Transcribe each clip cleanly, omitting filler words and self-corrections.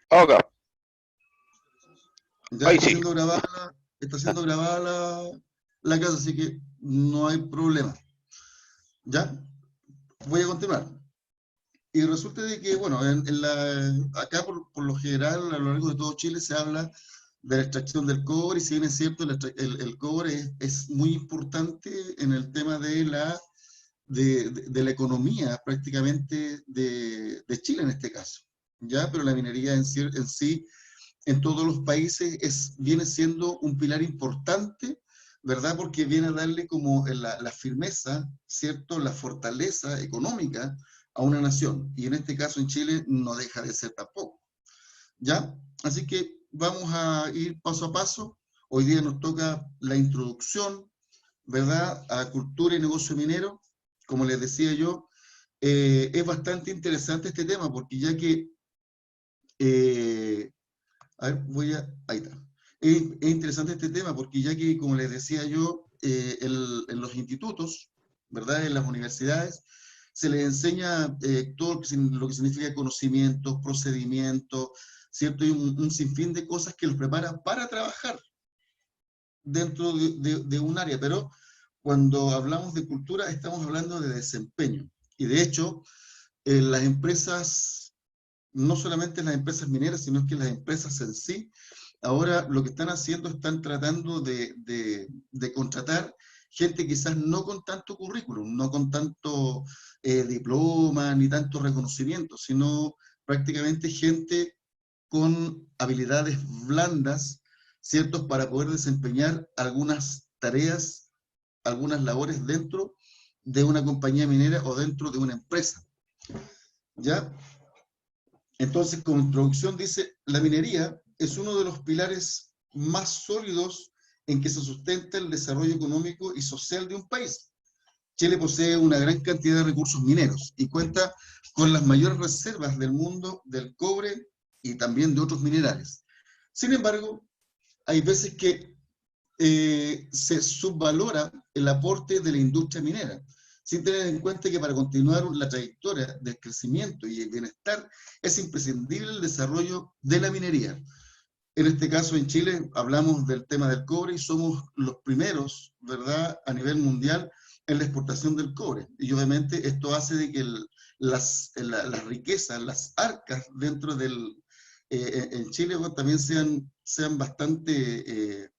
Acá, Ya ahí sí. está siendo grabada la clase, así que no hay problema. Ya, voy a continuar. Y resulta de que, bueno, acá por lo general, a lo largo de todo Chile se habla de la extracción del cobre, y si bien es cierto, el cobre es muy importante en el tema de la economía prácticamente de Chile en este caso, ¿ya? Pero la minería en sí en todos los países viene siendo un pilar importante, ¿verdad? Porque viene a darle como la firmeza, ¿cierto? La fortaleza económica a una nación. Y en este caso en Chile no deja de ser tampoco, ¿ya? Así que vamos a ir paso a paso. Hoy día nos toca la introducción, ¿verdad? A cultura y negocio minero. Como les decía yo, es bastante interesante este tema porque ya que eh, a ver, ahí está. Es interesante este tema porque ya que, como les decía yo, en los institutos, ¿verdad? En las universidades, se les enseña todo lo que significa conocimientos, procedimientos, ¿cierto? Y un sinfín de cosas que los preparan para trabajar dentro de un área. Pero cuando hablamos de cultura, estamos hablando de desempeño. Y de hecho, las empresas, no solamente las empresas mineras, sino que las empresas en sí, ahora lo que están haciendo, están tratando de contratar gente quizás no con tanto currículum, no con tanto diploma, ni tanto reconocimiento, sino prácticamente gente con habilidades blandas, ¿cierto? Para poder desempeñar algunas tareas, algunas labores dentro de una compañía minera o dentro de una empresa, ¿ya? Entonces, como introducción dice, la minería es uno de los pilares más sólidos en que se sustenta el desarrollo económico y social de un país. Chile posee una gran cantidad de recursos mineros y cuenta con las mayores reservas del mundo del cobre y también de otros minerales. Sin embargo, hay veces que se subvalora el aporte de la industria minera, sin tener en cuenta que para continuar la trayectoria del crecimiento y el bienestar es imprescindible el desarrollo de la minería. En este caso, en Chile, hablamos del tema del cobre y somos los primeros, ¿verdad?, a nivel mundial en la exportación del cobre. Y obviamente esto hace de que las riquezas, las arcas dentro en Chile, bueno, también sean bastante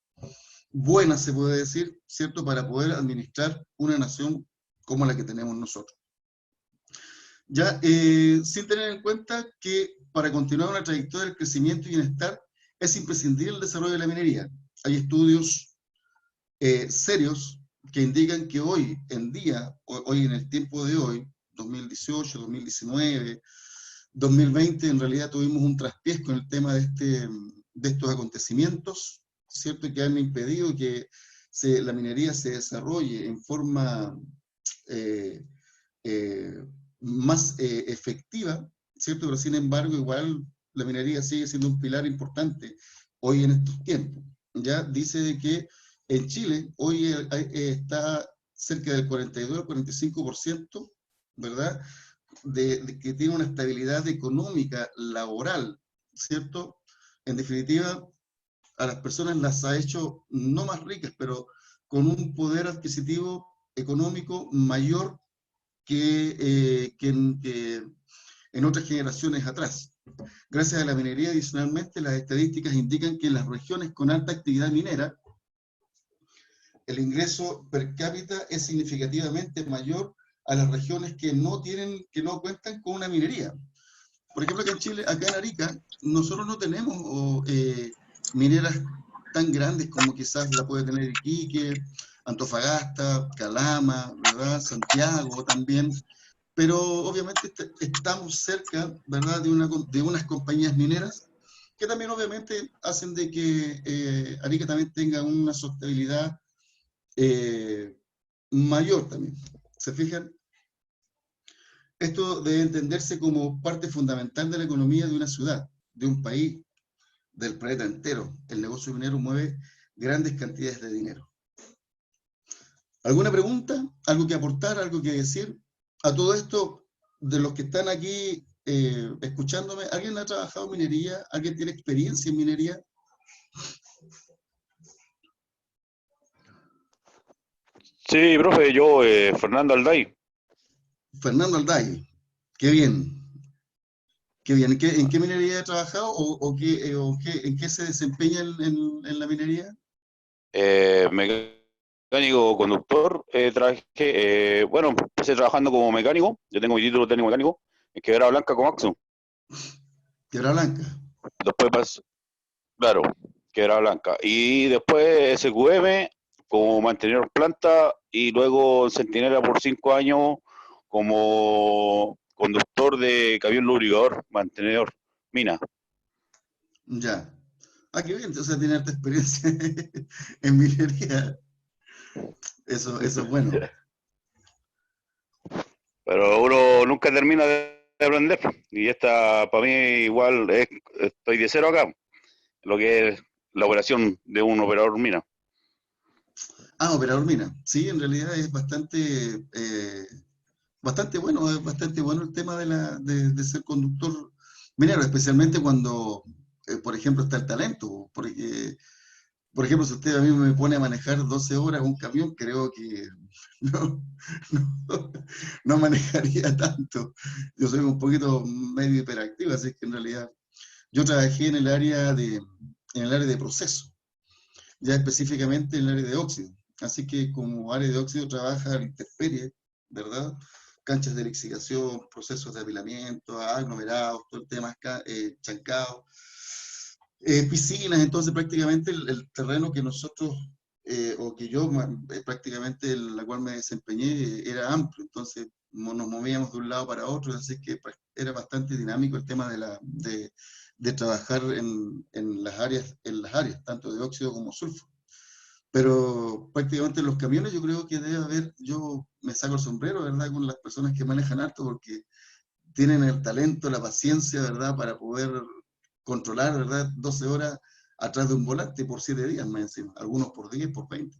buena, se puede decir, ¿cierto?, para poder administrar una nación como la que tenemos nosotros. Ya, sin tener en cuenta que para continuar una trayectoria de crecimiento y bienestar es imprescindible el desarrollo de la minería. Hay estudios serios que indican que hoy en día, hoy en el tiempo de hoy, 2018, 2019, 2020, en realidad tuvimos un traspiés con el tema de estos acontecimientos, ¿cierto? Que han impedido que la minería se desarrolle en forma eh, eh, más efectiva, ¿cierto? Pero sin embargo, igual la minería sigue siendo un pilar importante hoy en estos tiempos. Ya dice de que en Chile hoy está cerca del 42 al 45%, ¿verdad? Que tiene una estabilidad económica, laboral, ¿cierto? En definitiva, a las personas las ha hecho no más ricas, pero con un poder adquisitivo económico mayor que en otras generaciones atrás. Gracias a la minería, adicionalmente, las estadísticas indican que en las regiones con alta actividad minera, el ingreso per cápita es significativamente mayor a las regiones que no cuentan con una minería. Por ejemplo, acá en Chile, acá en Arica, nosotros no tenemos mineras tan grandes como quizás la puede tener Iquique, Antofagasta, Calama, ¿verdad? Santiago también, pero obviamente estamos cerca, ¿verdad?, de unas compañías mineras que también obviamente hacen de que Arica también tenga una sostenibilidad eh, mayor también. ¿Se fijan? Esto debe entenderse como parte fundamental de la economía de una ciudad, de un país, del planeta entero. El negocio minero mueve grandes cantidades de dinero. ¿Alguna pregunta? ¿Algo que aportar? ¿Algo que decir? A todo esto, de los que están aquí escuchándome, ¿alguien ha trabajado en minería? ¿Alguien tiene experiencia en minería? Sí, profe, yo, Fernando Alday. Fernando Alday, qué bien, qué bien. En qué minería ha trabajado en qué se desempeña en la minería? Mecánico conductor, trabajé, bueno, empecé trabajando como mecánico, yo tengo mi título técnico mecánico, en Quebrada Blanca con Axo. Quebra Blanca. Después pasé, claro, Quebrada Blanca. Y después SQM como mantenedor planta y luego Centinela por 5 años como conductor de camión lubricador, mantenedor, mina. Ya. Ah, qué bien, entonces tiene harta experiencia en minería. Eso es bueno. Pero uno nunca termina de aprender. Y esta, para mí, igual, estoy de cero acá, lo que es la operación de un operador mina. Ah, operador mina. Sí, en realidad es bastante bueno, es bastante bueno el tema de ser conductor minero, especialmente cuando, por ejemplo, está el talento. Porque, por ejemplo, si usted a mí me pone a manejar 12 horas un camión, creo que no, no, no manejaría tanto. Yo soy un poquito medio hiperactivo, así que en realidad yo trabajé en el área de proceso, ya específicamente en el área de óxido. Así que como área de óxido trabaja a la intemperie, ¿verdad? Canchas de lixiviación, procesos de apilamiento, aglomerados, todo el tema acá, chancado, piscinas, entonces prácticamente el terreno que nosotros, o que yo prácticamente en la cual me desempeñé, era amplio, entonces nos movíamos de un lado para otro, así que era bastante dinámico el tema de trabajar en las áreas, tanto de óxido como sulfuro. Pero prácticamente los camiones yo creo que debe haber, yo me saco el sombrero, ¿verdad? Con las personas que manejan harto, porque tienen el talento, la paciencia, ¿verdad? Para poder controlar, ¿verdad? 12 horas atrás de un volante por 7 días, más encima. Algunos por 10, por 20.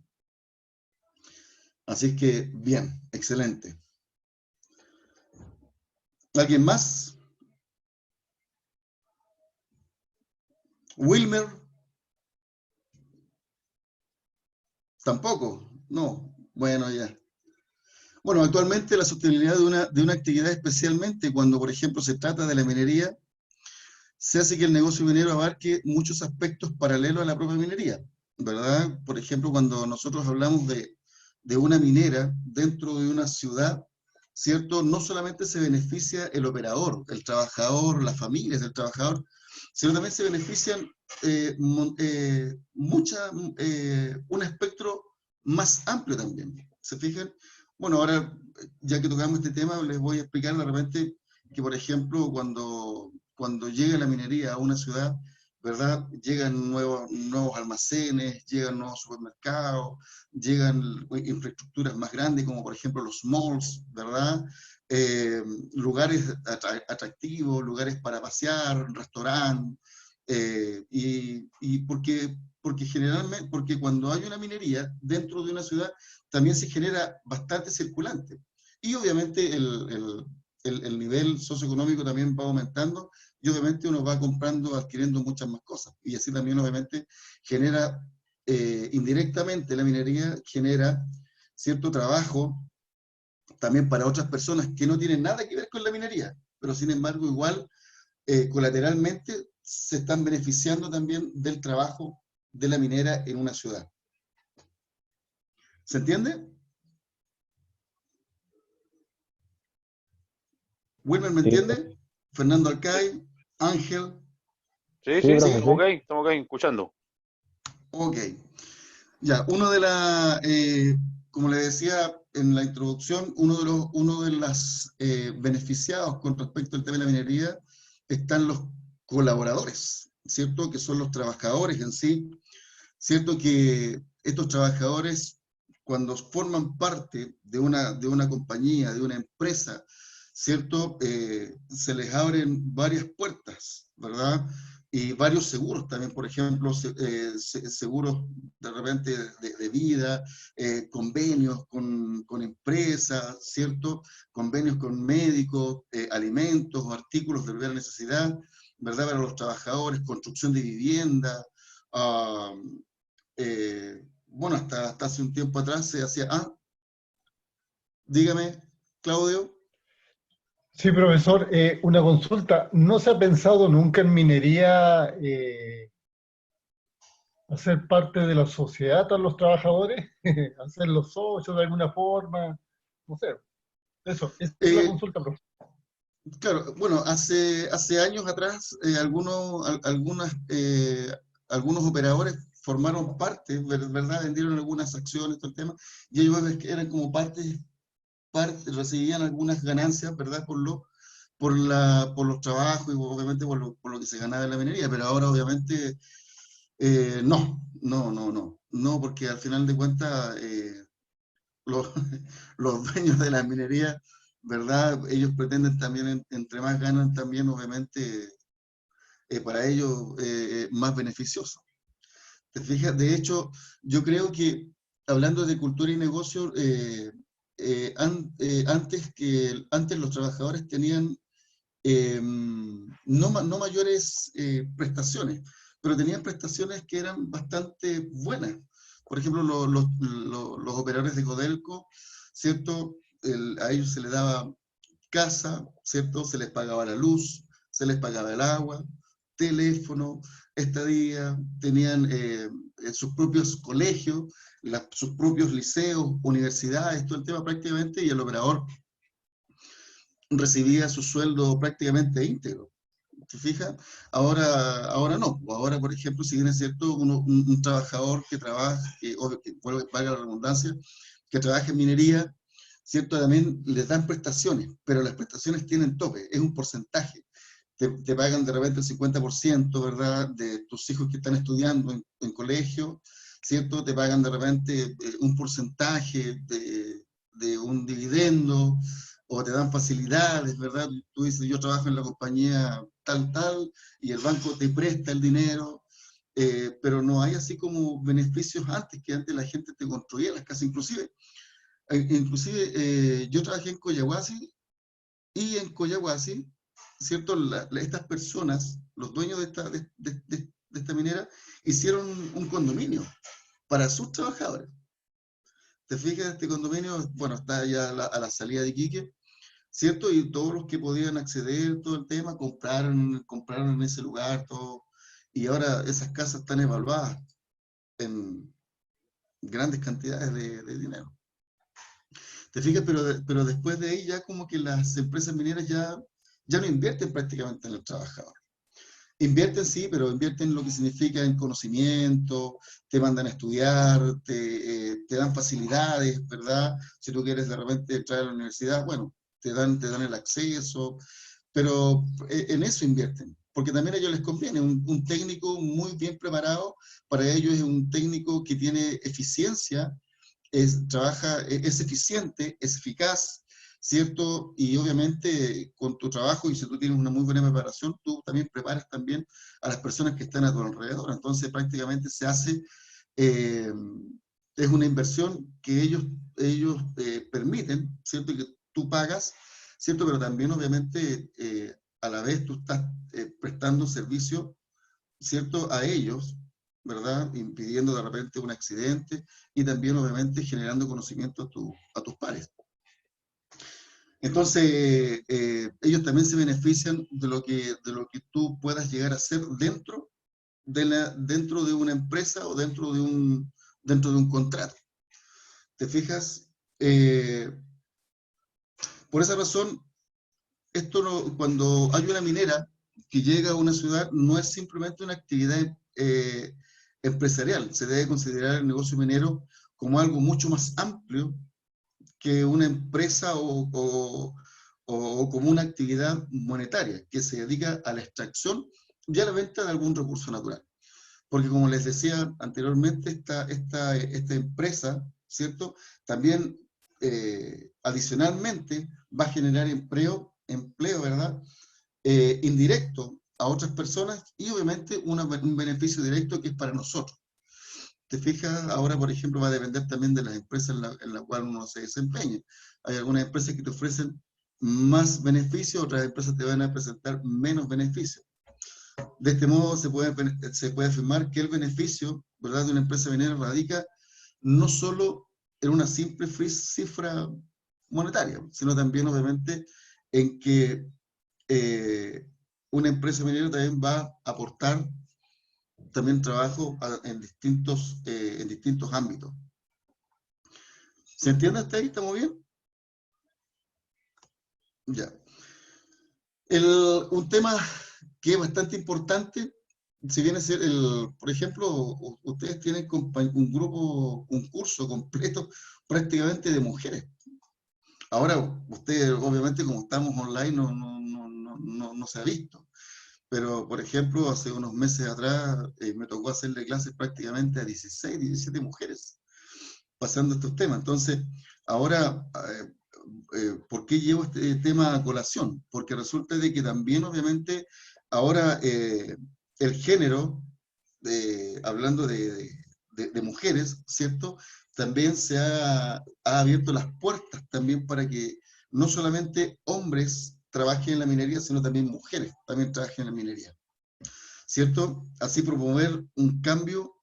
Así es que, bien, excelente. ¿Alguien más? Wilmer, tampoco. No. Bueno, ya. Bueno, actualmente la sostenibilidad de una actividad, especialmente cuando, por ejemplo, se trata de la minería, se hace que el negocio minero abarque muchos aspectos paralelos a la propia minería, ¿verdad? Por ejemplo, cuando nosotros hablamos de una minera dentro de una ciudad, ¿cierto? No solamente se beneficia el operador, el trabajador, las familias del trabajador, sino también se benefician un espectro más amplio también. ¿Se fijan? Bueno, ahora, ya que tocamos este tema, les voy a explicar de repente que, por ejemplo, cuando llega la minería a una ciudad, ¿verdad? Llegan nuevos almacenes, llegan nuevos supermercados, llegan infraestructuras más grandes, como por ejemplo los malls, ¿verdad? Lugares atractivos, lugares para pasear, restaurantes, y porque cuando hay una minería dentro de una ciudad, también se genera bastante circulante. Y obviamente el nivel socioeconómico también va aumentando y obviamente uno va comprando, adquiriendo muchas más cosas. Y así también obviamente genera, indirectamente la minería genera cierto trabajo también para otras personas que no tienen nada que ver con la minería, pero sin embargo igual colateralmente se están beneficiando también del trabajo de la minera en una ciudad. ¿Se entiende? ¿Wilmer me Sí, entiende? Fernando Alcay, Ángel, Sí, sí, sí, profe, ¿sí? sí. estamos aquí, escuchando. Ok. Ya, como le decía en la introducción, uno de los beneficiados con respecto al tema de la minería están los colaboradores, ¿cierto? Que son los trabajadores en sí, ¿cierto? Que estos trabajadores, cuando forman parte de una compañía, de una empresa, ¿cierto? Se les abren varias puertas, ¿verdad? y varios seguros también, por ejemplo, seguros de repente de vida, convenios con empresas, ¿cierto? Convenios con médicos, alimentos o artículos de primera necesidad, ¿verdad? Para los trabajadores, construcción de vivienda, ah, bueno, hasta hace un tiempo atrás se hacía, dígame, Claudio. Sí, profesor, una consulta. ¿No se ha pensado nunca en minería hacer parte de la sociedad a los trabajadores? ¿Hacerlos socios de alguna forma? No sé. Eso, esa es la Eh, consulta, profesor. Claro, bueno, hace años atrás algunos operadores formaron parte, ¿verdad? Vendieron algunas acciones, todo el tema, y ellos eran como recibían algunas ganancias, ¿verdad? Por los trabajos y obviamente por lo que se ganaba en la minería, pero ahora obviamente no, porque al final de cuentas los, los dueños de la minería, ¿verdad? Ellos pretenden también, entre más ganan también, obviamente, para ellos más beneficioso. ¿Te fijas? De hecho, yo creo que, hablando de cultura y negocio, antes los trabajadores tenían no mayores prestaciones, pero tenían prestaciones que eran bastante buenas. Por ejemplo, los operadores de Codelco, ¿cierto? A ellos se les daba casa, ¿cierto? Se les pagaba la luz, se les pagaba el agua, teléfono, estadía, tenían sus propios colegios, sus propios liceos, universidades, todo el tema prácticamente, y el operador recibía su sueldo prácticamente íntegro. ¿Te fijas? Ahora no. Ahora, por ejemplo, si bien es cierto, un trabajador que trabaja, valga la redundancia, que trabaja en minería, ¿cierto? También les dan prestaciones, pero las prestaciones tienen tope, es un porcentaje. Te pagan de repente el 50%, ¿verdad? De tus hijos que están estudiando en colegio, ¿cierto? Te pagan de repente un porcentaje de un dividendo, o te dan facilidades, ¿verdad? Tú dices, yo trabajo en la compañía tal, y el banco te presta el dinero, pero no hay así como beneficios antes, que antes la gente te construía las casas, inclusive yo trabajé en Coyahuasi, y en Coyahuasi, ¿cierto? Estas personas, los dueños de esta minera, hicieron un condominio para sus trabajadores. ¿Te fijas? Este condominio, bueno, está ya a la salida de Iquique, ¿cierto? Y todos los que podían acceder, todo el tema, compraron en ese lugar, todo. Y ahora esas casas están evaluadas en grandes cantidades de dinero. ¿Te fijas? Pero después de ahí ya como que las empresas mineras ya no invierten prácticamente en el trabajador. Invierten sí, pero invierten lo que significa en conocimiento, te mandan a estudiar, te dan facilidades, ¿verdad? Si tú quieres de repente entrar a la universidad, bueno, te dan el acceso, pero en eso invierten, porque también a ellos les conviene. Un técnico muy bien preparado, para ellos es un técnico que tiene eficiencia, es eficiente, es eficaz, ¿cierto? Y obviamente con tu trabajo, y si tú tienes una muy buena preparación, tú también preparas también a las personas que están a tu alrededor. Entonces prácticamente se hace, eh, es una inversión que ellos permiten, ¿cierto? Y que tú pagas, ¿cierto? Pero también obviamente a la vez tú estás prestando servicio, ¿cierto? A ellos, ¿verdad? Impidiendo de repente un accidente, y también obviamente generando conocimiento a tus pares. Entonces, ellos también se benefician de lo que tú puedas llegar a hacer dentro de una empresa, o dentro de un contrato. ¿Te fijas? Por esa razón, cuando hay una minera que llega a una ciudad, no es simplemente una actividad empresarial. Se debe considerar el negocio minero como algo mucho más amplio que una empresa, o como una actividad monetaria que se dedica a la extracción y a la venta de algún recurso natural. Porque como les decía anteriormente, esta empresa, ¿cierto? También adicionalmente va a generar empleo, ¿verdad? Indirecto, a otras personas y obviamente un beneficio directo que es para nosotros. Te fijas, ahora por ejemplo va a depender también de las empresas en la cual uno se desempeñe. Hay algunas empresas que te ofrecen más beneficios, otras empresas te van a presentar menos beneficios. De este modo se puede afirmar que el beneficio, ¿verdad?, de una empresa minera radica no solo en una simple cifra monetaria, sino también obviamente en que una empresa minera también va a aportar también trabajo en distintos ámbitos. ¿Se entiende hasta ahí? ¿Estamos bien? Ya. Un tema que es bastante importante, si viene a ser, por ejemplo, ustedes tienen un grupo, un curso completo prácticamente de mujeres. Ahora, ustedes, obviamente, como estamos online, no se ha visto. Pero, por ejemplo, hace unos meses atrás me tocó hacerle clases prácticamente a 16, 17 mujeres, pasando estos temas. Entonces, ahora, ¿por qué llevo este tema a colación? Porque resulta de que también, obviamente, ahora el género, hablando de mujeres, ¿cierto? También ha abierto las puertas también para que no solamente hombres trabajen en la minería, sino también mujeres también trabajen en la minería, ¿cierto? Así promover un cambio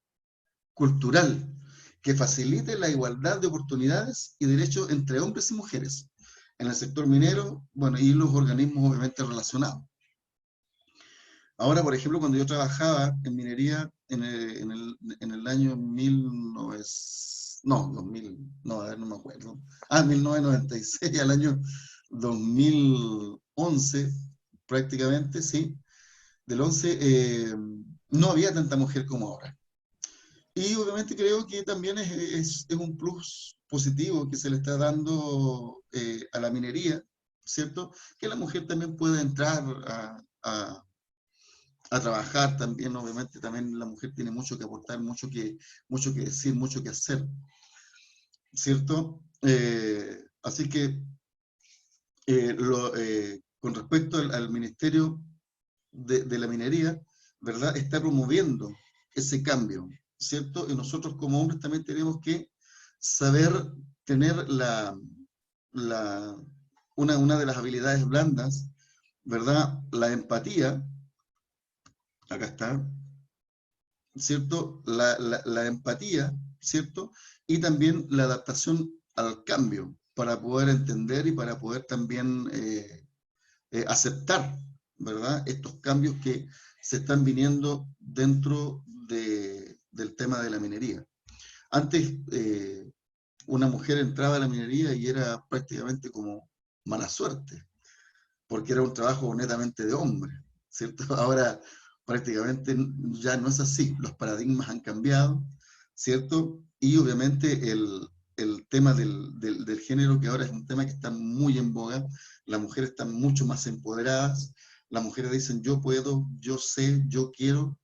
cultural que facilite la igualdad de oportunidades y derechos entre hombres y mujeres en el sector minero, bueno, y los organismos obviamente relacionados. Ahora, por ejemplo, cuando yo trabajaba en minería en el año 1900, no, 2000, no, a ver, no me acuerdo, 1996 al año 2011, prácticamente, sí, del 11, no había tanta mujer como ahora. Y obviamente creo que también es un plus positivo que se le está dando a la minería, ¿cierto? Que la mujer también pueda entrar a trabajar también, obviamente también la mujer tiene mucho que aportar, mucho que decir, mucho que hacer, ¿cierto? Así que con respecto al Ministerio de la Minería, ¿verdad? Está promoviendo ese cambio, ¿cierto? Y nosotros como hombres también tenemos que saber tener una de las habilidades blandas, ¿verdad? La empatía, acá está, ¿cierto? La empatía, ¿cierto? Y también la adaptación al cambio para poder entender y para poder también aceptar, ¿verdad?, estos cambios que se están viniendo dentro del tema de la minería. Antes, una mujer entraba a la minería y era prácticamente como mala suerte, porque era un trabajo netamente de hombre, ¿cierto? Ahora prácticamente ya no es así, los paradigmas han cambiado, ¿cierto? Y obviamente el tema del género, que ahora es un tema que está muy en boga, las mujeres están mucho más empoderadas, las mujeres dicen yo puedo, yo sé, yo quiero,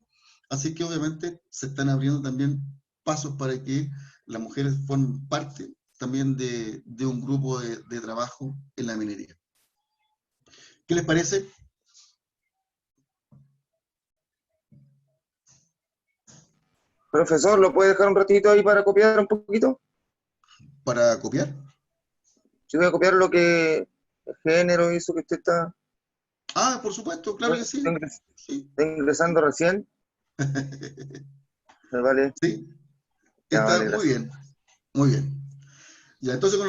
así que obviamente se están abriendo también pasos para que las mujeres formen parte también de un grupo de trabajo en la minería. ¿Qué les parece? Profesor, ¿lo puede dejar un ratito ahí para copiar un poquito? ¿Para copiar? Yo voy a copiar lo que el género hizo que usted está, Ah, por supuesto, claro que sí. Sí. está ingresando recién. Vale, Sí, ya está vale, muy gracias. bien, muy bien. Ya, entonces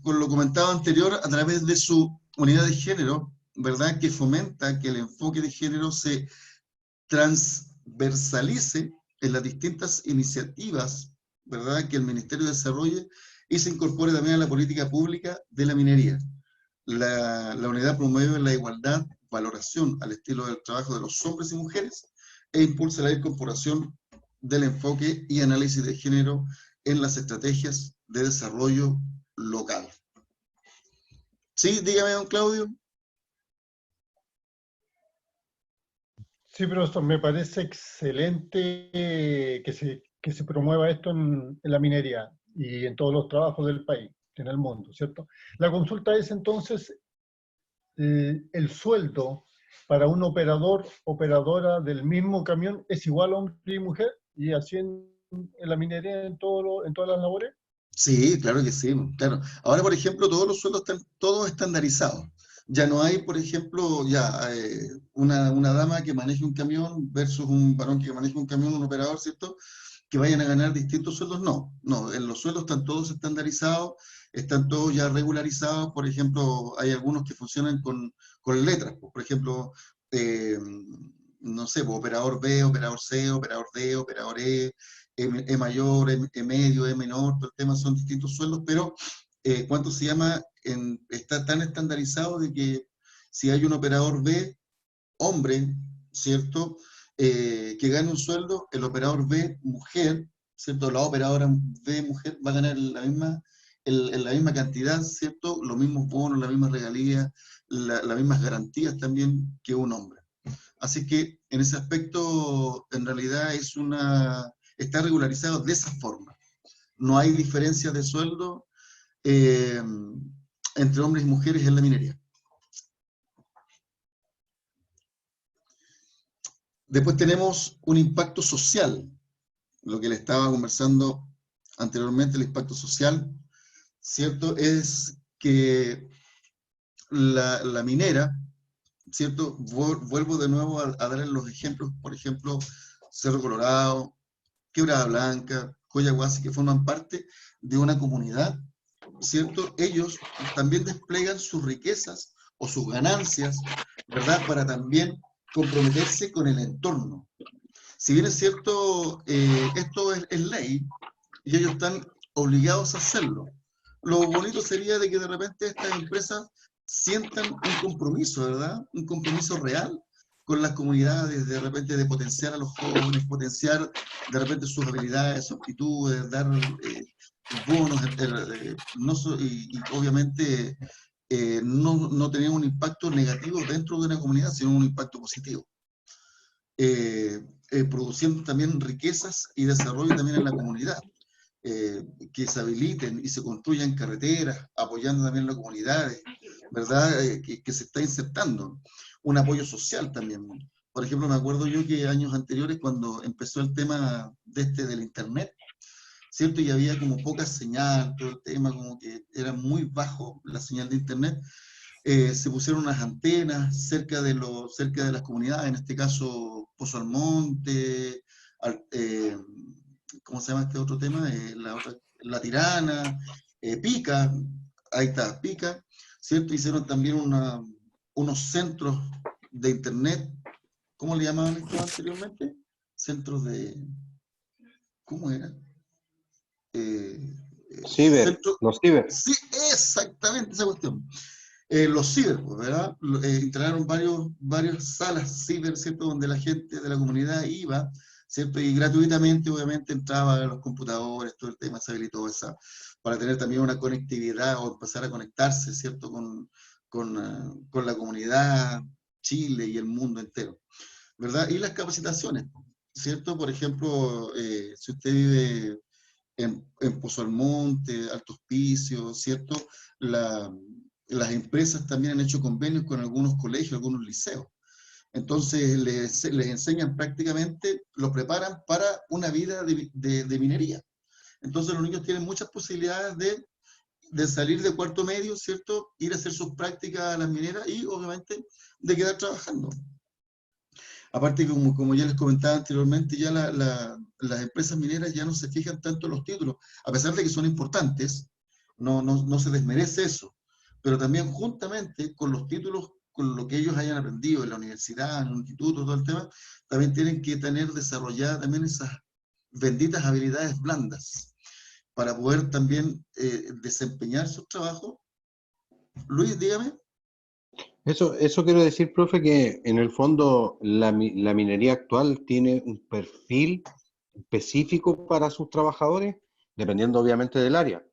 con lo comentado anterior, a través de su unidad de género, ¿verdad?, que fomenta que el enfoque de género se transversalice en las distintas iniciativas, ¿verdad?, que el Ministerio desarrolle y se incorpore también a la política pública de la minería. La unidad promueve la igualdad, valoración al estilo del trabajo de los hombres y mujeres e impulsa la incorporación del enfoque y análisis de género en las estrategias de desarrollo local. Sí, dígame, don Claudio. Sí, profesor, me parece excelente que se promueva esto en la minería y en todos los trabajos del país, en el mundo, ¿cierto? La consulta es entonces el sueldo para un operador, operadora del mismo camión es igual hombre y mujer, y así en la minería, en todas las labores. Sí, claro que sí, claro. Ahora, por ejemplo, todos los sueldos están todos estandarizados. Ya no hay, por ejemplo, una dama que maneje un camión versus un varón que maneje un camión, un operador, ¿cierto? Que vayan a ganar distintos sueldos. No, no, en los sueldos están todos estandarizados, están todos ya regularizados. Por ejemplo, hay algunos que funcionan con letras. Por ejemplo, eh, no sé, pues, operador B, operador C, operador D, operador E mayor, E medio, E menor, todo el tema son distintos sueldos, pero ¿cuánto se llama? Está tan estandarizado de que si hay un operador B, hombre, ¿cierto? Que gane un sueldo, el operador B, mujer, ¿cierto? La operadora B, mujer, va a ganar la misma cantidad, ¿cierto? Los mismos bonos, las mismas regalías, las mismas garantías también que un hombre. Así que en ese aspecto, en realidad está regularizado de esa forma. No hay diferencias de sueldo eh, entre hombres y mujeres en la minería. Después tenemos un impacto social, lo que le estaba conversando anteriormente, el impacto social, ¿cierto? Es que la minera, ¿cierto? Vuelvo de nuevo a darles los ejemplos, por ejemplo, Cerro Colorado, Quebrada Blanca, Coyahuasi, que forman parte de una comunidad, ¿cierto? Ellos también desplegan sus riquezas o sus ganancias, ¿verdad? Para también comprometerse con el entorno. Si bien es cierto, esto es ley y ellos están obligados a hacerlo. Lo bonito sería de que de repente estas empresas sientan un compromiso, ¿verdad? Un compromiso real con las comunidades, de repente de potenciar a los jóvenes, potenciar de repente sus habilidades, sus aptitudes, dar bonos, y obviamente no tener un impacto negativo dentro de una comunidad, sino un impacto positivo. Produciendo también riquezas y desarrollo también en la comunidad. Que se habiliten y se construyan carreteras, apoyando también las comunidades, ¿verdad? Que se está insertando. Un apoyo social también. Por ejemplo, me acuerdo yo que años anteriores, cuando empezó el tema del Internet, ¿cierto? Y había como poca señal, todo el tema, como que era muy bajo la señal de Internet. Se pusieron unas antenas cerca de las comunidades, en este caso Pozo Almonte, ¿cómo se llama este otro tema? La Tirana, Pica, ahí está, Pica, ¿cierto? Hicieron también unos centros de internet, ¿cómo le llamaban esto anteriormente? Centros ¿cómo era? Los ciber. Sí, exactamente esa cuestión. Los ciber, pues, ¿verdad? Instalaron varias salas ciber, ¿cierto? Donde la gente de la comunidad iba, ¿cierto? Y gratuitamente, obviamente, entraba a los computadores, todo el tema se habilitó para tener también una conectividad o empezar a conectarse, ¿cierto? Con la comunidad, Chile y el mundo entero, ¿verdad? Y las capacitaciones, ¿cierto? Por ejemplo, si usted vive en Pozo Almonte, Alto Hospicio, ¿cierto? Las empresas también han hecho convenios con algunos colegios, algunos liceos. Entonces les enseñan prácticamente, los preparan para una vida de minería. Entonces los niños tienen muchas posibilidades de salir de cuarto medio, ¿cierto? Ir a hacer sus prácticas a las mineras y obviamente de quedar trabajando. Aparte, como ya les comentaba anteriormente, ya las empresas mineras ya no se fijan tanto en los títulos, a pesar de que son importantes, no se desmerece eso, pero también juntamente con los títulos, con lo que ellos hayan aprendido en la universidad, en un instituto, todo el tema, también tienen que tener desarrolladas también esas benditas habilidades blandas para poder también desempeñar su trabajo. Luis, dígame. Eso quiero decir, profe, que en el fondo la minería actual tiene un perfil específico para sus trabajadores, dependiendo obviamente del área.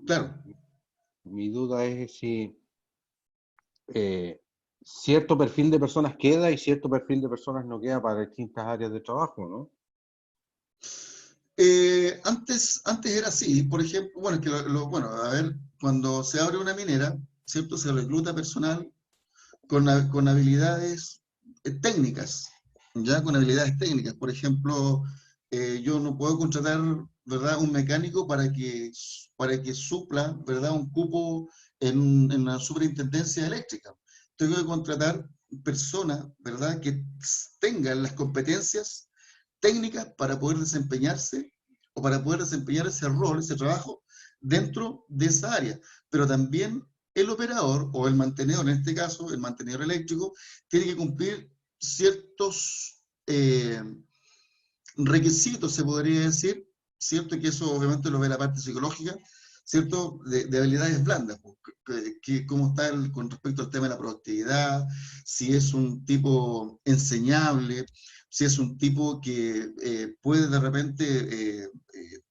Claro. Mi duda es si cierto perfil de personas queda y cierto perfil de personas no queda para distintas áreas de trabajo, ¿no? Antes era así, por ejemplo, bueno, a ver, cuando se abre una minera, ¿cierto? Se recluta personal con habilidades técnicas, ya con habilidades técnicas. Por ejemplo, yo no puedo contratar, ¿verdad?, un mecánico para que supla, ¿verdad?, un cupo en la superintendencia eléctrica. Tengo que contratar personas, ¿verdad?, que tengan las competencias técnicas para poder desempeñarse o para poder desempeñar ese rol, ese trabajo dentro de esa área. Pero también el operador o el mantenedor, en este caso el mantenedor eléctrico, tiene que cumplir ciertos requisitos, se podría decir, ¿cierto? Que eso obviamente lo ve la parte psicológica, ¿cierto? De habilidades blandas, cómo está con respecto al tema de la productividad, si es un tipo enseñable, si es un tipo que puede de repente,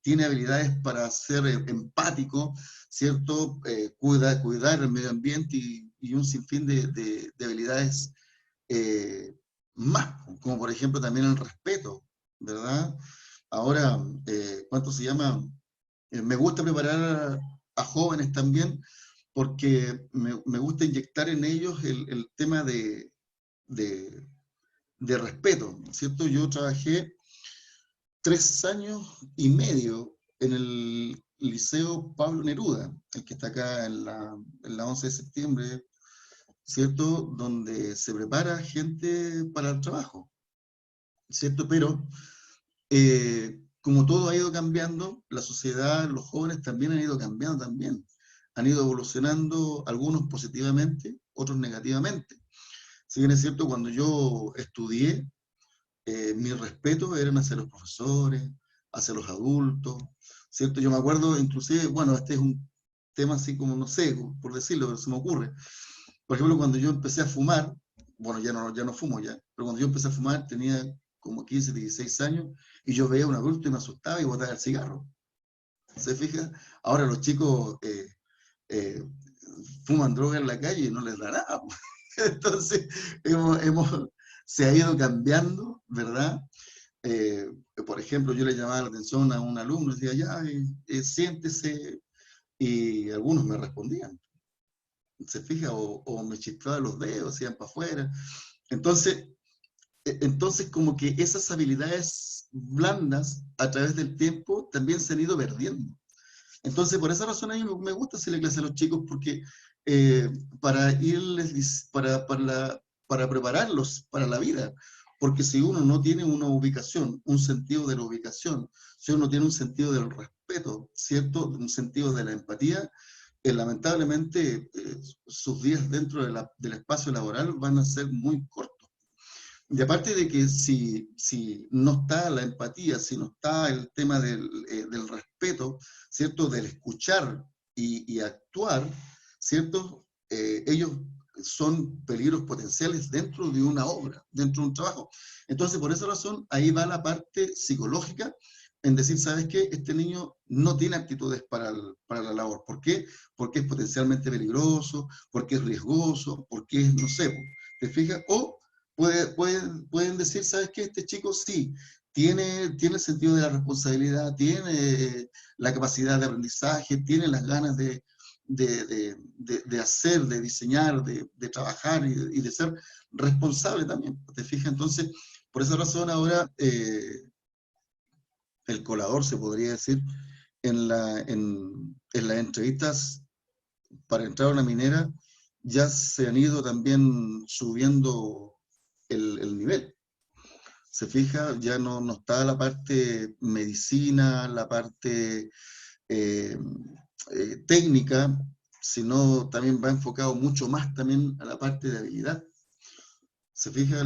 tiene habilidades para ser empático, ¿cierto? Cuidar el medio ambiente y un sinfín de habilidades más, como por ejemplo también el respeto, ¿verdad? Ahora, ¿cuánto se llama? Me gusta preparar a jóvenes también porque me gusta inyectar en ellos el tema de respeto, ¿cierto? Yo trabajé 3 años y medio en el Liceo Pablo Neruda, el que está acá en la 11 de septiembre, ¿cierto? Donde se prepara gente para el trabajo, ¿cierto? Pero como todo ha ido cambiando, la sociedad, los jóvenes también han ido cambiando también. Han ido evolucionando, algunos positivamente, otros negativamente. Si bien es cierto, cuando yo estudié, mis respetos eran hacia los profesores, hacia los adultos, ¿cierto? Yo me acuerdo, inclusive, bueno, este es un tema así como, no sé, por decirlo, pero se me ocurre. Por ejemplo, cuando yo empecé a fumar, bueno, ya no fumo ya, pero cuando yo empecé a fumar tenía como 15, 16 años, y yo veía a un adulto y me asustaba y botaba el cigarro. ¿Se fija? Ahora los chicos eh, fuman droga en la calle y no les da nada. Entonces, se ha ido cambiando, ¿verdad? Por ejemplo, yo le llamaba la atención a un alumno, decía, ya, siéntese, y algunos me respondían. ¿Se fija? O me chispaban los dedos, iban para afuera. Entonces, como que esas habilidades blandas a través del tiempo también se han ido perdiendo. Entonces, por esa razón a mí me gusta hacerle clase a los chicos, porque para irles, para prepararlos para la vida, porque si uno no tiene una ubicación, un sentido de la ubicación, si uno tiene un sentido del respeto, ¿cierto? Un sentido de la empatía, lamentablemente sus días dentro del espacio laboral van a ser muy cortos. Y aparte de que si no está la empatía, si no está el tema del respeto, ¿cierto? Del escuchar y actuar, ¿cierto? Ellos son peligros potenciales dentro de una obra, dentro de un trabajo. Entonces, por esa razón, ahí va la parte psicológica en decir, ¿sabes qué? Este niño no tiene actitudes para la labor. ¿Por qué? Porque es potencialmente peligroso, porque es riesgoso, porque es, no sé, ¿te fijas? O pueden decir, ¿sabes qué? Este chico sí, tiene el sentido de la responsabilidad, tiene la capacidad de aprendizaje, tiene las ganas de hacer, de diseñar, de trabajar y de ser responsable también, ¿te fijas? Entonces, por esa razón ahora el colador, se podría decir, en las entrevistas para entrar a una minera, ya se han ido también subiendo el nivel. Se fija, ya no está la parte medicina, la parte técnica, sino también va enfocado mucho más también a la parte de habilidad. Se fija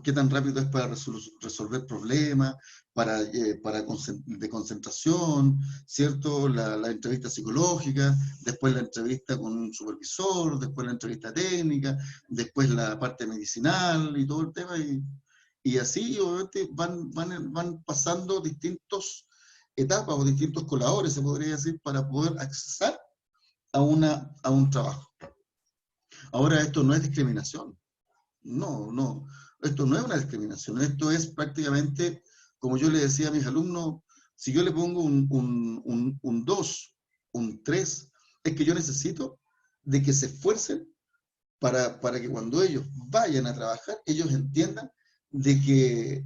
qué tan rápido es para resolver problemas, de concentración, ¿cierto? La entrevista psicológica, después la entrevista con un supervisor, después la entrevista técnica, después la parte medicinal y todo el tema. Y así, obviamente, van pasando distintas etapas o distintos coladores, se podría decir, para poder accesar a un trabajo. Ahora, esto no es discriminación. No, esto no es una discriminación, esto es prácticamente, como yo le decía a mis alumnos, si yo le pongo un 2, un 3, es que yo necesito de que se esfuercen para que cuando ellos vayan a trabajar, ellos entiendan de que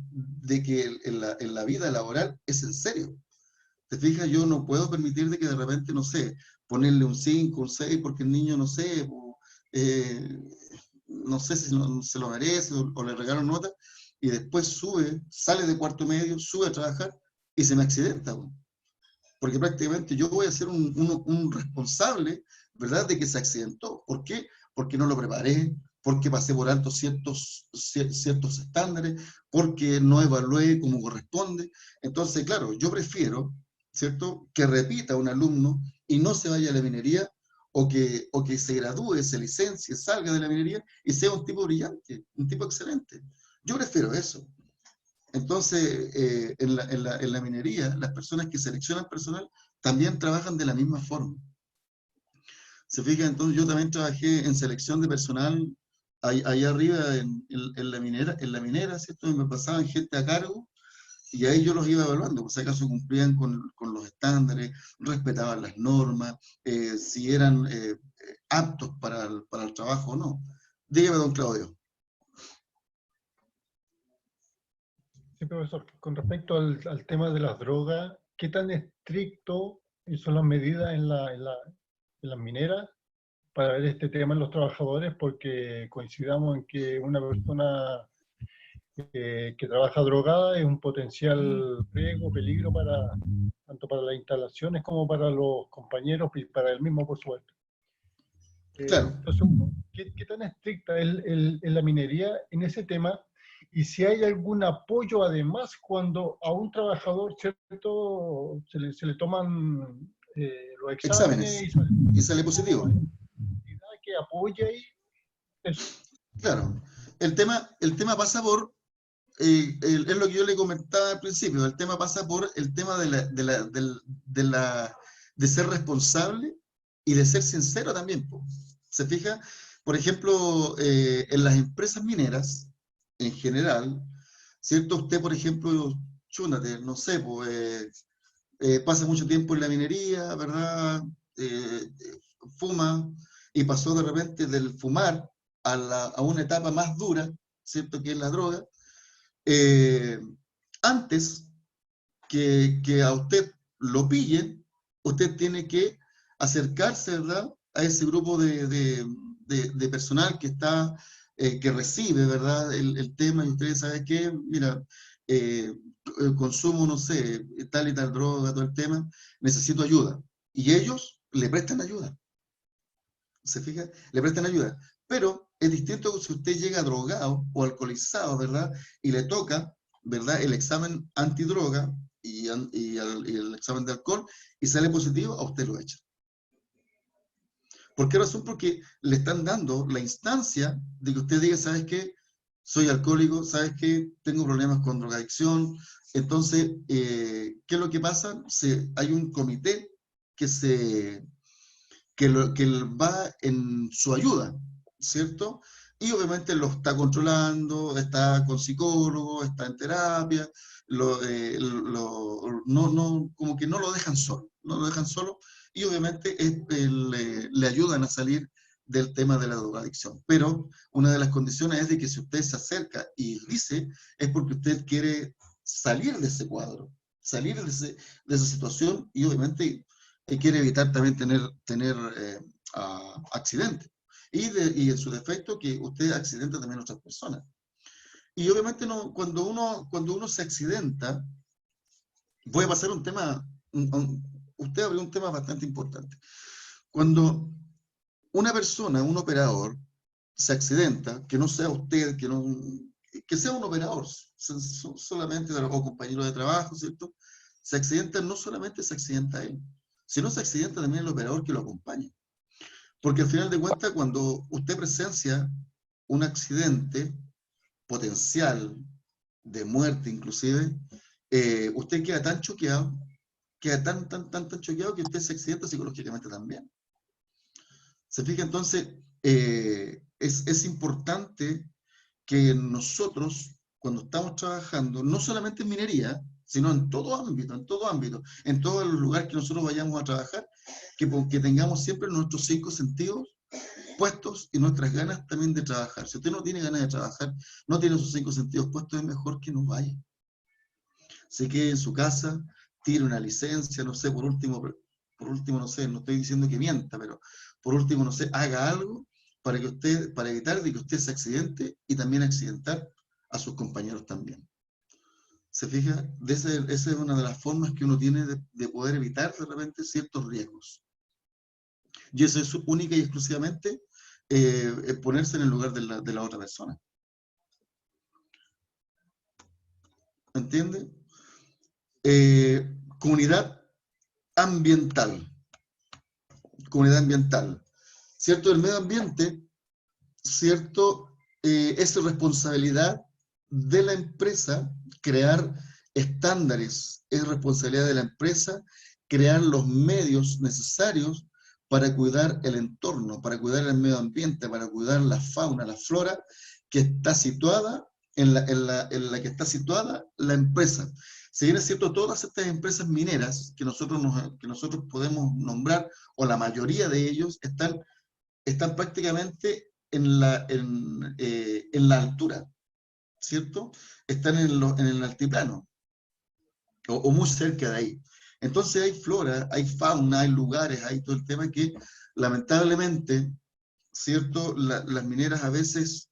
en la vida laboral es en serio. ¿Te fijas? Yo no puedo permitir de que de repente, no sé, ponerle un 5, un 6, porque el niño, no sé, no sé si se lo merece o le regalo nota, y después sale de cuarto medio, sube a trabajar y se me accidenta, po. Porque prácticamente yo voy a ser un responsable, ¿verdad?, de que se accidentó. ¿Por qué? Porque no lo preparé, porque pasé por alto ciertos estándares, porque no evalué como corresponde. Entonces, claro, yo prefiero, ¿cierto?, que repita un alumno y no se vaya a la minería, o que se gradúe, se licencie, salga de la minería y sea un tipo brillante, un tipo excelente. Yo prefiero eso. Entonces, en la minería, las personas que seleccionan personal también trabajan de la misma forma. ¿Se fija? Entonces, yo también trabajé en selección de personal ahí arriba en la minera, ¿cierto? Y me pasaban gente a cargo y ahí yo los iba evaluando, por si acaso cumplían con los estándares, respetaban las normas, si eran aptos para el trabajo o no. Dígame, don Claudio. Sí, profesor, con respecto al tema de las drogas, ¿qué tan estricto son las medidas en las mineras para ver este tema en los trabajadores? Porque coincidamos en que una persona que trabaja drogada es un potencial riesgo, peligro tanto para las instalaciones como para los compañeros y para él mismo, por supuesto. Claro. Entonces, ¿qué tan estricta es la minería en ese tema? Y si hay algún apoyo además cuando a un trabajador, ¿cierto?, se le toman los exámenes y sale positivo. Que apoya ahí eso. Claro. El tema pasa por, es lo que yo le comentaba al principio, el tema pasa por el tema de ser responsable y de ser sincero también, po. ¿Se fija? Por ejemplo, en las empresas mineras, en general, ¿cierto? Usted, por ejemplo, chúnate, no sé, pasa mucho tiempo en la minería, ¿verdad? Fuma, y pasó de repente del fumar a una etapa más dura, ¿cierto?, que es la droga. Antes que a usted lo pillen, usted tiene que acercarse, ¿verdad?, a ese grupo de personal que está, que recibe, ¿verdad?, el tema, y ustedes saben que, mira, consumo, no sé, tal y tal droga, todo el tema, necesito ayuda. Y ellos le prestan ayuda. ¿Se fija? Le prestan ayuda. Pero es distinto si usted llega drogado o alcoholizado, ¿verdad?, y le toca, ¿verdad?, el examen antidroga y el examen de alcohol y sale positivo, a usted lo echan. ¿Por qué razón? Porque le están dando la instancia de que usted diga, ¿sabes qué? Soy alcohólico, ¿sabes qué? Tengo problemas con drogadicción. Entonces, ¿qué es lo que pasa? Hay un comité que va en su ayuda, ¿cierto? Y obviamente lo está controlando, está con psicólogo, está en terapia, como que no lo dejan solo, y obviamente le ayudan a salir del tema de la drogadicción. Pero una de las condiciones es de que si usted se acerca y dice, es porque usted quiere salir de ese cuadro, salir de esa situación, y obviamente quiere evitar también tener accidentes. Y en su defecto, que usted accidente también a otras personas. Y obviamente cuando uno se accidenta, voy a pasar un tema, usted abrió un tema bastante importante. Cuando una persona, un operador, se accidenta, que no sea usted, que sea un operador, solamente, o compañero de trabajo, ¿cierto? Se accidenta, no solamente se accidenta él, sino se accidenta también el operador que lo acompaña. Porque al final de cuentas, cuando usted presencia un accidente potencial de muerte inclusive, usted queda tan choqueado, queda tan choqueado que usted se accidenta psicológicamente también. ¿Se fija? Entonces, es importante que nosotros, cuando estamos trabajando, no solamente en minería, sino en todo ámbito, en todos los lugares que nosotros vayamos a trabajar, que tengamos siempre nuestros 5 sentidos puestos y nuestras ganas también de trabajar. Si usted no tiene ganas de trabajar, no tiene sus 5 sentidos puestos, es mejor que no vaya. Se quede en su casa, tire una licencia, no sé, por último, no sé, no estoy diciendo que mienta, pero por último, no sé, haga algo para evitar de que usted se accidente y también accidentar a sus compañeros también. ¿Se fija? Esa es una de las formas que uno tiene de poder evitar de repente ciertos riesgos. Y eso es única y exclusivamente ponerse en el lugar de la otra persona. ¿Entiende? Comunidad ambiental. Comunidad ambiental. ¿Cierto? El medio ambiente, ¿cierto? Es responsabilidad de la empresa crear estándares, es responsabilidad de la empresa crear los medios necesarios para cuidar el entorno, para cuidar el medio ambiente, para cuidar la fauna, la flora que está situada en la que está situada la empresa. Si bien es cierto, todas estas empresas mineras que nosotros podemos nombrar, o la mayoría de ellos, están prácticamente en la altura, ¿cierto? Están en el altiplano, o muy cerca de ahí. Entonces hay flora, hay fauna, hay lugares, hay todo el tema que lamentablemente, ¿cierto? Las mineras a veces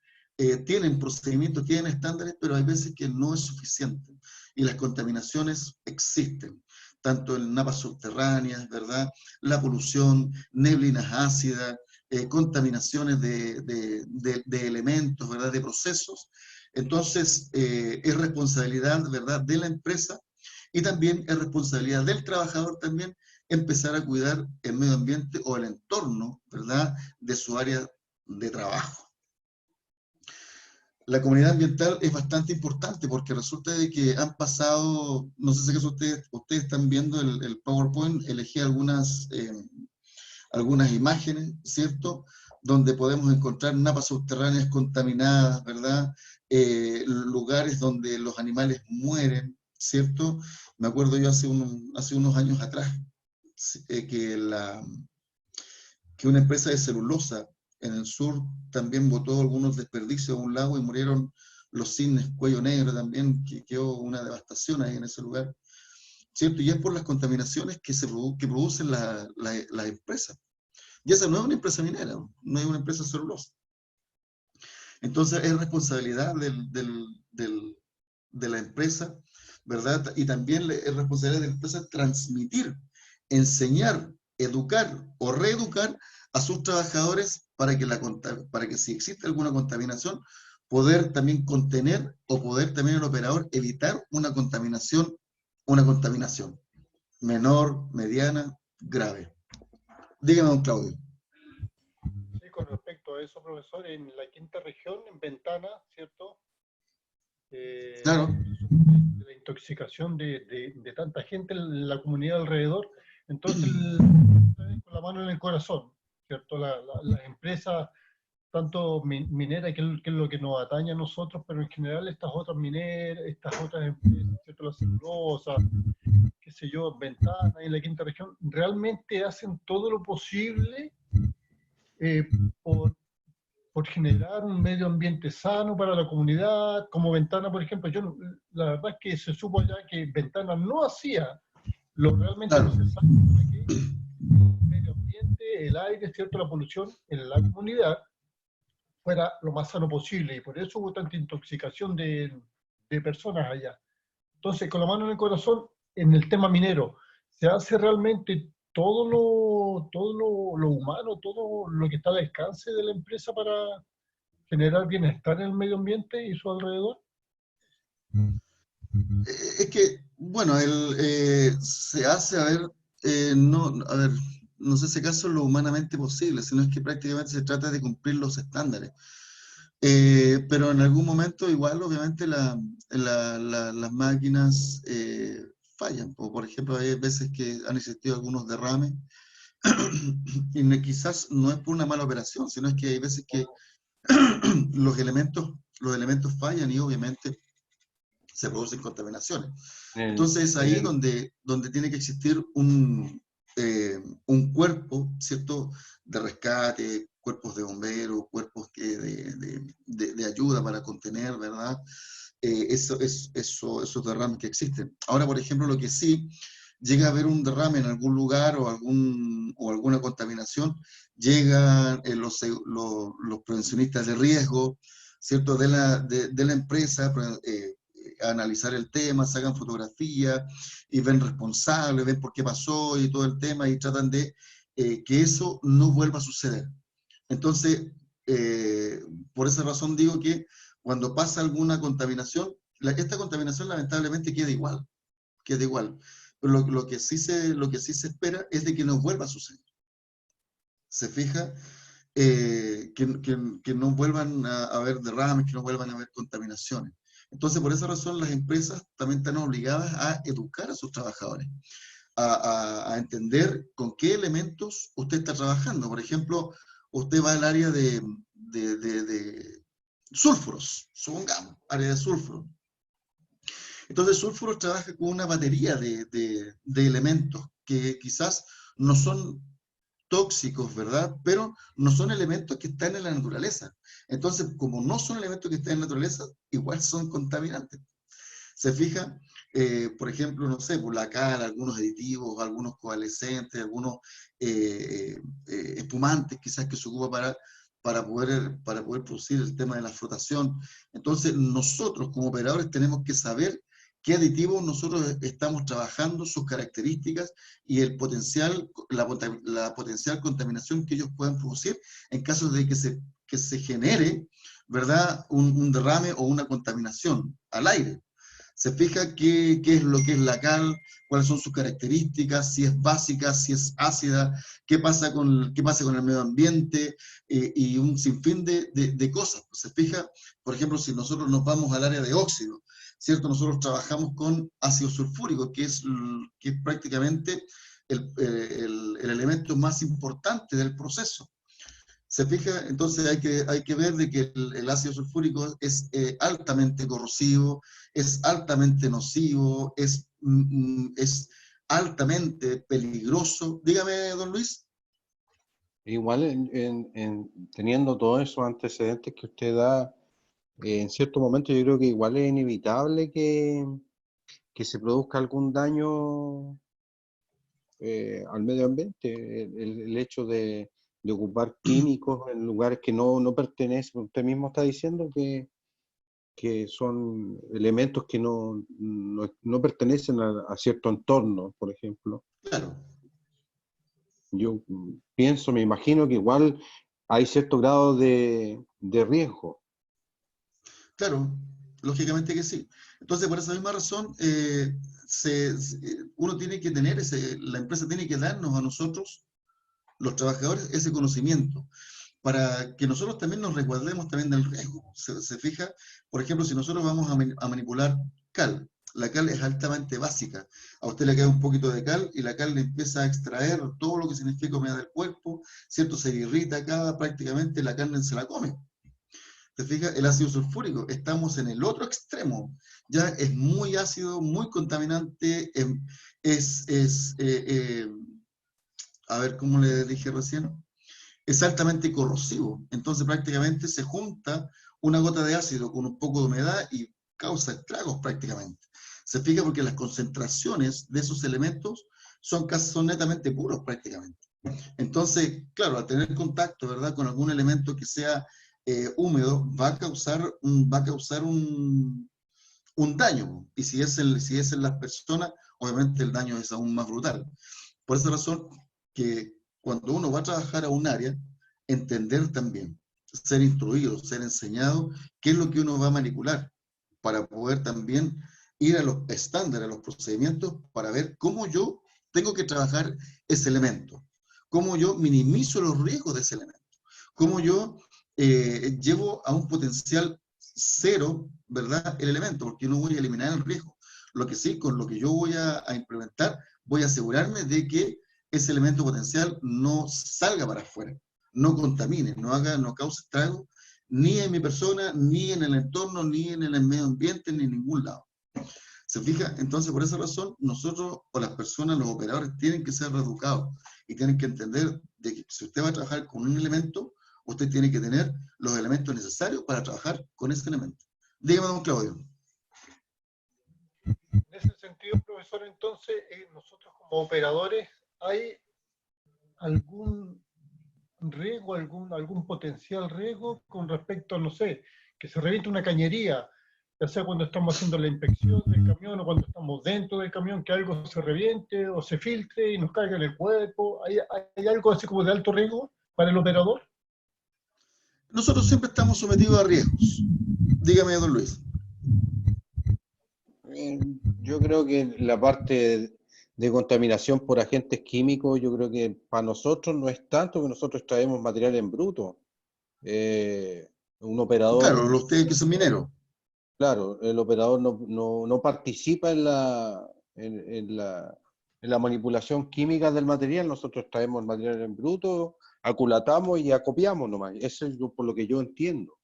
tienen procedimientos, tienen estándares, pero hay veces que no es suficiente. Y las contaminaciones existen, tanto en napas subterráneas, ¿verdad? La polución, neblinas ácidas, contaminaciones de elementos, ¿verdad? De procesos. Entonces, es responsabilidad, ¿verdad?, de la empresa, y también es responsabilidad del trabajador también empezar a cuidar el medio ambiente o el entorno, ¿verdad?, de su área de trabajo. La comunidad ambiental es bastante importante porque resulta de que han pasado, no sé si acaso ustedes están viendo el PowerPoint, elegí algunas imágenes, ¿cierto?, donde podemos encontrar napas subterráneas contaminadas, ¿verdad?, lugares donde los animales mueren, ¿cierto? Me acuerdo yo hace unos años atrás que una empresa de celulosa en el sur también botó algunos desperdicios a un lago y murieron los cisnes cuello negro también, que quedó una devastación ahí en ese lugar, ¿cierto? Y es por las contaminaciones que producen las empresas. Y esa no es una empresa minera, no es una empresa celulosa. Entonces es responsabilidad de la empresa, ¿verdad? Y también es responsabilidad de la empresa transmitir, enseñar, educar o reeducar a sus trabajadores para que si existe alguna contaminación, poder también contener o poder también el operador evitar una contaminación menor, mediana, grave. Dígame, don Claudio. Sí, con respecto a eso, profesor, en la quinta región, en Ventana, ¿cierto? Claro. La intoxicación de tanta gente en la comunidad alrededor. Entonces, con la mano en el corazón, ¿cierto? Las empresas, tanto mineras, que es lo que nos atañe a nosotros, pero en general estas otras mineras, estas otras empresas, ¿cierto? La celulosa, qué sé yo, Ventana, en la quinta región, realmente hacen todo lo posible por generar un medio ambiente sano para la comunidad, como Ventana, por ejemplo. La verdad es que se supo ya que Ventana no hacía lo realmente necesario para que el medio ambiente, el aire, ¿cierto?, la polución en la comunidad fuera lo más sano posible, y por eso hubo tanta intoxicación de personas allá. Entonces, con la mano en el corazón, en el tema minero, ¿se hace realmente todo lo humano, todo lo que está al alcance de la empresa para generar bienestar en el medio ambiente y su alrededor? Es que, bueno, se hace, a ver, no sé si acaso lo humanamente posible, sino es que prácticamente se trata de cumplir los estándares. Pero en algún momento igual, obviamente, las máquinas fallan. Por ejemplo, hay veces que han existido algunos derrames y quizás no es por una mala operación, sino es que hay veces que los elementos fallan y obviamente se producen contaminaciones. Entonces es ahí donde tiene que existir un cuerpo, ¿cierto?, de rescate, cuerpos de bomberos, cuerpos de ayuda para contener, ¿verdad? Esos derrames que existen. Ahora, por ejemplo, lo que sí, llega a haber un derrame en algún lugar o alguna contaminación, llegan los prevencionistas de riesgo, ¿cierto? De la empresa, a analizar el tema, sacan fotografías y ven responsables, ven por qué pasó y todo el tema y tratan de que eso no vuelva a suceder. Entonces, por esa razón digo que cuando pasa alguna contaminación, esta contaminación lamentablemente queda igual. Pero lo que sí se espera es de que no vuelva a suceder. ¿Se fija? Que no vuelvan a haber derrames, que no vuelvan a haber contaminaciones. Entonces, por esa razón, las empresas también están obligadas a educar a sus trabajadores, a entender con qué elementos usted está trabajando. Por ejemplo, usted va al área de sulfuros, supongamos, área de sulfuro. Entonces, sulfuro trabaja con una batería de elementos que quizás no son tóxicos, ¿verdad? Pero no son elementos que están en la naturaleza. Entonces, como no son elementos que están en la naturaleza, igual son contaminantes. ¿Se fija? Por ejemplo, no sé, por la cal, algunos aditivos, algunos coalescentes, algunos espumantes quizás que se ocupa para poder producir el tema de la flotación. Entonces, nosotros como operadores tenemos que saber qué aditivos nosotros estamos trabajando, sus características y el potencial, la potencial contaminación que ellos puedan producir en caso de que se genere, ¿verdad?, un derrame o una contaminación al aire. Se fija qué es lo que es la cal, cuáles son sus características, si es básica, si es ácida, qué pasa con el medio ambiente y un sinfín de cosas. Se fija, por ejemplo, si nosotros nos vamos al área de óxido, ¿cierto? Nosotros trabajamos con ácido sulfúrico, que es prácticamente el elemento más importante del proceso. ¿Se fija? Entonces hay que ver de que el ácido sulfúrico es altamente corrosivo, es altamente nocivo, es altamente peligroso. Dígame, don Luis. Igual teniendo todos esos antecedentes que usted da, en cierto momento yo creo que igual es inevitable que se produzca algún daño al medio ambiente. El hecho de ocupar químicos en lugares que no pertenecen, usted mismo está diciendo que son elementos que no pertenecen a cierto entorno, por ejemplo. Claro. Yo pienso, me imagino que igual hay cierto grado de riesgo. Claro, lógicamente que sí. Entonces, por esa misma razón, uno tiene que tener la empresa tiene que darnos a nosotros, los trabajadores, ese conocimiento, para que nosotros también nos resguardemos también del riesgo. Se fija, por ejemplo, si nosotros vamos a manipular cal, la cal es altamente básica. A usted le queda un poquito de cal y la cal le empieza a extraer todo lo que significa humedad del cuerpo, ¿cierto? Se irrita acá, prácticamente la carne se la come. ¿Te fijas? El ácido sulfúrico, estamos en el otro extremo. Ya es muy ácido, muy contaminante, a ver, ¿cómo le dije recién? Es altamente corrosivo. Entonces prácticamente se junta una gota de ácido con un poco de humedad y causa estragos prácticamente. Se fija porque las concentraciones de esos elementos son netamente puros prácticamente. Entonces, claro, al tener contacto, ¿verdad?, con algún elemento que sea húmedo, va a causar un daño. Y si es en las personas, obviamente el daño es aún más brutal. Por esa razón que cuando uno va a trabajar a un área, entender también, ser instruido, ser enseñado, qué es lo que uno va a manipular, para poder también ir a los estándares, a los procedimientos, para ver cómo yo tengo que trabajar ese elemento, cómo yo minimizo los riesgos de ese elemento, cómo yo llevo a un potencial cero, ¿verdad?, el elemento, porque no voy a eliminar el riesgo. Lo que sí, con lo que yo voy a implementar, voy a asegurarme de que ese elemento potencial no salga para afuera, no contamine, no cause estrago, ni en mi persona, ni en el entorno, ni en el medio ambiente, ni en ningún lado. ¿Se fija? Entonces, por esa razón, nosotros, o las personas, los operadores, tienen que ser reeducados y tienen que entender de que si usted va a trabajar con un elemento, usted tiene que tener los elementos necesarios para trabajar con ese elemento. Dígame, don Claudio. En ese sentido, profesor, entonces, nosotros como operadores, ¿hay algún riesgo, algún potencial riesgo con respecto, no sé, que se reviente una cañería, ya sea cuando estamos haciendo la inspección del camión o cuando estamos dentro del camión, que algo se reviente o se filtre y nos caiga en el cuerpo? ¿Hay algo así como de alto riesgo para el operador? Nosotros siempre estamos sometidos a riesgos. Dígame, don Luis. Yo creo que la parte de contaminación por agentes químicos, yo creo que para nosotros no es tanto, que nosotros traemos material en bruto. Un operador, Claro, ustedes que son mineros. claro, el operador no participa en la manipulación química del material. Nosotros traemos el material en bruto, aculatamos y acopiamos nomás. Eso es por lo que yo entiendo.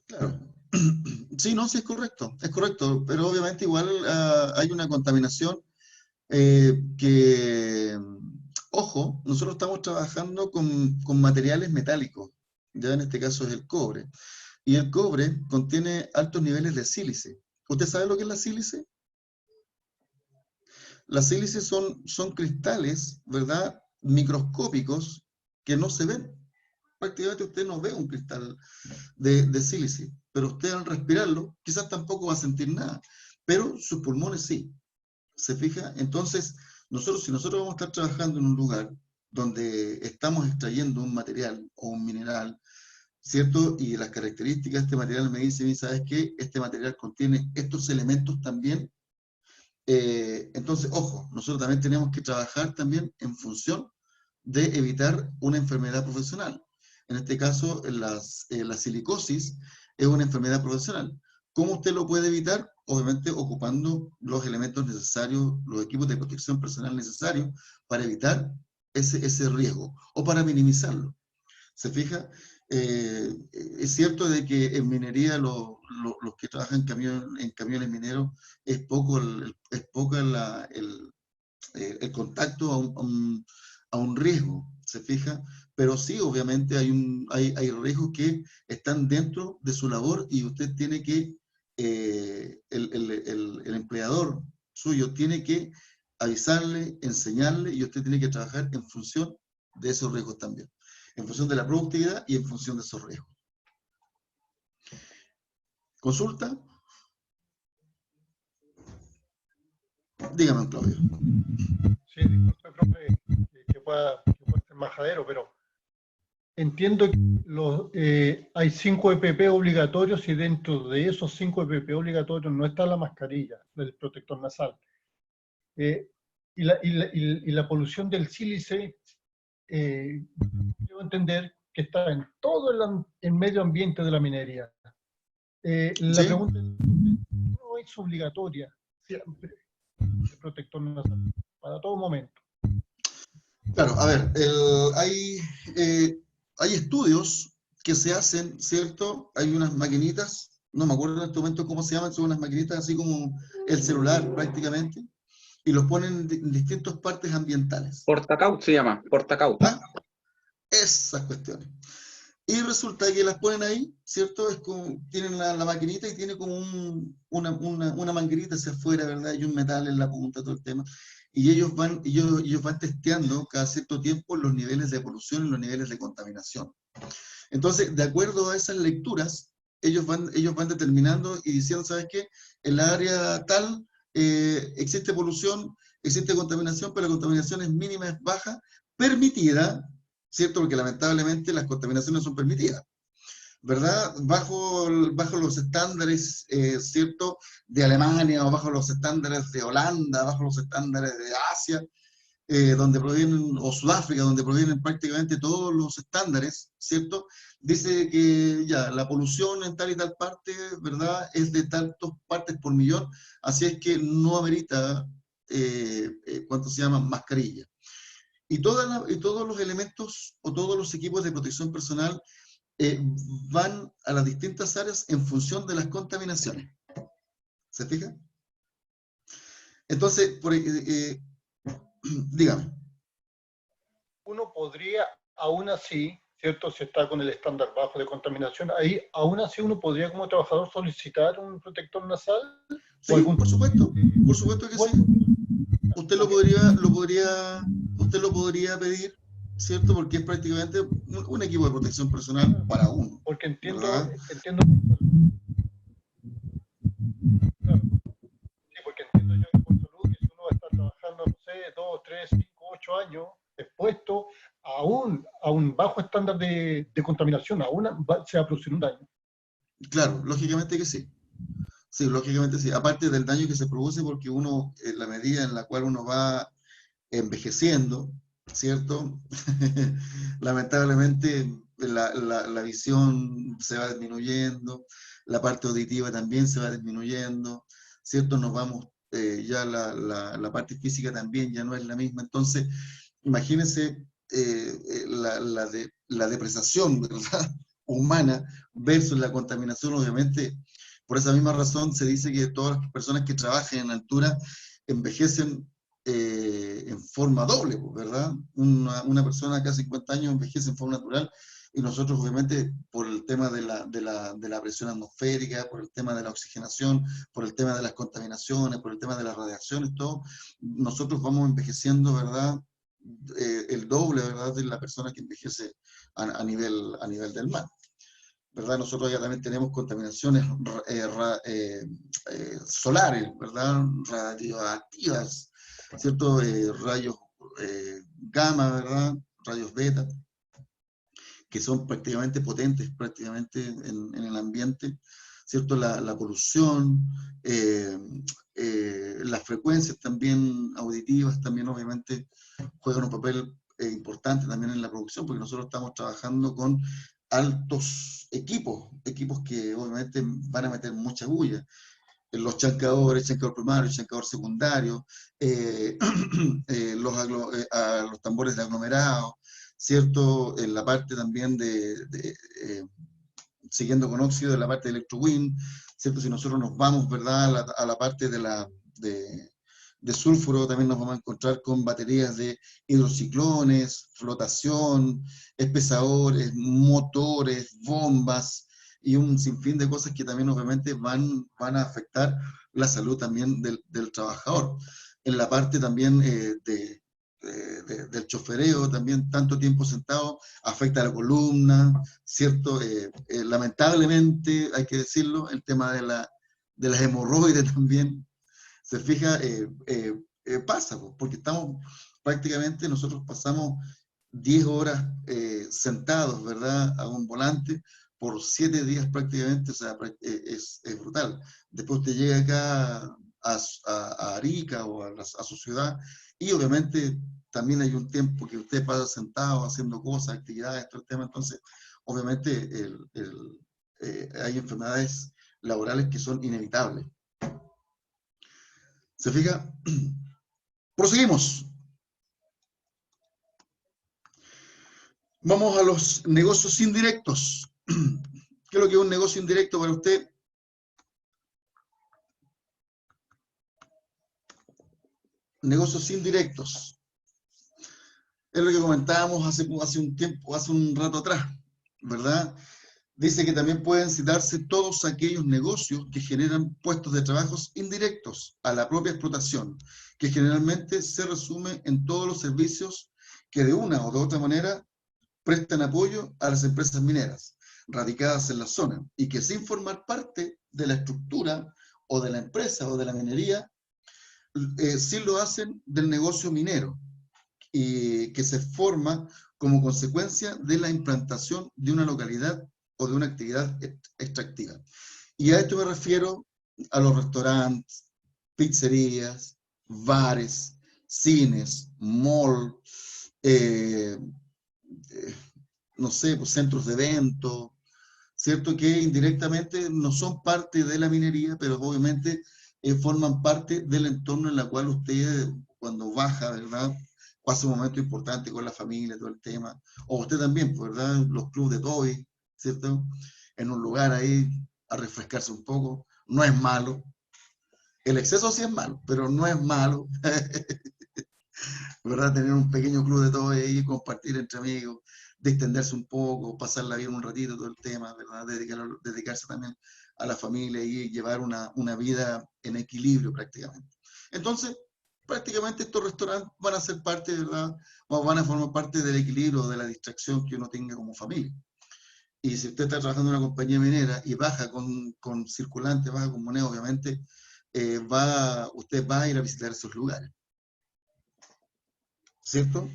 Claro. Sí, no, sí es correcto, pero obviamente igual hay una contaminación que, ojo, nosotros estamos trabajando con materiales metálicos, ya en este caso es el cobre, y el cobre contiene altos niveles de sílice. ¿Usted sabe lo que es la sílice? Las sílices son cristales, ¿verdad? Microscópicos que no se ven. Prácticamente usted no ve un cristal de sílice, pero usted al respirarlo quizás tampoco va a sentir nada, pero sus pulmones sí. ¿Se fija? Entonces, si nosotros vamos a estar trabajando en un lugar donde estamos extrayendo un material o un mineral, ¿cierto? Y las características de este material me dicen, ¿sabes qué? Este material contiene estos elementos también. Entonces, ojo, nosotros también tenemos que trabajar también en función de evitar una enfermedad profesional. En este caso, la silicosis es una enfermedad profesional. ¿Cómo usted lo puede evitar? Obviamente ocupando los elementos necesarios, los equipos de protección personal necesarios para evitar ese riesgo o para minimizarlo. ¿Se fija? Es cierto de que en minería los que trabajan en camiones mineros es poco el contacto a un riesgo, ¿se fija? Pero sí, obviamente hay riesgos que están dentro de su labor y usted tiene que, el empleador suyo tiene que avisarle, enseñarle y usted tiene que trabajar en función de esos riesgos también, en función de la productividad y en función de esos riesgos. ¿Consulta? Dígame, Claudio. Sí, disculpe, profe, que pueda ser majadero, pero entiendo que hay 5 EPP obligatorios y dentro de esos 5 EPP obligatorios no está la mascarilla del protector nasal. Y la polución del sílice, debo entender que está en todo el medio ambiente de la minería. La ¿Sí? pregunta no es obligatoria siempre el protector nasal, para todo momento. Claro, a ver, hay estudios que se hacen, ¿cierto? Hay unas maquinitas, no me acuerdo en este momento cómo se llaman, son unas maquinitas así como el celular prácticamente, y los ponen en distintas partes ambientales. Portacaut se llama, Portacaut. ¿Ah? Esas cuestiones. Y resulta que las ponen ahí, ¿cierto? Es como, tienen la maquinita y tiene como una manguerita hacia afuera, ¿verdad? Y un metal en la punta, todo el tema. Y ellos van testeando cada cierto tiempo los niveles de polución y los niveles de contaminación. Entonces, de acuerdo a esas lecturas, ellos van determinando y diciendo, ¿sabes qué? En la área tal existe polución, existe contaminación, pero la contaminación es mínima, es baja, permitida, ¿cierto? Porque lamentablemente las contaminaciones son permitidas, ¿verdad? Bajo los estándares, ¿cierto? De Alemania, o bajo los estándares de Holanda, bajo los estándares de Asia, donde provienen, o Sudáfrica, donde provienen prácticamente todos los estándares, ¿cierto? Dice que ya, la polución en tal y tal parte, ¿verdad? Es de tantas partes por millón, así es que no amerita, ¿cuánto se llama? Mascarilla. Y todos los elementos o todos los equipos de protección personal van a las distintas áreas en función de las contaminaciones. ¿Se fija? Entonces, dígame. Uno podría, aún así, ¿cierto? Si está con el estándar bajo de contaminación, ahí aún así uno podría como trabajador solicitar un protector nasal o Sí, algún... por supuesto que sí. Usted usted lo podría pedir, ¿cierto? Porque es prácticamente un equipo de protección personal para uno, Porque ¿verdad? entiendo, claro, sí, porque entiendo yo que por salud, que si uno va a estar trabajando, no sé, 2, 3, 5, 8 años expuesto a un bajo estándar de contaminación, se va a producir un daño. Claro, lógicamente que sí. Sí, lógicamente sí. Aparte del daño que se produce porque uno, en la medida en la cual uno va envejeciendo, ¿cierto? Lamentablemente la visión se va disminuyendo, la parte auditiva también se va disminuyendo, ¿cierto? Nos vamos, ya la parte física también ya no es la misma. Entonces, imagínense la depredación, ¿verdad? Humana versus la contaminación, obviamente. Por esa misma razón se dice que todas las personas que trabajen en altura envejecen en forma doble, ¿verdad? Una persona acá de 50 años envejece en forma natural y nosotros obviamente por el tema de la presión atmosférica, por el tema de la oxigenación, por el tema de las contaminaciones, por el tema de las radiaciones, todo, nosotros vamos envejeciendo, ¿verdad? El doble, ¿verdad? De la persona que envejece a nivel del mar. ¿Verdad? Nosotros ya también tenemos contaminaciones solares, ¿verdad? Radioactivas, ¿cierto? Rayos gamma, ¿verdad? Rayos beta, que son prácticamente potentes prácticamente en el ambiente, ¿cierto? La polución, las frecuencias también auditivas, también obviamente juegan un papel importante también en la producción, porque nosotros estamos trabajando con altos equipos que obviamente van a meter mucha bulla. Los chancadores, chancador primario, chancador secundario, los tambores de aglomerado, ¿cierto? En la parte también siguiendo con óxido, de la parte de electrowind, ¿cierto? Si nosotros nos vamos, ¿verdad? A la parte de sulfuro, también nos vamos a encontrar con baterías de hidrociclones, flotación, espesadores, motores, bombas y un sinfín de cosas que también obviamente van a afectar la salud también del trabajador. En la parte también del chofereo, también tanto tiempo sentado afecta a la columna, ¿cierto? Lamentablemente, hay que decirlo, el tema de las hemorroides también, se fija, pasa, porque prácticamente nosotros pasamos 10 horas sentados, ¿verdad? A un volante por 7 días prácticamente, o sea, es brutal. Después usted llega acá a Arica o a su ciudad y obviamente también hay un tiempo que usted pasa sentado haciendo cosas, actividades, todo el tema, entonces obviamente hay enfermedades laborales que son inevitables. ¿Se fija? Proseguimos. Vamos a los negocios indirectos. ¿Qué es lo que es un negocio indirecto para usted? Negocios indirectos. Es lo que comentábamos hace un tiempo, hace un rato atrás, ¿verdad? Dice que también pueden citarse todos aquellos negocios que generan puestos de trabajos indirectos a la propia explotación, que generalmente se resume en todos los servicios que de una o de otra manera prestan apoyo a las empresas mineras radicadas en la zona y que sin formar parte de la estructura o de la empresa o de la minería, sí lo hacen del negocio minero y que se forma como consecuencia de la implantación de una localidad o de una actividad extractiva. Y a esto me refiero a los restaurantes, pizzerías, bares, cines, mall, no sé, pues centros de eventos, ¿cierto? Que indirectamente no son parte de la minería, pero obviamente forman parte del entorno en el cual usted, cuando baja, ¿verdad? Pasa un momento importante con la familia, todo el tema. O usted también, pues, ¿verdad? Los clubes de toy, ¿cierto? En un lugar ahí a refrescarse un poco. No es malo. El exceso sí es malo, pero no es malo. ¿Verdad? Tener un pequeño club de toy ahí, compartir entre amigos, distenderse un poco, pasarla bien un ratito, todo el tema, ¿verdad? Dedicarse también a la familia y llevar una vida en equilibrio prácticamente. Entonces, prácticamente estos restaurantes van a ser parte, ¿verdad? O van a formar parte del equilibrio, de la distracción que uno tenga como familia. Y si usted está trabajando en una compañía minera y baja con circulante, baja con moneda, obviamente, usted va a ir a visitar esos lugares. ¿Cierto?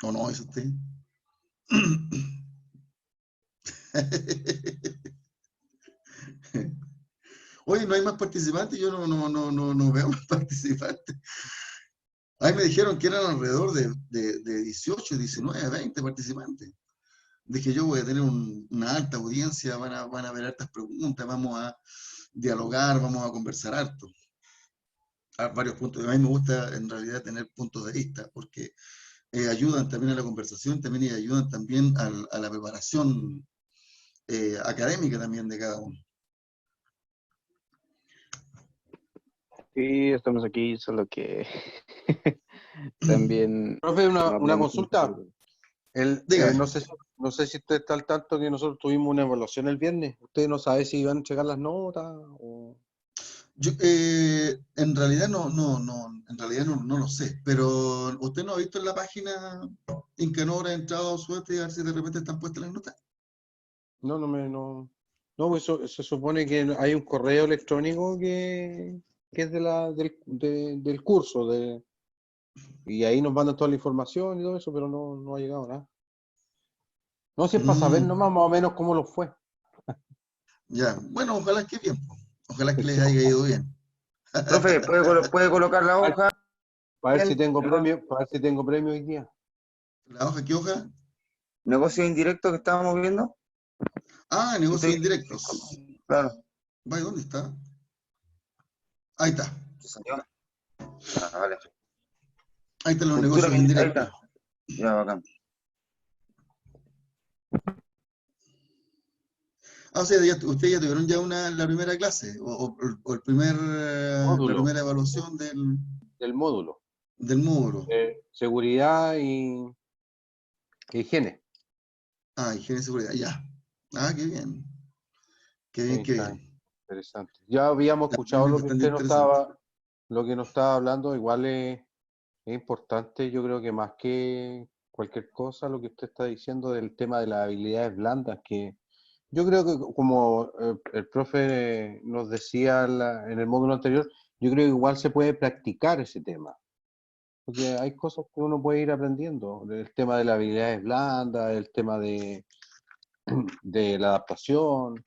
¿O no es usted? Oye, no hay más participantes, yo no veo más participantes. Ahí me dijeron que eran alrededor de 18, 19, 20 participantes. Dije, yo voy a tener una alta audiencia, van a haber hartas preguntas, vamos a dialogar, vamos a conversar harto. A varios puntos. A mí me gusta en realidad tener puntos de vista, porque ayudan también a la conversación, también y ayudan también a la preparación académica también de cada uno. Sí, estamos aquí, solo que también... Profe, no una hablamos consulta. mucho. Dígame. No sé si usted está al tanto que nosotros tuvimos una evaluación el viernes. ¿Usted no sabe si iban a entregar las notas? O... Yo, en realidad en realidad no lo sé, pero ¿usted no ha visto en la página Incanor ha entrado a suerte a ver si de repente están puestas las notas? No, pues se supone que hay un correo electrónico que es del curso, y ahí nos mandan toda la información y todo eso, pero no ha llegado nada. No, si es para saber nomás más o menos cómo lo fue. Ya, bueno, ojalá que bien, ojalá que les Sí, haya ido bien. Profe, ¿puede colocar la hoja? para ver si Bien, tengo perdón. premio, para ver si tengo premio hoy día. ¿La hoja qué hoja? Negocio indirecto que estábamos viendo. Ah, negocios indirectos. Claro. Vaya, ¿dónde está? Ahí está. ¿Se salió? Ah, vale. Ahí están los Cultura negocios militar. Ahí indirectos. está. Ya, bacán. Ah, o sea, ustedes ya tuvieron ya la primera clase o la Módulo, primera evaluación del módulo. del módulo. Seguridad y higiene. Ah, higiene y seguridad, ya. Ah, qué bien. Qué Sí, bien, qué está bien. interesante. Ya habíamos La escuchado primera es lo que bastante usted nos interesante. estaba hablando, igual es importante, yo creo que más que cualquier cosa, lo que usted está diciendo del tema de las habilidades blandas, que yo creo que como el profe nos decía en el módulo anterior, yo creo que igual se puede practicar ese tema, porque hay cosas que uno puede ir aprendiendo, el tema de las habilidades blandas, el tema de la adaptación.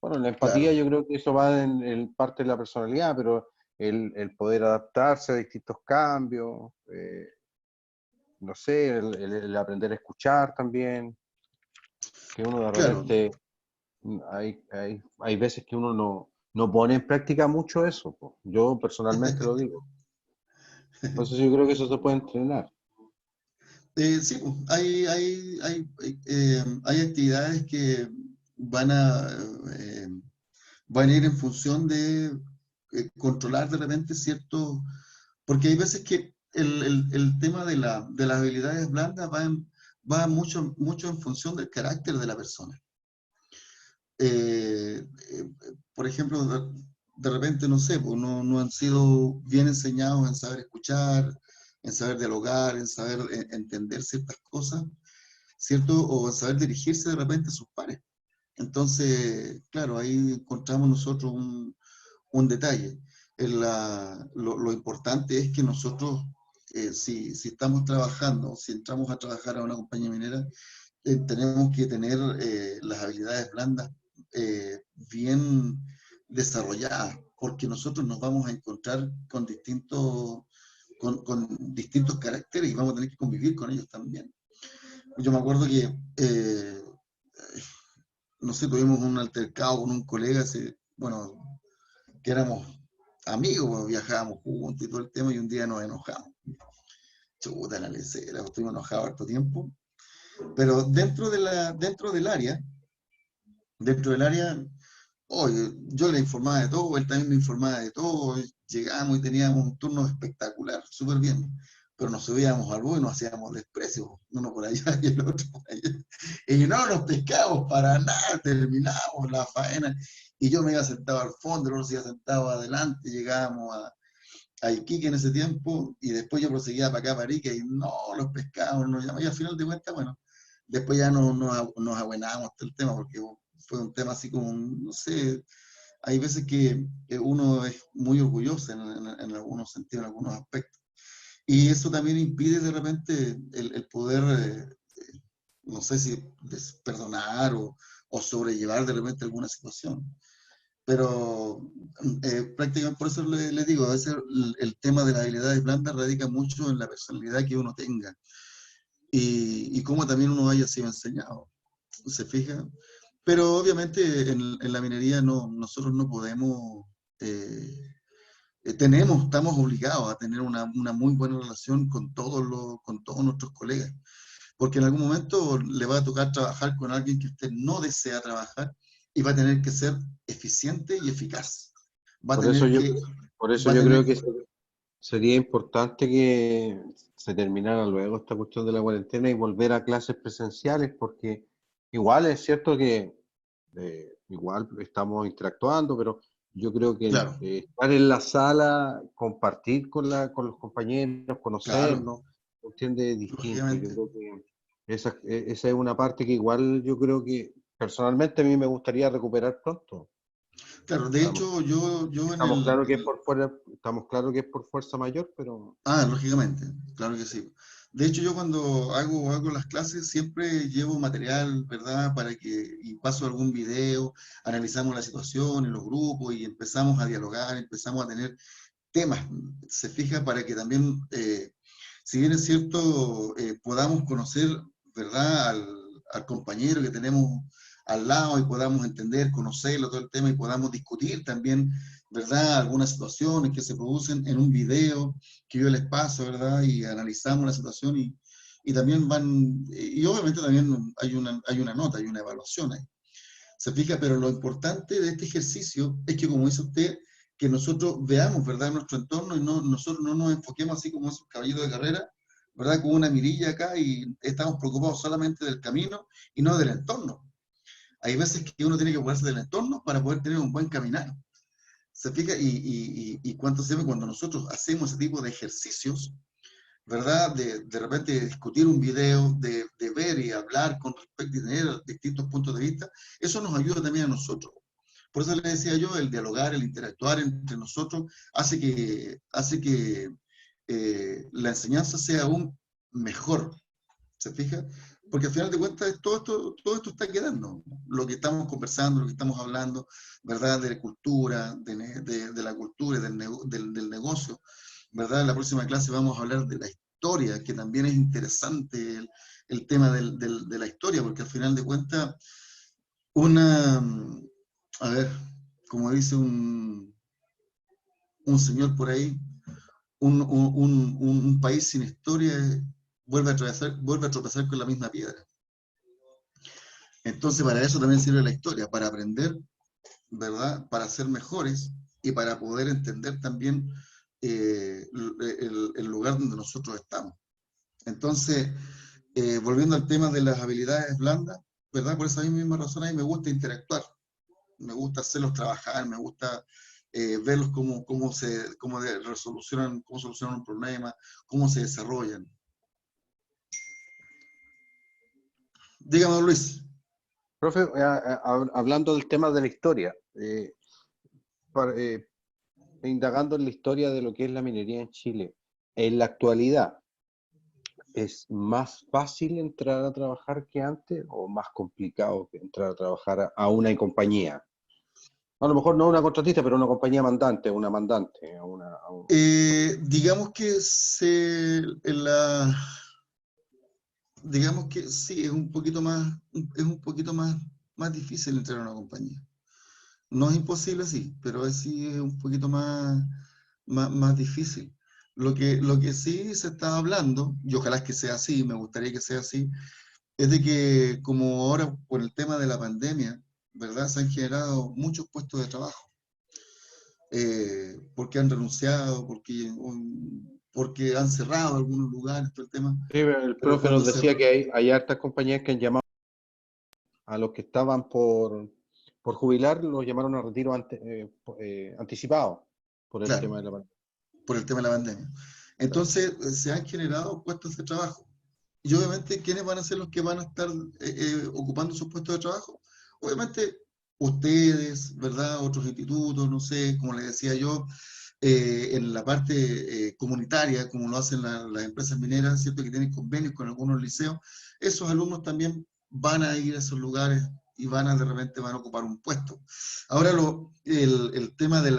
Bueno, la empatía Claro, yo creo que eso va en parte de la personalidad, pero el poder adaptarse a distintos cambios, no sé, el aprender a escuchar también, que uno de claro. repente, hay veces que uno no pone en práctica mucho eso, po. Yo personalmente lo digo. Entonces yo creo que eso se puede entrenar. Sí, pues, hay actividades que van a, eh, van a ir en función de controlar de repente ciertos, porque hay veces que el tema de las habilidades blandas va mucho en función del carácter de la persona. Por ejemplo, de repente, no sé, pues no han sido bien enseñados en saber escuchar, en saber dialogar, en saber entender ciertas cosas, ¿cierto? O en saber dirigirse de repente a sus pares. Entonces, claro, ahí encontramos nosotros un detalle. Lo importante es que nosotros, si estamos trabajando, si entramos a trabajar a una compañía minera, tenemos que tener las habilidades blandas bien desarrolladas, porque nosotros nos vamos a encontrar con distintos caracteres y vamos a tener que convivir con ellos también. Yo me acuerdo que, no sé, tuvimos un altercado con un colega, bueno, que éramos amigos, pues, viajábamos juntos y todo el tema, y un día nos enojamos. Chuta, la lecera, estuvimos enojados harto tiempo, pero dentro del área, oye, yo le informaba de todo, él también me informaba de todo, llegamos y teníamos un turno espectacular, súper bien. pero nos subíamos al bus y nos hacíamos desprecio, uno por allá y el otro por allá. Y no nos pescamos para nada, terminamos la faena, y yo me iba sentado al fondo, el otro se iba sentado adelante, llegábamos a Iquique en ese tiempo, y después yo proseguía para acá, para Arica, y no, los pescamos, nos llamamos, y al final de cuentas, bueno, después ya nos abuenábamos todo el tema, porque fue un tema así como, no sé, hay veces que uno es muy orgulloso en algunos sentidos, en algunos aspectos. Y eso también impide de repente el poder, no sé si perdonar o sobrellevar de repente alguna situación. Pero prácticamente por eso le digo, a veces el tema de las habilidades blandas radica mucho en la personalidad que uno tenga y cómo también uno haya sido enseñado. ¿Se fija? Pero obviamente en la minería nosotros no podemos, estamos obligados a tener una muy buena relación con con todos nuestros colegas, porque en algún momento le va a tocar trabajar con alguien que usted no desea trabajar y va a tener que ser eficiente y eficaz. Va a Por eso tener yo, que, por eso va a yo tener creo que, que sería importante que se terminara luego esta cuestión de la cuarentena y volver a clases presenciales, porque igual es cierto que igual estamos interactuando, pero yo creo que claro, estar en la sala, compartir con los compañeros, claro, conocernos, ¿entiende? Es distinto. Yo lógicamente. creo que esa es una parte que igual yo creo que personalmente a mí me gustaría recuperar pronto. Claro, de Estamos, hecho, yo en estamos claro que es por fuera, estamos claro que es por fuerza mayor, pero lógicamente, claro que sí. De hecho, yo cuando hago las clases siempre llevo material, ¿verdad? Y paso algún video, analizamos la situación en los grupos y empezamos a dialogar, empezamos a tener temas, se fija, para que también, si bien es cierto, podamos conocer, ¿verdad?, al compañero que tenemos al lado y podamos entender, conocerlo, todo el tema, y podamos discutir también, ¿verdad?, algunas situaciones que se producen en un video que yo les paso, ¿verdad?, y analizamos la situación y también y obviamente también hay una nota, hay una evaluación ahí. Se fija, pero lo importante de este ejercicio es que, como dice usted, que nosotros veamos, ¿verdad?, nuestro entorno y nosotros no nos enfoquemos así como esos caballitos de carrera, ¿verdad?, con una mirilla acá y estamos preocupados solamente del camino y no del entorno. Hay veces que uno tiene que ocuparse del entorno para poder tener un buen caminar. Se fija, y cuánto se ve cuando nosotros hacemos ese tipo de ejercicios, ¿verdad? De repente discutir un video, de ver y hablar con respecto y tener distintos puntos de vista, eso nos ayuda también a nosotros. Por eso le decía yo, el dialogar, el interactuar entre nosotros hace que la enseñanza sea aún mejor, ¿se fija? Porque al final de cuentas todo esto está quedando, lo que estamos conversando, lo que estamos hablando, ¿verdad? De la cultura, de la cultura y del negocio, ¿verdad? En la próxima clase vamos a hablar de la historia, que también es interesante el tema de la historia, porque al final de cuentas, una, a ver, como dice un señor por ahí, un país sin historia vuelve a tropezar con la misma piedra. Entonces, para eso también sirve la historia, para aprender, ¿verdad? Para ser mejores y para poder entender también el lugar donde nosotros estamos. Entonces, volviendo al tema de las habilidades blandas, ¿verdad? Por esa misma razón a mí me gusta interactuar, me gusta hacerlos trabajar, me gusta verlos cómo solucionan un problema, cómo se desarrollan. Dígame, don Luis. profe, hablando del tema de la historia, indagando en la historia de lo que es la minería en Chile, en la actualidad, ¿es más fácil entrar a trabajar que antes o más complicado que entrar a trabajar a una compañía? A lo mejor no una contratista, pero una compañía mandante, una mandante. Digamos que digamos que sí, es un poquito más difícil entrar a una compañía. No es imposible, sí, pero sí es un poquito más difícil. Lo que sí se está hablando, y ojalá que sea así, me gustaría que sea así, es de que como ahora por el tema de la pandemia, ¿verdad? Se han generado muchos puestos de trabajo. Porque han renunciado, porque han cerrado algunos lugares, todo el tema. Sí, el Pero profe cuando nos decía se- que hay hartas compañías que han llamado a los que estaban por jubilar, los llamaron a retiro anticipado por el Claro, tema de la pandemia. por el tema de la pandemia. Entonces, se han generado puestos de trabajo. Y obviamente, ¿quiénes van a ser los que van a estar ocupando esos puestos de trabajo? Obviamente, ustedes, ¿verdad? Otros institutos, no sé, como les decía yo, en la parte comunitaria, como lo hacen las empresas mineras, ¿cierto? Que tienen convenios con algunos liceos, esos alumnos también van a ir a esos lugares y de repente van a ocupar un puesto. Ahora, el tema de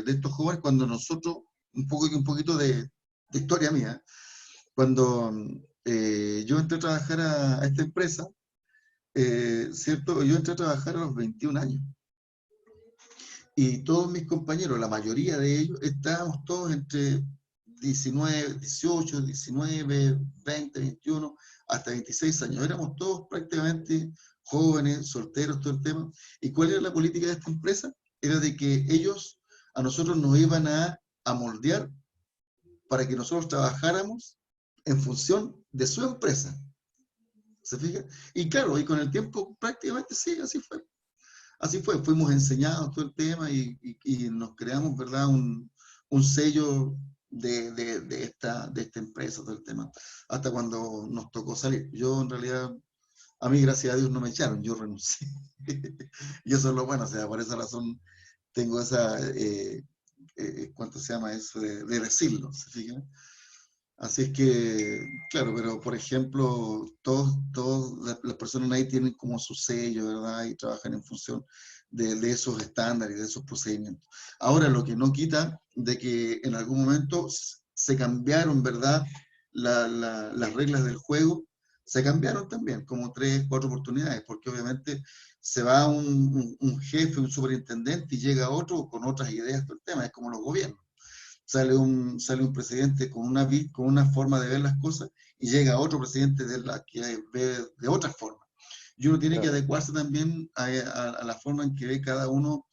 estos jóvenes, cuando nosotros, un poquito de historia mía, cuando yo entré a trabajar a esta empresa, ¿cierto? Yo entré a trabajar a los 21 años. Y todos mis compañeros, la mayoría de ellos, estábamos todos entre 19, 18, 19, 20, 21, hasta 26 años. Éramos todos prácticamente jóvenes, solteros, todo el tema. ¿Y cuál era la política de esta empresa? Era de que ellos a nosotros nos iban a moldear para que nosotros trabajáramos en función de su empresa. ¿Se fija? Y claro, y con el tiempo prácticamente sí, así fue. Así fue, fuimos enseñados todo el tema y nos creamos, ¿verdad? Un sello de esta empresa, todo el tema, hasta cuando nos tocó salir. Yo en realidad, a mí gracias a Dios no me echaron, yo renuncié. Y eso es lo bueno, o sea, por esa razón tengo esa, ¿cuánto se llama eso? De decirlo, ¿se fijan? Así es que, claro, pero por ejemplo, todas las personas ahí tienen como su sello, ¿verdad? Y trabajan en función de esos estándares, de esos procedimientos. Ahora, lo que no quita de que en algún momento se cambiaron, ¿verdad? Las reglas del juego se cambiaron también, como 3, 4 oportunidades, porque obviamente se va un jefe, un superintendente y llega otro con otras ideas del tema, es como los gobiernos. Sale un presidente con una forma de ver las cosas y llega otro presidente de la que ve de otra forma. Y uno tiene que adecuarse también a la forma en que ve cada uno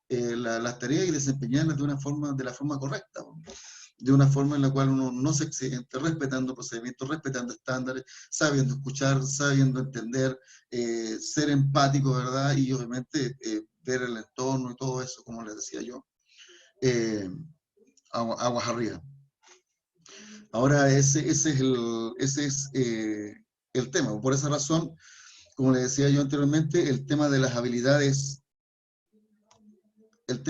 las tareas y desempeñarlas de la forma correcta, de una forma en la cual uno no se accidente, respetando procedimientos, respetando estándares, sabiendo escuchar, sabiendo entender, ser empático, ¿verdad? Y obviamente ver el entorno y todo eso, como les decía yo. Aguas arriba. Ahora ese es el tema. Por esa razón, como le decía yo anteriormente, el tema de las habilidades, de las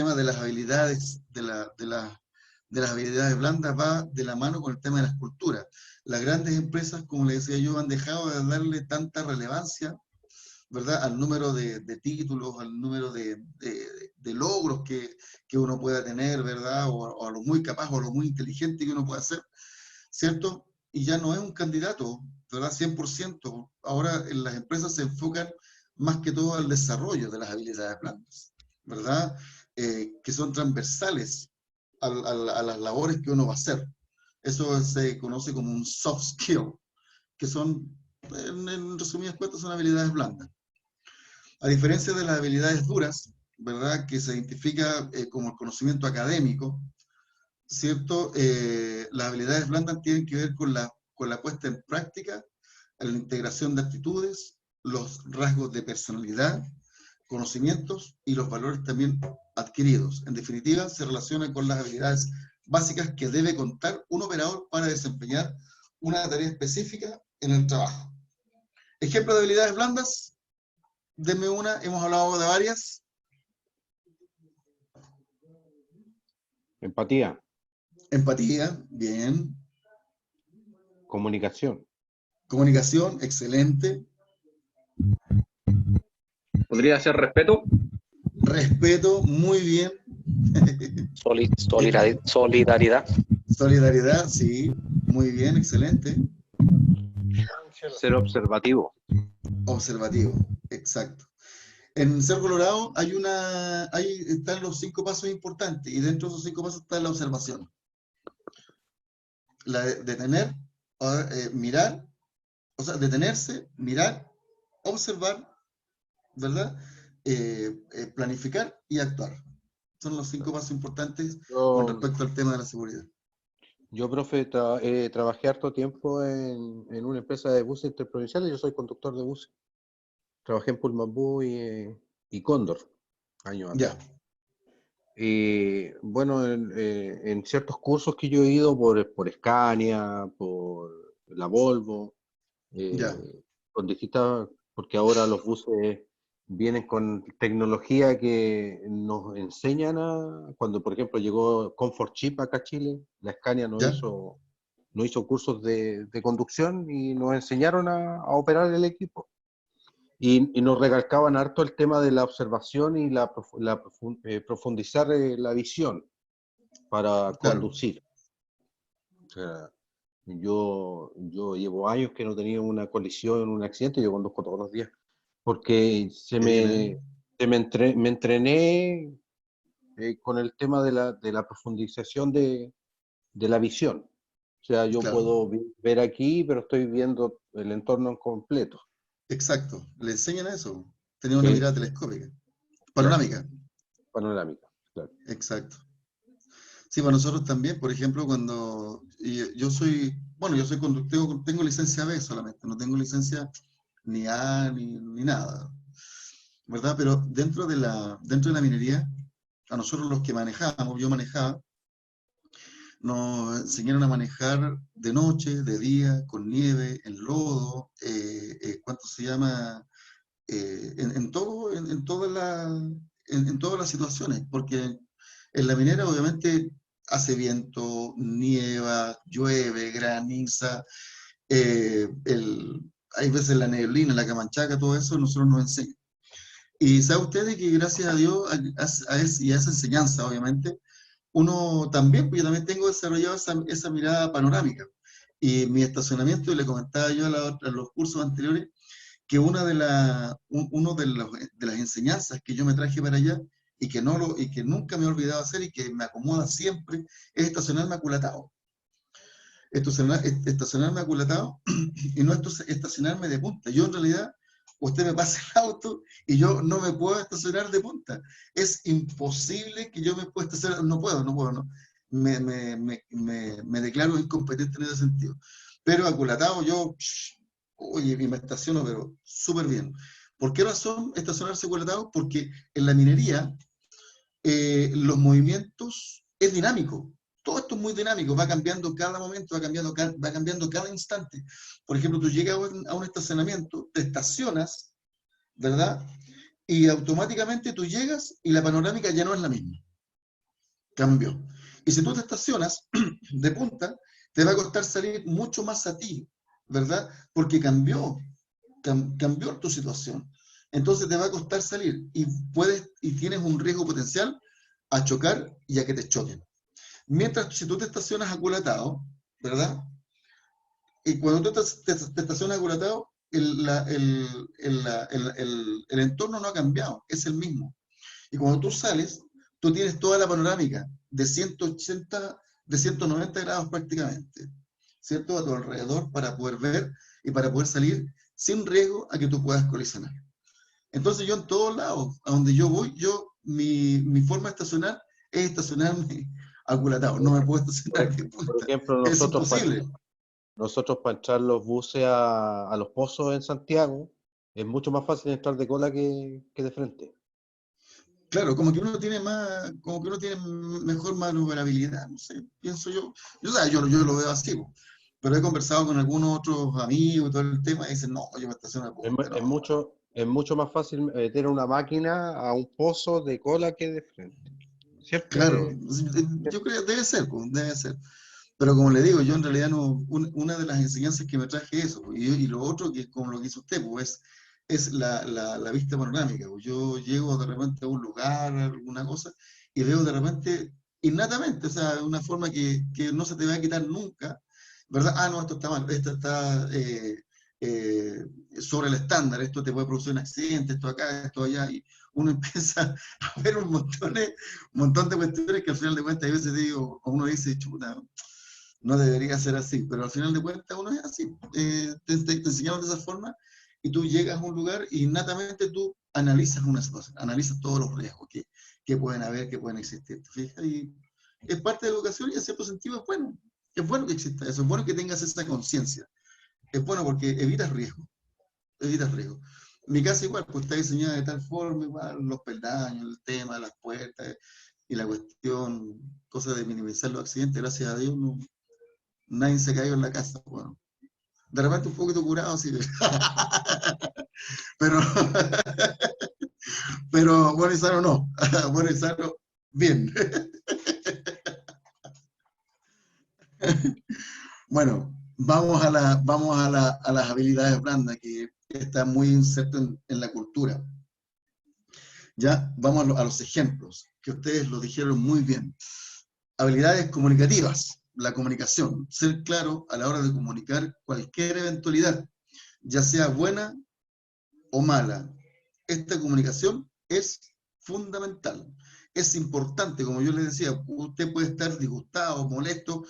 habilidades blandas va de la mano con el tema de las culturas. Las grandes empresas, como le decía yo, han dejado de darle tanta relevancia, ¿verdad? Al número de títulos, al número de logros que uno pueda tener, ¿verdad? O a lo muy capaz o a lo muy inteligente que uno pueda ser, ¿cierto? Y ya no es un candidato, ¿verdad? 100%. Ahora en las empresas se enfocan más que todo al desarrollo de las habilidades blandas, ¿verdad? Que son transversales a las labores que uno va a hacer. Eso se conoce como un soft skill, que son, en resumidas cuentas, son habilidades blandas. A diferencia de las habilidades duras, ¿verdad? Que se identifica como el conocimiento académico, ¿cierto? Las habilidades blandas tienen que ver con la puesta en práctica, la integración de actitudes, los rasgos de personalidad, conocimientos y los valores también adquiridos. En definitiva, se relaciona con las habilidades básicas que debe contar un operador para desempeñar una tarea específica en el trabajo. Ejemplo de habilidades blandas. Denme una, hemos hablado de varias. Empatía. Empatía, bien. Comunicación. Comunicación, excelente. ¿Podría ser respeto? Respeto, muy bien. Solidaridad. Solidaridad, sí, muy bien, excelente. Ser observativo. Observativo, exacto. En Cerro Colorado ahí están los 5 pasos importantes y dentro de esos 5 pasos está la observación. La de detener, mirar, o sea, detenerse, mirar, observar, ¿verdad? Planificar y actuar. Son los 5 pasos importantes con respecto al tema de la seguridad. Yo, profe, trabajé harto tiempo en una empresa de buses interprovinciales. Yo soy conductor de buses. Trabajé en Pullmanbú y Cóndor, años atrás. Ya, Y bueno, en ciertos cursos que yo he ido por Scania, por la Volvo, ya, con distintas, porque ahora los buses vienen con tecnología que nos enseñan cuando por ejemplo llegó Comfort Chip acá a Chile, la Scania ya, no hizo cursos de conducción y nos enseñaron a operar el equipo. Y nos recalcaban harto el tema de la observación y profundizar la visión para claro, conducir. O sea, yo llevo años que no tenía una colisión, un accidente, yo conduzco todos los días, porque qué bien, ¿eh? me entrené con el tema de la profundización de la visión. O sea, yo Claro, puedo ver aquí, pero estoy viendo el entorno en completo. exacto, le enseñan eso, tener una Eh, mirada telescópica, claro, panorámica, panorámica, claro. exacto. Sí, para nosotros también, por ejemplo, yo soy, bueno, yo soy conductor, tengo licencia B solamente, no tengo licencia ni A ni nada, ¿verdad? Pero dentro de la minería, a nosotros los que manejábamos, yo manejaba, nos enseñaron a manejar de noche, de día, con nieve, en lodo, ¿cuánto se llama? En todo, en todas las situaciones, porque en la minera obviamente hace viento, nieva, llueve, graniza, hay veces la neblina, la camanchaca, todo eso nosotros nos enseñan. Y sabe usted que gracias a Dios y a esa enseñanza, obviamente, uno también, pues yo también tengo desarrollado esa mirada panorámica. Y mi estacionamiento, y le comentaba yo a los cursos anteriores, que uno de las enseñanzas que yo me traje para allá y que nunca me he olvidado hacer y que me acomoda siempre es estacionarme aculatado. Estacionarme aculatado y no estacionarme de punta. Yo en realidad, usted me pasa el auto y yo no me puedo estacionar de punta. Es imposible que yo me pueda estacionar, no puedo, no. Me declaro incompetente en ese sentido. Pero aculatado yo, oye, y me estaciono, pero súper bien. ¿Por qué razón estacionarse aculatado? Porque en la minería los movimientos es dinámico. Todo esto es muy dinámico, va cambiando cada momento, va cambiando cada instante. Por ejemplo, tú llegas a un estacionamiento, te estacionas, ¿verdad? Y automáticamente tú llegas y la panorámica ya no es la misma. Cambió. Y si tú te estacionas de punta, te va a costar salir mucho más a ti, ¿verdad? Porque cambió tu situación. Entonces te va a costar salir y tienes un riesgo potencial a chocar y a que te choquen. Mientras si tú te estacionas aculatado, ¿verdad? Y cuando tú te estacionas aculatado, el entorno no ha cambiado, es el mismo. Y cuando tú sales, tú tienes toda la panorámica de 180, de 190 grados prácticamente, ¿cierto? A tu alrededor para poder ver y para poder salir sin riesgo a que tú puedas colisionar. Entonces yo en todos lados, a donde yo voy, mi forma de estacionar es estacionarme aculatado. No me puedo estacionar de Por punta. ejemplo, Es imposible. nosotros para entrar los buses a los pozos en Santiago, es mucho más fácil entrar de cola que de frente. Claro, como que uno tiene como que uno tiene mejor maniobrabilidad, no sé, pienso yo. Yo lo veo así, po. Pero he conversado con algunos otros amigos y todo el tema y dicen, no, yo me estaciono a punta, no. Es mucho más fácil meter una máquina a un pozo de cola que de frente. ¿Cierto Claro, que? yo creo que debe ser, pues, debe ser. Pero como le digo, yo en realidad no, una de las enseñanzas que me traje es eso, pues, y lo otro que como lo que hizo usted, pues es la vista panorámica. Pues. Yo llego de repente a un lugar, alguna cosa, y veo de repente, innatamente, o sea, de una forma que no se te va a quitar nunca, ¿verdad? Ah, no, esto está mal, esto está eh, sobre el estándar, esto te puede producir un accidente, esto acá, esto allá, y uno empieza a ver un montón de cuestiones que al final de cuentas a veces digo, o uno dice, chuta, no debería ser así, pero al final de cuentas uno es así. Te enseñaron de esa forma y tú llegas a un lugar y innatamente tú analizas una situación, analizas todos los riesgos que pueden haber, que pueden existir. ¿Te fijas? Y es parte de la educación y en cierto sentido es bueno. Es bueno que exista eso, es bueno que tengas esa conciencia. Es bueno porque evitas riesgo, evitas riesgo. Mi casa igual, pues está diseñada de tal forma, igual, los peldaños, el tema, las puertas y la cuestión, cosa de minimizar los accidentes, gracias a Dios, no, nadie se cayó en la casa. Bueno, de repente un poquito curado, sí. Pero, pero bueno y sano no. Bueno y sano, bien. Bueno, vamos a las habilidades blandas que está muy inserto en la cultura. Ya, vamos a los ejemplos, que ustedes lo dijeron muy bien. Habilidades comunicativas, la comunicación, ser claro a la hora de comunicar cualquier eventualidad, ya sea buena o mala. Esta comunicación es fundamental, es importante, como yo les decía, usted puede estar disgustado, molesto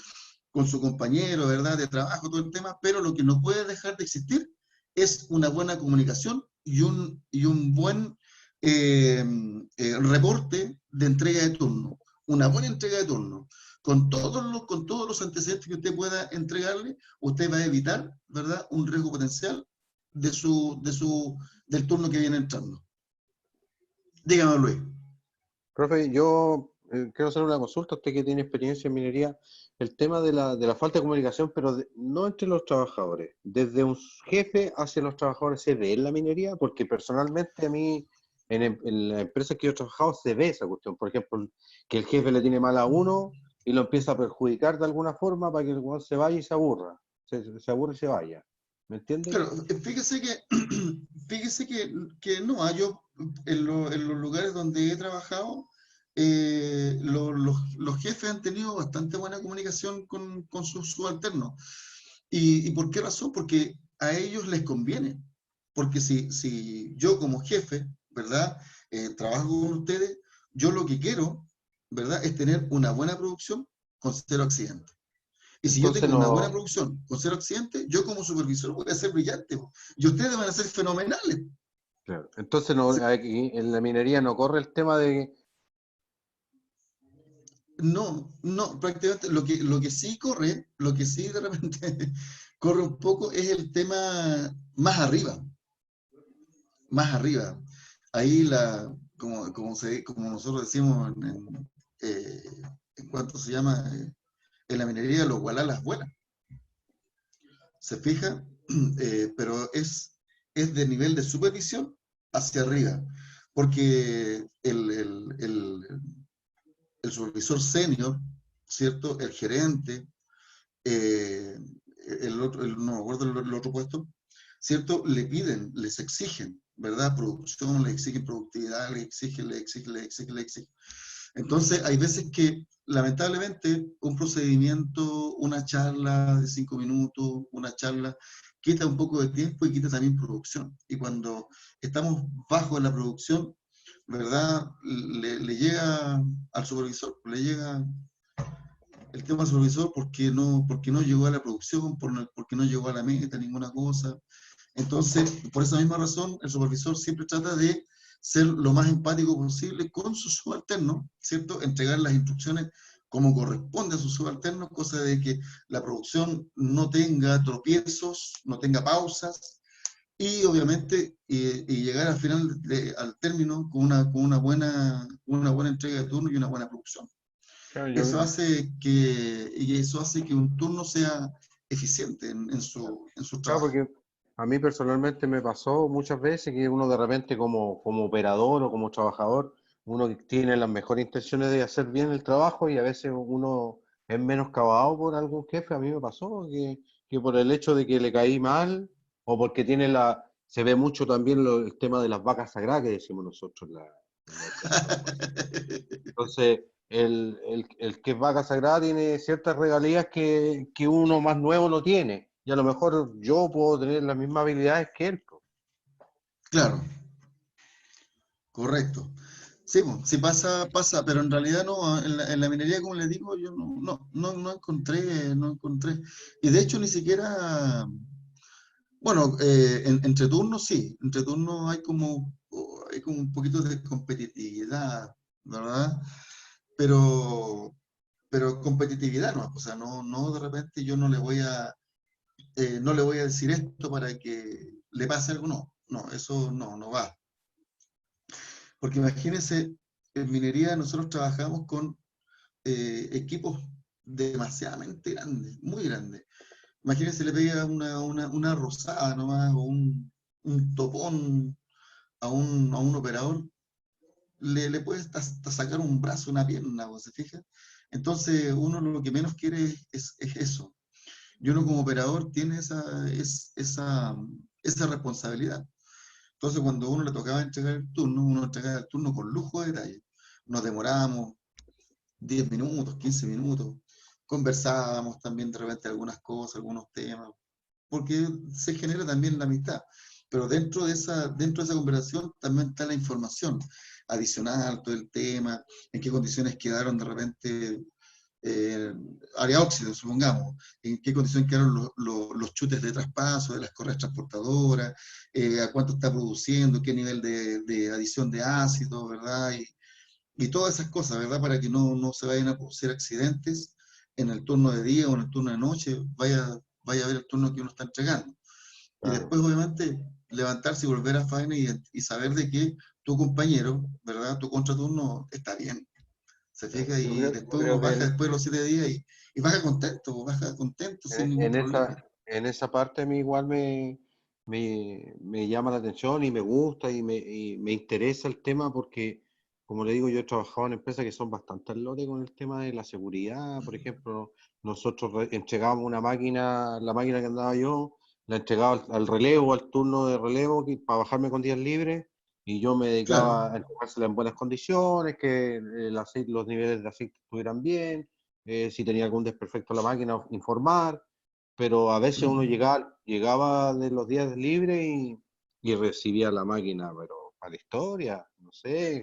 con su compañero, ¿verdad?, de trabajo, todo el tema, pero lo que no puede dejar de existir es una buena comunicación y un buen reporte de entrega de turno, una buena entrega de turno. Con todos los antecedentes que usted pueda entregarle, usted va a evitar, ¿verdad?, un riesgo potencial del turno que viene entrando. Dígame, Luis. Profe, yo quiero hacer una consulta, usted que tiene experiencia en minería, el tema de la falta de comunicación, pero no entre los trabajadores, desde un jefe hacia los trabajadores, ¿se ve en la minería? Porque personalmente a mí, en la empresa que yo he trabajado, se ve esa cuestión. Por ejemplo, que el jefe le tiene mal a uno y lo empieza a perjudicar de alguna forma para que el weón se vaya y se aburra, se aburre y se vaya. ¿Me entiende? Claro, fíjese que no, yo en los lugares donde he trabajado, los jefes han tenido bastante buena comunicación con sus subalternos. ¿Y por qué razón? Porque a ellos les conviene. Porque si yo como jefe, ¿verdad? Trabajo con ustedes, yo lo que quiero, ¿verdad?, es tener una buena producción con cero accidentes. Y si yo Entonces tengo una buena no, producción con cero accidentes, yo como supervisor voy a ser brillante, po. Y ustedes van a ser fenomenales. claro, entonces no, Sí. aquí en la minería no corre el tema de. No, prácticamente lo que sí corre, lo que sí de repente corre un poco es el tema más arriba, más arriba. Ahí como nosotros decimos eh, en cuanto se llama en la minería, los gualalas vuelan. ¿Se fija? Pero es de nivel de supervisión hacia arriba, porque el supervisor senior, ¿cierto? El gerente, eh, no me acuerdo el otro puesto, ¿cierto? Le piden, les exigen, ¿verdad? Producción, le exigen productividad, le exigen. Entonces, hay veces que, lamentablemente, un procedimiento, una charla de 5 minutos, una charla, quita un poco de tiempo y quita también producción. Y cuando estamos bajo en la producción, ¿verdad?, le llega al supervisor, le llega el tema al supervisor porque no llegó a la producción, porque no llegó a la meta, ninguna cosa. Entonces, por esa misma razón, el supervisor siempre trata de ser lo más empático posible con sus subalternos, ¿cierto? Entregar las instrucciones como corresponde a sus subalternos, cosa de que la producción no tenga tropiezos, no tenga pausas, y obviamente y llegar al final, al término, con una buena entrega de turno y una buena producción. Claro, Eso hace que un turno sea eficiente en su claro, trabajo. porque a mí personalmente me pasó muchas veces que uno de repente como operador o como trabajador, uno tiene las mejores intenciones de hacer bien el trabajo y a veces uno es menoscabado por algún jefe. A mí me pasó que por el hecho de que le caí mal o porque se ve mucho también el tema de las vacas sagradas que decimos nosotros en la empresa. Entonces, el que es vaca sagrada tiene ciertas regalías que uno más nuevo no tiene. Y a lo mejor yo puedo tener las mismas habilidades que él, po. Claro, correcto. Sí, pues, sí pasa, pero en realidad no, en la minería, como les digo, yo no encontré. Y de hecho ni siquiera, bueno, entre turnos sí, entre turnos hay como un poquito de competitividad, ¿verdad? Pero, pero competitividad no, o sea, no de repente yo no le voy a decir esto para que le pase algo, no, eso no va. Porque imagínense, en minería nosotros trabajamos con equipos demasiadamente grandes, muy grandes. Imagínense, le pega una rosada nomás, o un topón a un operador, le puede hasta sacar un brazo, una pierna, ¿se fija? Entonces, uno lo que menos quiere es eso. Y uno como operador tiene esa responsabilidad. Entonces, cuando uno le tocaba entregar el turno, uno entregaba el turno con lujo de detalle. Nos demorábamos 10 minutos, 15 minutos, conversábamos también de repente algunas cosas, algunos temas, porque se genera también la amistad. Pero dentro de esa conversación también está la información adicional, todo el tema, en qué condiciones quedaron de repente área óxido, supongamos, en qué condiciones quedaron los chutes de traspaso de las correas transportadoras, a cuánto está produciendo, qué nivel de adición de ácido, ¿verdad? Y todas esas cosas, ¿verdad? Para que no se vayan a producir accidentes en el turno de día o en el turno de noche, vaya a ver el turno que uno está entregando. Y después, obviamente, levantarse y volver a faena y saber de que tu compañero, ¿verdad? Tu contraturno está bien. Se fija y después uno baja después de los 7 días y baja contento sin ningún problema. En esa parte a mí igual me llama la atención y me gusta y me interesa el tema porque, como le digo, yo he trabajado en empresas que son bastante al lote con el tema de la seguridad. Por ejemplo, nosotros entregábamos una máquina, la máquina que andaba yo, la entregaba al relevo, al turno de relevo, para bajarme con días libres, y yo me dedicaba a entregársela en buenas condiciones, que los niveles de aceite estuvieran bien, si tenía algún desperfecto en la máquina, informar. Pero a veces uno llegaba de los días libres y recibía la máquina, pero para la historia, no sé,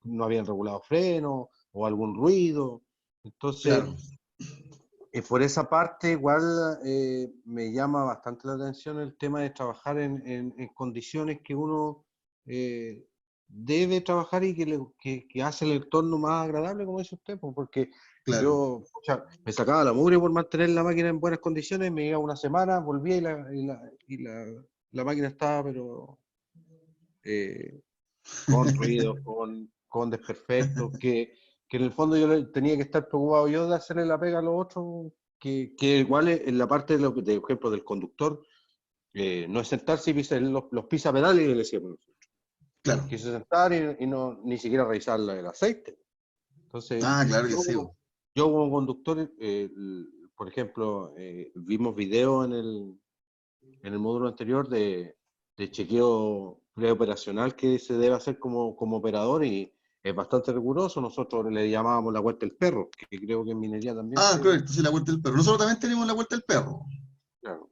no habían regulado frenos o algún ruido. Entonces, Claro. por esa parte igual me llama bastante la atención el tema de trabajar en condiciones que uno debe trabajar y que hace el entorno más agradable, como dice usted, porque Claro. yo me sacaba la mugre por mantener la máquina en buenas condiciones, me iba una semana, volvía y la máquina estaba, pero con ruido, con desperfectos, que en el fondo tenía que estar preocupado yo de hacerle la pega a los otros, que igual en la parte de ejemplo del conductor, no es sentarse y pisar los pisapedales, y le decíamos nosotros. Claro. Quise sentar y no, ni siquiera revisar el aceite. Entonces, Claro que sí. yo como conductor, por ejemplo, vimos videos en el módulo anterior de chequeo preoperacional que se debe hacer como operador y es bastante riguroso. Nosotros le llamábamos la vuelta del perro, que creo que en minería también. Correcto, sí, la vuelta del perro. Nosotros también tenemos la vuelta del perro. Claro.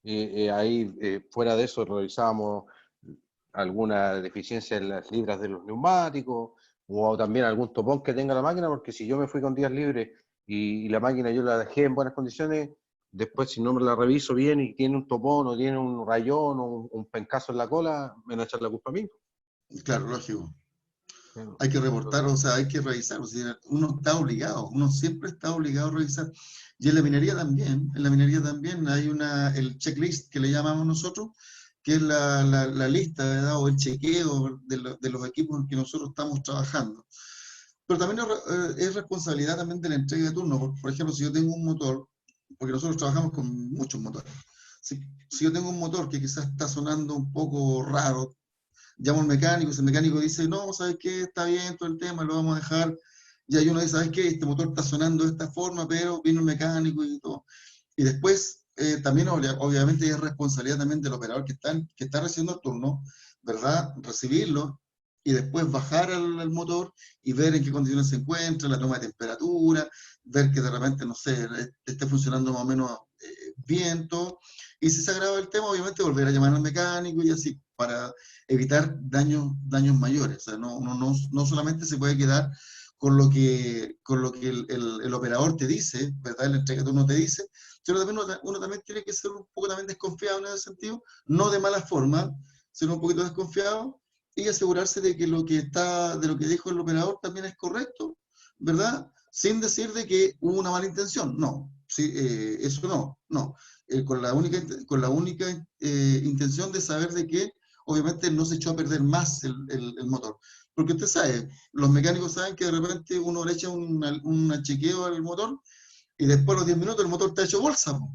Ahí, fuera de eso, revisábamos alguna deficiencia en las libras de los neumáticos o también algún topón que tenga la máquina, porque si yo me fui con días libres y la máquina yo la dejé en buenas condiciones, después si no me la reviso bien y tiene un topón o tiene un rayón o un pencazo en la cola, me van a echar la culpa a mí. Claro, lógico. Hay que reportar, o sea, hay que revisar. O sea, uno está obligado, uno siempre está obligado a revisar. Y en la minería también hay el checklist que le llamamos nosotros, que es la lista, ¿verdad? O el chequeo de los equipos en que nosotros estamos trabajando. Pero también es responsabilidad también de la entrega de turno. Por ejemplo, si yo tengo un motor, porque nosotros trabajamos con muchos motores. Si yo tengo un motor que quizás está sonando un poco raro, llamo al mecánico, si el mecánico dice, no, ¿sabes qué? Está bien todo el tema, lo vamos a dejar. Y ahí uno dice, ¿sabes qué? Este motor está sonando de esta forma, pero vino el mecánico y todo. Y después, también obviamente es responsabilidad también del operador que está recibiendo el turno, ¿verdad? Recibirlo y después bajar al motor y ver en qué condiciones se encuentra, la toma de temperatura, ver que de repente, no sé, esté funcionando más o menos bien todo. Y si se agrava el tema, obviamente volver a llamar al mecánico y así, para evitar daños mayores. O sea, uno no solamente se puede quedar con lo que el operador te dice, ¿verdad? El entregador no te dice, sino también uno también tiene que ser un poco también desconfiado en ese sentido, no de mala forma, sino un poquito desconfiado, y asegurarse de que lo que dijo el operador también es correcto, ¿verdad? Sin decir de que hubo una mala intención, no, sí, eso no, no. Con la única intención de saber de que obviamente no se echó a perder más el motor. Porque usted sabe, los mecánicos saben que de repente uno le echa un chequeo al motor y después a los 10 minutos el motor está hecho bolsa, po.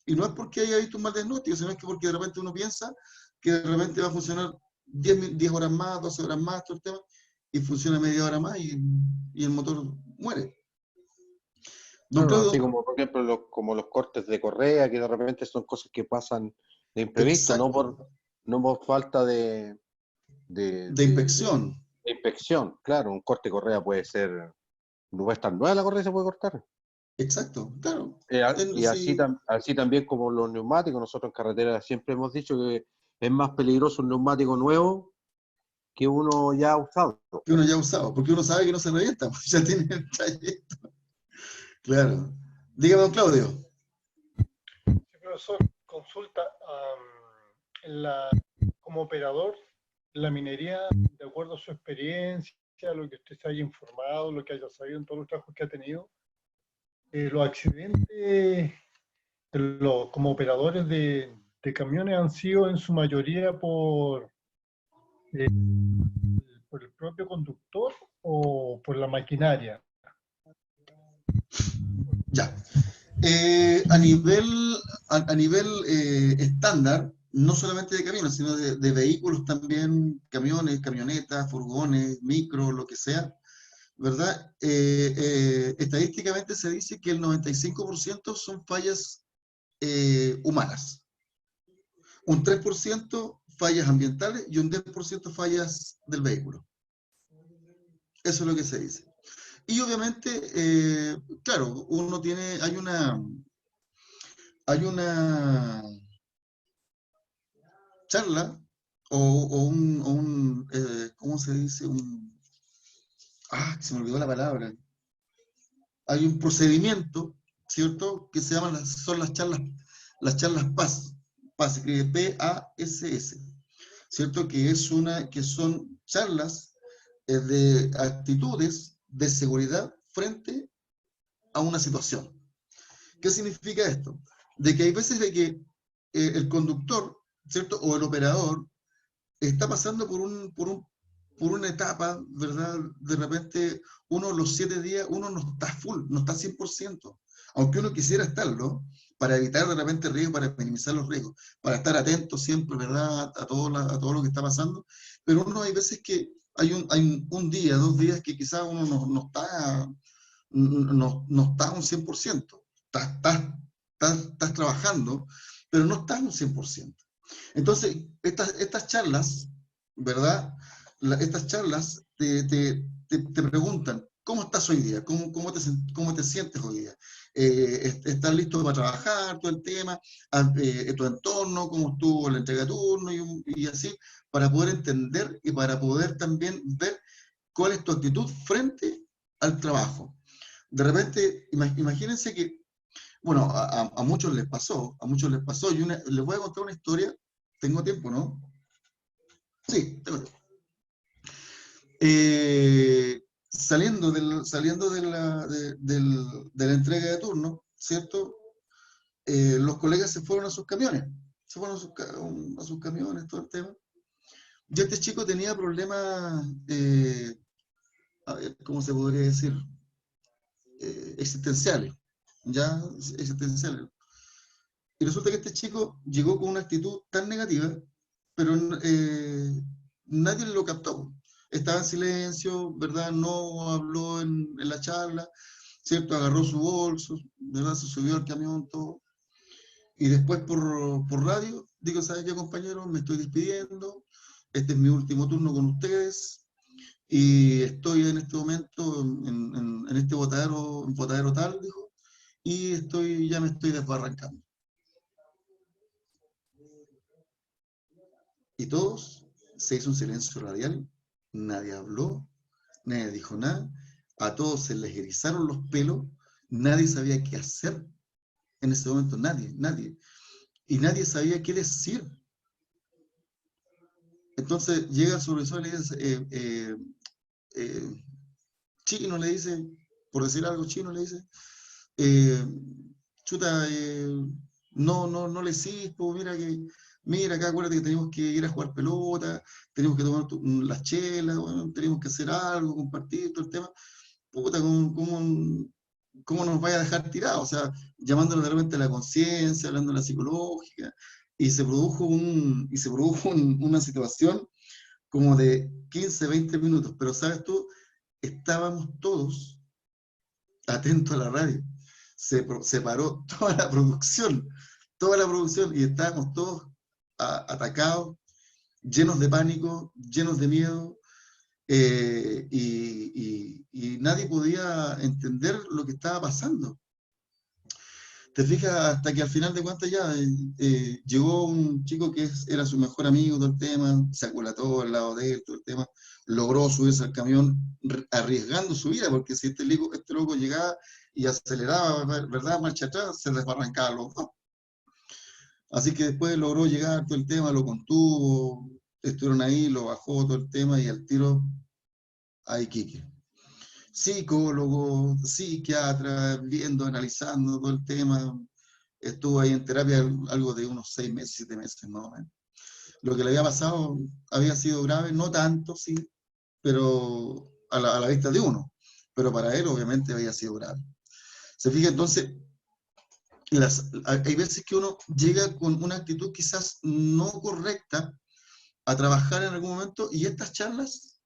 Y no es porque haya visto un mal diagnóstico, sino es que porque de repente uno piensa que de repente va a funcionar 10 horas más, 12 horas más, todo el tema, y funciona media hora más y el motor muere. Don Claro, así Claudio, como por ejemplo como los cortes de correa, que de repente son cosas que pasan de imprevisto, exacto, no por falta de, de de- de- inspección, de inspección. Claro, un corte de correa puede ser, no puede estar nueva la correa, se puede cortar. exacto, claro. Y así, Sí, así también como los neumáticos, nosotros en carretera siempre hemos dicho que es más peligroso un neumático nuevo que uno ya usado. que uno ya ha usado, porque uno sabe que no se revienta, pues ya tiene el trayecto. Claro. Dígame, don Claudio. Sí, profesor, consulta, como operador, la minería, de acuerdo a su experiencia, lo que usted se haya informado, lo que haya sabido en todos los trabajos que ha tenido, los accidentes como operadores de camiones han sido en su mayoría eh, por el propio conductor o por la maquinaria. Ya. A nivel estándar, no solamente de camiones, sino de vehículos también, camiones, camionetas, furgones, micro, lo que sea, ¿verdad? Estadísticamente se dice que el 95% son fallas humanas, un 3% fallas ambientales y un 10% fallas del vehículo. Eso es lo que se dice. Y obviamente, claro, hay una charla ¿cómo se dice? Se me olvidó la palabra. Hay un procedimiento, ¿cierto? Que se llaman, son las charlas PAS, PAS, se escribe P-A-S-S, ¿cierto? Que son charlas de actitudes de seguridad frente a una situación. ¿Qué significa esto? De que hay veces de que el conductor, ¿cierto? O el operador está pasando por una etapa, ¿verdad? De repente, los 7 días, uno no está full, no está 100%, aunque uno quisiera estarlo, para evitar de repente riesgos, para minimizar los riesgos, para estar atento siempre, ¿verdad? A todo lo que está pasando, pero uno hay veces que hay un día, 2 días que quizás uno no está a un 100%, estás trabajando, pero no estás a un 100%. Entonces, estas charlas, ¿verdad? Estas charlas te preguntan, ¿cómo estás hoy día? ¿Cómo te sientes hoy día? ¿Estás listo para trabajar? Todo el tema, tu entorno, cómo estuvo la entrega de turno y así, para poder entender y para poder también ver cuál es tu actitud frente al trabajo. De repente, imagínense que, bueno, a muchos les pasó, y les voy a contar una historia. Tengo tiempo, ¿no? Sí, tengo tiempo. Saliendo de la entrega de turno, ¿cierto? Los colegas se fueron a sus camiones, a sus camiones, todo el tema. Y este chico tenía problemas, a ver, ¿cómo se podría decir? Existenciales, ¿ya? Existenciales. Y resulta que este chico llegó con una actitud tan negativa, pero nadie lo captó. Estaba en silencio, ¿verdad? No habló en la charla, ¿cierto? Agarró su bolso, ¿verdad? Se subió al camión, todo. Y después por radio, digo, ¿sabes qué, compañero? Me estoy despidiendo, este es mi último turno con ustedes, y estoy en este momento en este botadero tal, dijo, y ya me estoy desbarrancando. Y todos, se hizo un silencio radial, nadie habló, nadie dijo nada, a todos se les erizaron los pelos, nadie sabía qué hacer en ese momento, nadie. Y nadie sabía qué decir. Entonces llega el supervisor y le dice, chino le dice, por decir algo, chino le dice, chuta, no le hiciste, mira, acá acuérdate que tenemos que ir a jugar pelota, tenemos que tomar las chelas, bueno, tenemos que hacer algo, compartir todo el tema. Puta, ¿cómo nos vaya a dejar tirados? O sea, llamándonos de repente a la conciencia, hablando de la psicológica, y se produjo una situación como de 15, 20 minutos, pero sabes tú, estábamos todos atentos a la radio. Se paró toda la producción, y estábamos todos atacados, llenos de pánico, llenos de miedo, y nadie podía entender lo que estaba pasando. Te fijas, hasta que al final de cuentas ya llegó un chico que era su mejor amigo, todo el tema, se aculató al lado de él, todo el tema, logró subirse al camión arriesgando su vida, porque si este loco llegaba y aceleraba, ¿verdad?, marcha atrás, se desbarrancaban los dos. Así que después logró llegar, todo el tema, lo contuvo, estuvieron ahí, lo bajó todo el tema, y al tiro a Iquique. Psicólogo, psiquiatra, viendo, analizando todo el tema, estuvo ahí en terapia algo de unos 6 meses, 7 meses más o menos. Lo que le había pasado había sido grave, no tanto, sí, pero a la vista de uno, pero para él obviamente había sido grave. Se fija entonces, hay veces que uno llega con una actitud quizás no correcta a trabajar en algún momento, y estas charlas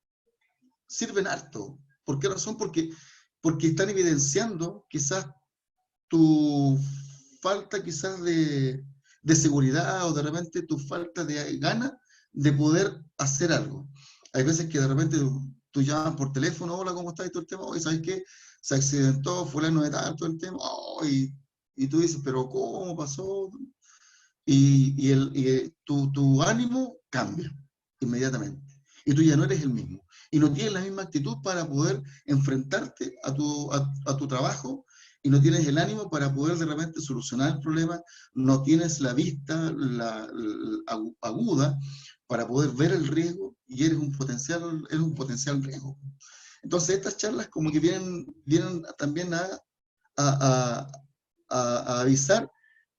sirven harto. ¿Por qué razón? Porque están evidenciando quizás tu falta quizás de seguridad, o de repente tu falta de ganas de poder hacer algo. Hay veces que de repente tú llamas por teléfono, hola, ¿cómo estás? Y todo el tema, oye, ¿sabes qué? Se accidentó, fulano de tal, todo el tema, y tú dices, pero ¿cómo pasó? Y tu ánimo cambia inmediatamente, y tú ya no eres el mismo, y no tienes la misma actitud para poder enfrentarte a tu trabajo, y no tienes el ánimo para poder de repente solucionar el problema, no tienes la vista aguda para poder ver el riesgo, y eres un potencial riesgo. Entonces estas charlas como que vienen también a avisar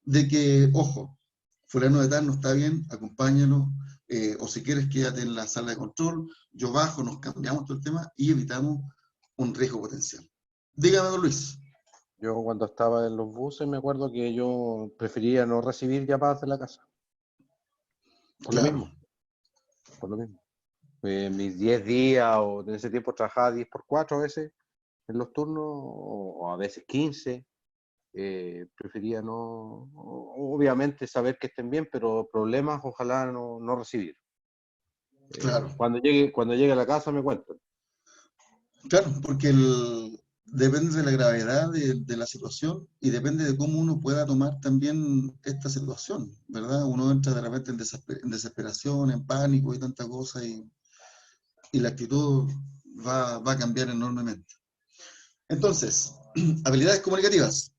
de que, ojo, fulano de tal no está bien, acompáñalo, o si quieres quédate en la sala de control, yo bajo, nos cambiamos todo el tema y evitamos un riesgo potencial. Dígame, don Luis. Yo cuando estaba en los buses me acuerdo que yo prefería no recibir llamadas de la casa. Por Claro. lo mismo. Por lo mismo. Mis 10 días, o en ese tiempo trabajaba 10x4 a veces en los turnos, o a veces 15. Prefería no, obviamente saber que estén bien, pero problemas ojalá no recibir. Claro. Cuando llegue a la casa me cuentan. Claro, porque depende de la gravedad de la situación, y depende de cómo uno pueda tomar también esta situación, ¿verdad? Uno entra de repente en desesperación, en pánico y tanta cosa, y la actitud va a cambiar enormemente. Entonces, habilidades comunicativas.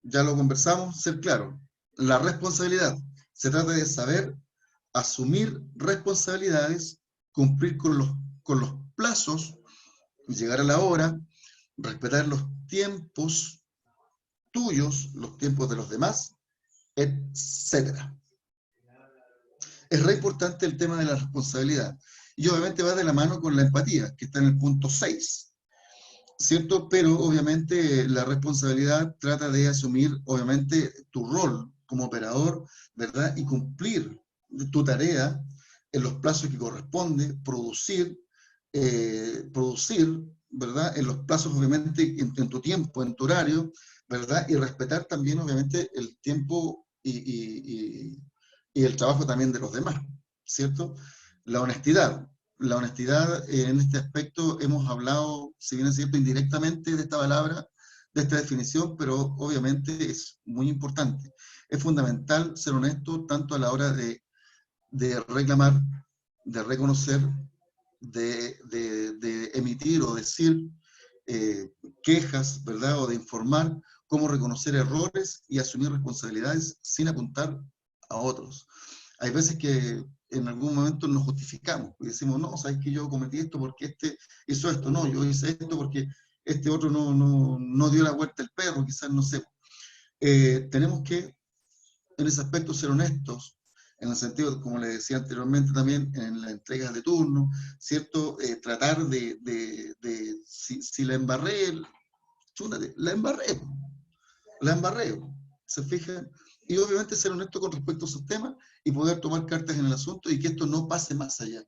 Ya lo conversamos, ser claro. La responsabilidad. Se trata de saber asumir responsabilidades, cumplir con los plazos, llegar a la hora, respetar los tiempos tuyos, los tiempos de los demás, etc. Es re importante el tema de la responsabilidad. Y obviamente va de la mano con la empatía, que está en el punto 6. ¿Cierto? Pero obviamente la responsabilidad trata de asumir, obviamente, tu rol como operador, ¿verdad? Y cumplir tu tarea en los plazos que corresponde, producir, ¿verdad? En los plazos, obviamente, en tu tiempo, en tu horario, ¿verdad? Y respetar también, obviamente, el tiempo y el trabajo también de los demás, ¿cierto? La honestidad. La honestidad, en este aspecto hemos hablado, si bien es cierto, indirectamente de esta palabra, de esta definición, pero obviamente es muy importante. Es fundamental ser honesto tanto a la hora de reclamar, de reconocer, de emitir o decir quejas, ¿verdad? O de informar, cómo reconocer errores y asumir responsabilidades sin apuntar a otros. Hay veces que en algún momento nos justificamos y decimos, no, sabes que yo cometí esto porque este hizo esto, no, yo hice esto porque este otro no dio la vuelta al perro, quizás no sé. Tenemos que, en ese aspecto, ser honestos, en el sentido, como les decía anteriormente también, en las entregas de turno, ¿cierto? Tratar si la embarré, chúndate, la embarré, ¿se fijan? Y obviamente ser honesto con respecto a esos temas y poder tomar cartas en el asunto y que esto no pase más allá.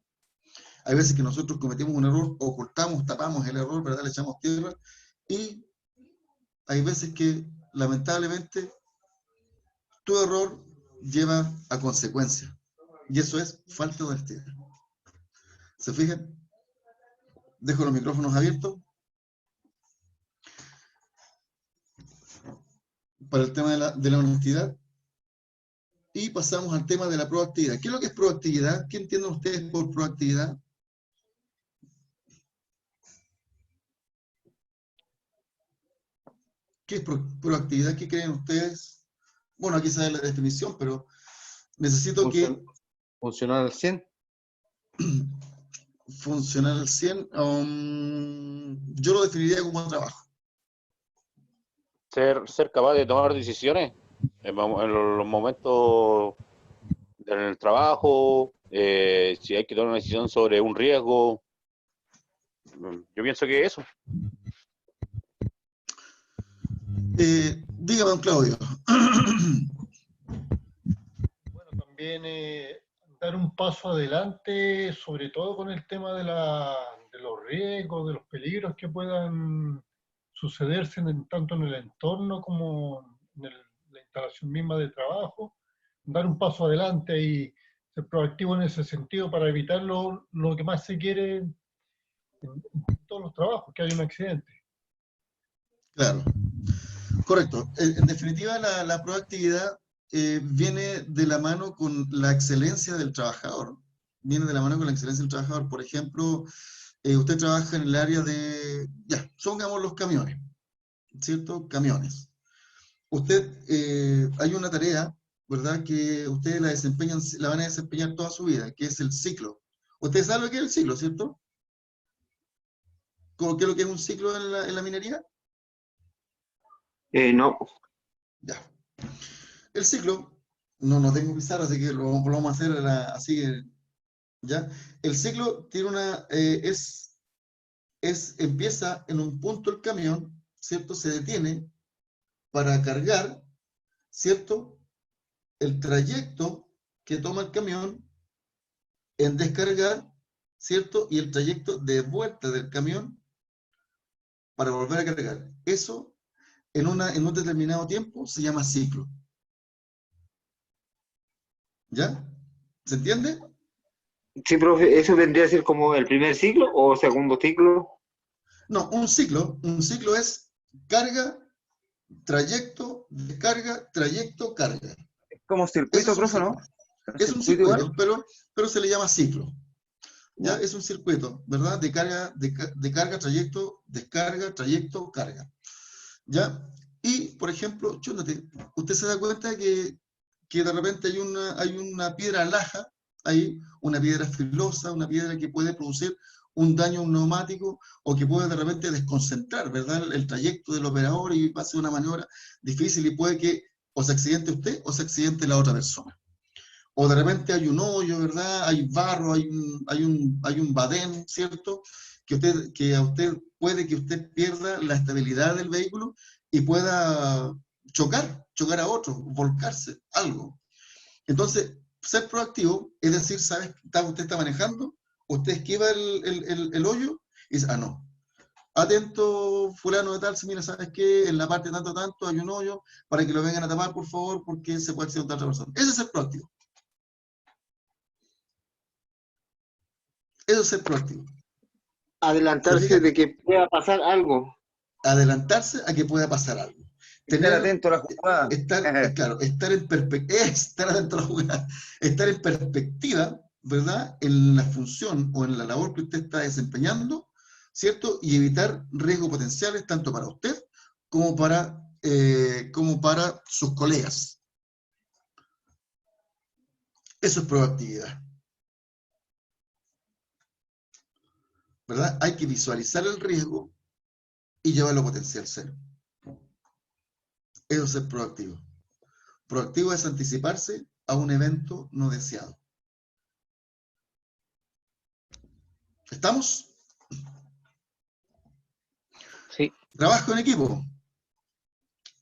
Hay veces que nosotros cometimos un error, ocultamos, tapamos el error, ¿verdad? Le echamos tierra, y hay veces que, lamentablemente, tu error lleva a consecuencias. Y eso es falta de honestidad. ¿Se fijan? Dejo los micrófonos abiertos para el tema de la honestidad. Y pasamos al tema de la proactividad. ¿Qué es lo que es proactividad? ¿Qué entienden ustedes por proactividad? ¿Qué es proactividad? ¿Qué creen ustedes? Bueno, aquí sale la definición, pero necesito que... ¿Funcionar al 100? Funcionar al 100, yo lo definiría como trabajo. Ser capaz de tomar decisiones en los momentos del trabajo, si hay que tomar una decisión sobre un riesgo. Yo pienso que eso. Dígame, don Claudio. Bueno, también dar un paso adelante, sobre todo con el tema de los riesgos, de los peligros que puedan sucederse tanto en el entorno como en la instalación misma de trabajo. Dar un paso adelante y ser proactivo en ese sentido para evitar lo que más se quiere en todos los trabajos, que haya un accidente. Claro, correcto. En definitiva, la proactividad viene de la mano con la excelencia del trabajador. Viene de la mano con la excelencia del trabajador. Por ejemplo, usted trabaja en el área de, ya, pongamos los camiones, ¿cierto? Camiones. Usted, hay una tarea, ¿verdad? Que ustedes la van a desempeñar toda su vida, que es el ciclo. Usted sabe lo que es el ciclo, ¿cierto? ¿Qué es lo que es un ciclo en la minería? No. Ya. El ciclo, no tengo pizarra, así que lo vamos a hacer así, ¿ya? El ciclo tiene empieza en un punto el camión, ¿cierto? Se detiene para cargar, ¿cierto? El trayecto que toma el camión en descargar, ¿cierto? Y el trayecto de vuelta del camión para volver a cargar. Eso, en un determinado tiempo, se llama ciclo. ¿Ya? ¿Se entiende? Sí, profe, ¿eso vendría a ser como el primer ciclo o segundo ciclo? No, un ciclo es carga, trayecto, descarga, trayecto, carga. Como circuito, profe, ¿no? Es un circuito, pero se le llama ciclo. ¿Ya? Es un circuito, ¿verdad? De carga, trayecto, descarga, trayecto, carga. ¿Ya? Y, por ejemplo, chúndate, usted se da cuenta que de repente hay una piedra laja, hay una piedra filosa, una piedra que puede producir un daño a un neumático o que puede de repente desconcentrar, ¿verdad? El trayecto del operador y pase una maniobra difícil y puede que o se accidente usted o se accidente la otra persona. O de repente hay un hoyo, ¿verdad? Hay barro, hay un badén, ¿cierto? Que a usted puede que usted pierda la estabilidad del vehículo y pueda chocar a otro, volcarse, algo. Entonces, ser proactivo es decir, ¿sabes? Usted está manejando, usted esquiva el hoyo y dice, no. Atento, fulano de tal, si mira, ¿sabes qué? En la parte tanto hay un hoyo, para que lo vengan a tapar, por favor, porque se puede accidentar a otra persona. Ese es ser proactivo. Eso es ser proactivo. Adelantarse de que pueda pasar algo. Adelantarse a que pueda pasar algo. Estar atento a la jugada. Claro, estar atento a la jugada. Estar en perspectiva, ¿verdad? En la función o en la labor que usted está desempeñando, ¿cierto? Y evitar riesgos potenciales tanto para usted como para sus colegas. Eso es proactividad. ¿verdad? Hay que visualizar el riesgo y llevarlo a potencial cero. Eso es ser proactivo. Proactivo es anticiparse a un evento no deseado. ¿Estamos? Sí. Trabajo en equipo.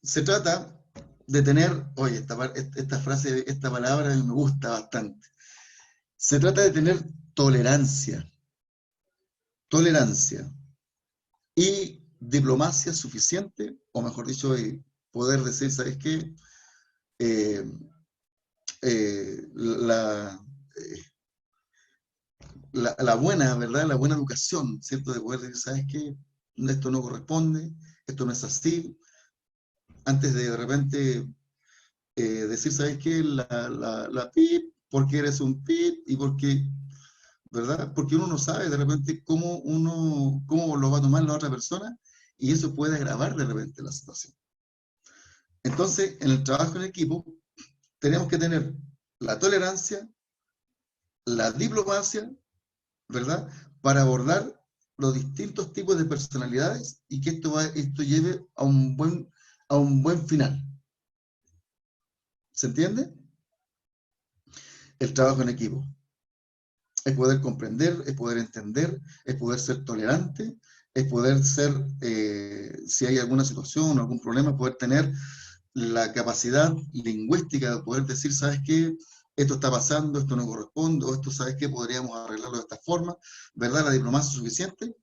Se trata de tener, oye, esta frase, esta palabra me gusta bastante. Se trata de tener tolerancia. Tolerancia y diplomacia suficiente, o mejor dicho, poder decir, ¿sabes qué? Eh, la, la buena, ¿verdad? La buena educación, ¿cierto? De poder decir, ¿sabes qué? Esto no corresponde, esto no es así. Antes de repente decir, ¿sabes qué? La pip, porque eres un pip y porque, ¿verdad? Porque uno no sabe de repente cómo lo va a tomar la otra persona y eso puede agravar de repente la situación. Entonces, en el trabajo en equipo, tenemos que tener la tolerancia, la diplomacia, ¿verdad? Para abordar los distintos tipos de personalidades y que esto lleve a un buen final. ¿Se entiende? El trabajo en equipo. Es poder comprender, es poder entender, es poder ser tolerante, es poder ser, si hay alguna situación o algún problema, poder tener la capacidad lingüística de poder decir, ¿sabes qué? Esto está pasando, esto no corresponde, o esto, ¿sabes qué? Podríamos arreglarlo de esta forma, ¿verdad? La diplomacia suficiente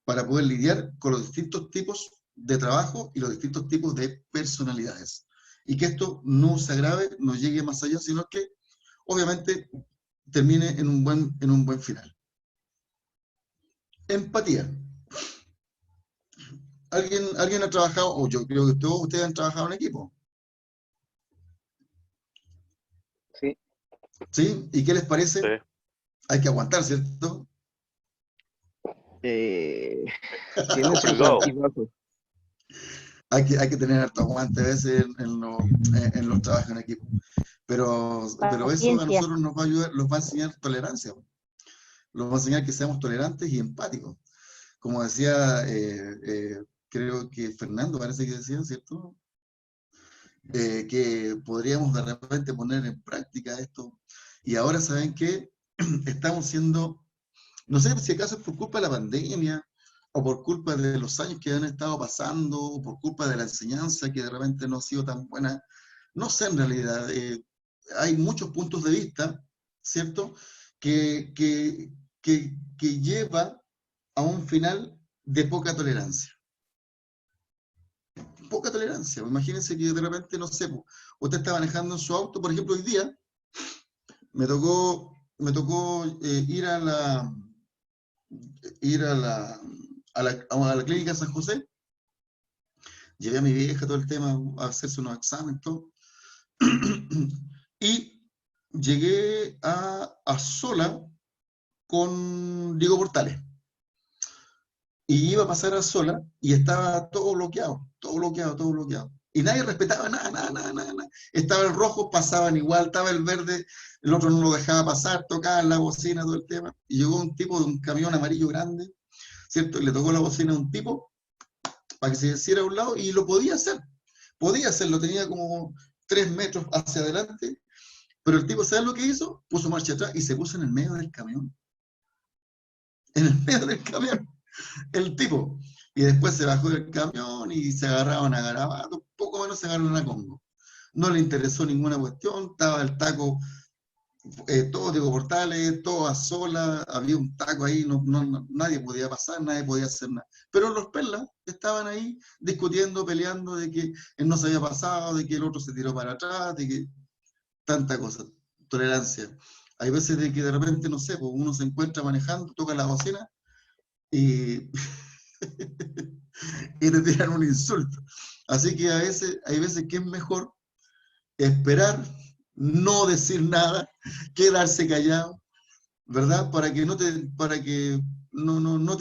para poder lidiar con los distintos tipos de trabajo y los distintos tipos de personalidades. Y que esto no se agrave, no llegue más allá, sino que, obviamente, termine en un buen final. Empatía. ¿Alguien ha trabajado, o yo creo que todos ustedes han trabajado en equipo? Sí. ¿Sí? ¿Y qué les parece? Sí. Hay que aguantar, ¿cierto? Tiene sus Complicado. altibajos. Hay que tener harto aguante a veces en los trabajos en equipo. Pero eso a Paciencia. nosotros nos va a ayudar, nos va a enseñar tolerancia. Nos va a enseñar que seamos tolerantes y empáticos. Como decía, creo que Fernando parece que decía, ¿cierto? Que podríamos de repente poner en práctica esto. Y ahora, ¿saben qué? Estamos siendo, no sé si acaso es por culpa de la pandemia, o por culpa de los años que han estado pasando, o por culpa de la enseñanza que de repente no ha sido tan buena. No sé en realidad, hay muchos puntos de vista, ¿cierto? Que lleva a un final de poca tolerancia. Poca tolerancia. Imagínense que de repente, no sé, usted está manejando en su auto, por ejemplo, hoy día me tocó ir a la clínica San José. Llevé a mi vieja todo el tema, a hacerse unos exámenes, todo. Y llegué a Sola con Diego Portales. Y iba a pasar a Sola y estaba todo bloqueado. Y nadie respetaba nada. Estaba el rojo, pasaban igual, estaba el verde, el otro no lo dejaba pasar, tocaba la bocina, todo el tema. Y llegó un tipo de un camión amarillo grande, ¿cierto? Y le tocó la bocina a un tipo para que se hiciera a un lado y lo podía hacer. Podía hacerlo, tenía como 3 metros hacia adelante, pero el tipo, ¿sabes lo que hizo? Puso marcha atrás y se puso en el medio del camión. En el medio del camión, el tipo. Y después se bajó del camión y se agarraban a garabato, poco menos se agarraron a Congo. No le interesó ninguna cuestión, estaba el taco, todo Diego Portales, todo a Sola, había un taco ahí, nadie podía pasar, nadie podía hacer nada. Pero los perlas estaban ahí discutiendo, peleando de que él no se había pasado, de que el otro se tiró para atrás, de que tanta cosa, tolerancia. Hay veces de que de repente, no sé, pues uno se encuentra manejando, toca la bocina y, y te tiran un insulto. Así que hay veces que es mejor esperar, no decir nada, quedarse callado, ¿verdad? Para que no te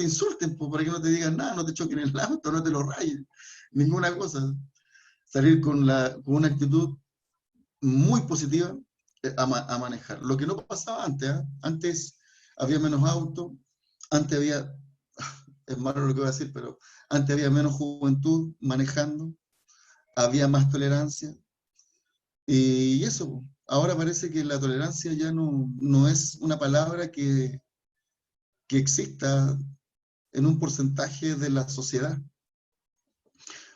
insulten, para que no te digan nada, no te choquen el auto, no te lo rayen, ninguna cosa. Salir con una actitud muy positiva a manejar. Lo que no pasaba antes, ¿eh? Antes había menos autos, antes es malo lo que voy a decir, pero antes había menos juventud manejando, había más tolerancia, y eso, ahora parece que la tolerancia ya no es una palabra que exista en un porcentaje de la sociedad,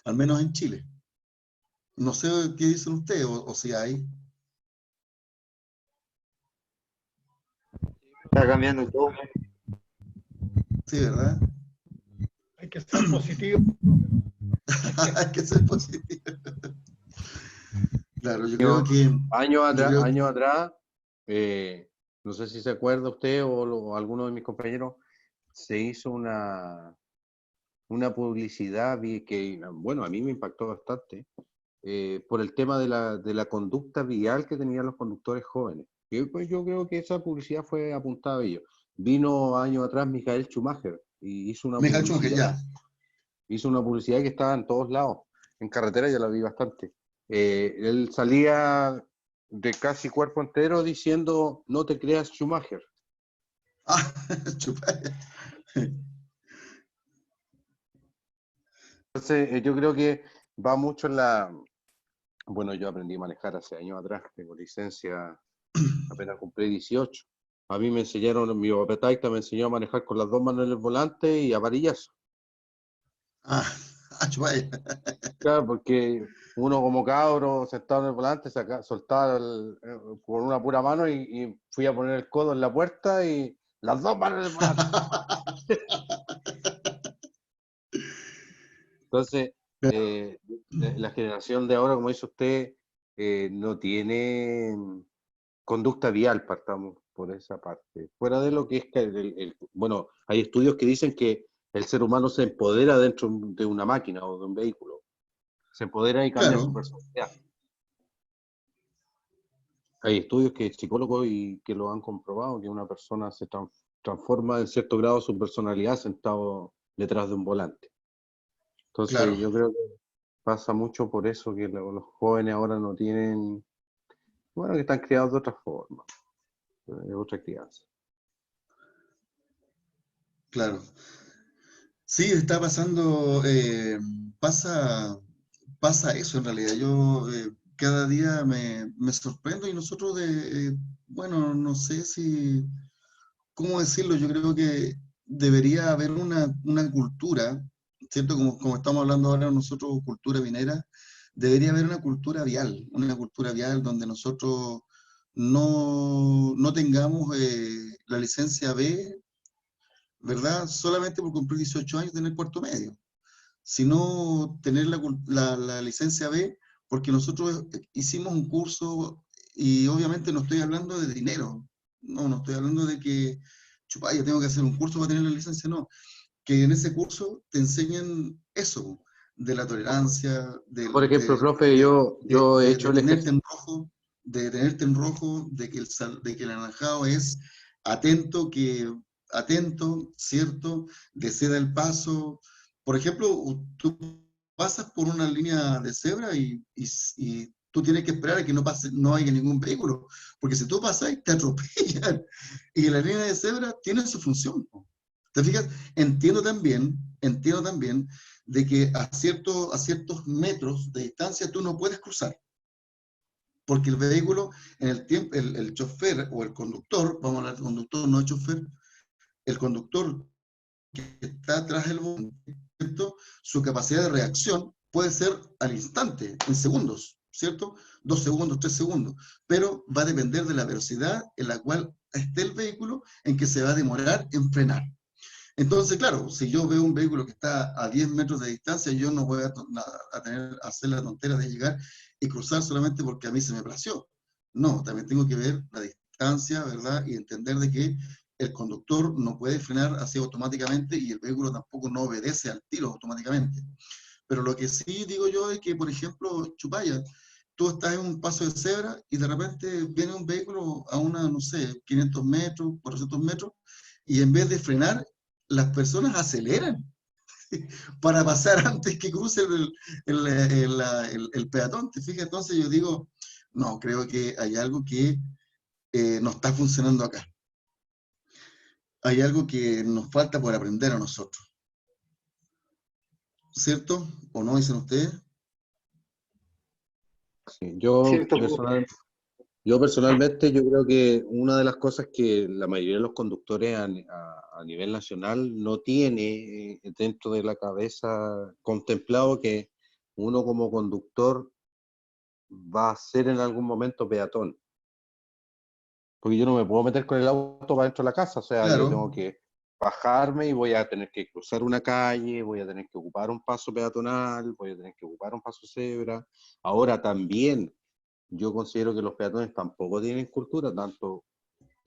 al menos en Chile. No sé qué dicen ustedes, o si hay. Está cambiando todo. Sí, ¿verdad? Hay que ser positivo. Hay que ser positivo. Claro, yo creo que... Años atrás, no sé si se acuerda usted o alguno de mis compañeros, se hizo una publicidad que, bueno, a mí me impactó bastante, por el tema de la conducta vial que tenían los conductores jóvenes. Pues yo creo que esa publicidad fue apuntada a ellos. Vino años atrás Michael Schumacher y hizo una Michael Schumacher, publicidad. ya. Hizo una publicidad que estaba en todos lados. En carretera ya la vi bastante. Él salía de casi cuerpo entero diciendo, no te creas Schumacher. Ah, Schumacher. Entonces, yo creo que va mucho en la... Bueno, yo aprendí a manejar hace años atrás, tengo licencia, apenas cumplí 18. A mí me enseñaron, mi papá me enseñó a manejar con las dos manos en el volante y a varillazo. Ah, Schumacher. Claro, porque uno como cabro sentado en el volante soltaba con una pura mano y fui a poner el codo en la puerta y las dos manos en el volante. Entonces, la generación de ahora, como dice usted, no tiene conducta vial, partamos por esa parte. Fuera de lo que es que bueno, hay estudios que dicen que el ser humano se empodera dentro de una máquina o de un vehículo. Se empodera y cambia su Claro, personalidad. Hay estudios que psicólogos y que lo han comprobado, que una persona se transforma en cierto grado su personalidad sentado detrás de un volante. Entonces claro. yo creo que pasa mucho por eso que los jóvenes ahora no tienen, bueno, que están criados de otra forma, de otra crianza. Claro. Sí, está pasando, pasa eso en realidad. Yo cada día me sorprendo y nosotros bueno, no sé si, ¿cómo decirlo? Yo creo que debería haber una cultura, ¿cierto? Como estamos hablando ahora nosotros, cultura vinera, debería haber una cultura vial donde nosotros no tengamos la licencia B, ¿verdad? Solamente por cumplir 18 años tener cuarto medio, sino tener la licencia B, porque nosotros hicimos un curso y obviamente no estoy hablando de dinero, no estoy hablando de que, chupa, yo tengo que hacer un curso para tener la licencia, no, que en ese curso te enseñen eso, de la tolerancia, Por ejemplo, profe, yo he hecho de el tenerte ejercicio. en rojo, de que de que el anaranjado es atento, ¿cierto? De ceda el paso. Por ejemplo, tú pasas por una línea de cebra y tú tienes que esperar a que no haya ningún vehículo, porque si tú pasas te atropellan. Y la línea de cebra tiene su función. ¿Te fijas? Entiendo también de que a ciertos metros de distancia tú no puedes cruzar, porque el vehículo, en el tiempo, el chofer o el conductor, vamos a hablar de conductor, no de chofer, el conductor que está atrás del volante, ¿cierto? Su capacidad de reacción puede ser al instante, en segundos, ¿cierto? 2 segundos, 3 segundos, pero va a depender de la velocidad en la cual esté el vehículo en que se va a demorar en frenar. Entonces, claro, si yo veo un vehículo que está a 10 metros de distancia, yo no voy a hacer la tontera de llegar y cruzar solamente porque a mí se me plació. No, también tengo que ver la distancia, ¿verdad? Y entender de que el conductor no puede frenar así automáticamente y el vehículo tampoco no obedece al tiro automáticamente. Pero lo que sí digo yo es que, por ejemplo, Chupaya, tú estás en un paso de cebra y de repente viene un vehículo a no sé, 500 metros, 400 metros, y en vez de frenar, las personas aceleran para pasar antes que cruce el peatón. ¿Te fijas? Entonces yo digo, no, creo que hay algo que no está funcionando acá. Hay algo que nos falta por aprender a nosotros. ¿cierto? ¿O no dicen ustedes? Sí, Cierto. yo personalmente, yo creo que una de las cosas que la mayoría de los conductores a nivel nacional no tiene dentro de la cabeza contemplado que uno como conductor va a ser en algún momento peatón. Porque yo no me puedo meter con el auto para dentro de la casa, o sea, yo tengo Claro, que bajarme y voy a tener que cruzar una calle, voy a tener que ocupar un paso peatonal, voy a tener que ocupar un paso cebra. Ahora también, yo considero que los peatones tampoco tienen cultura, tanto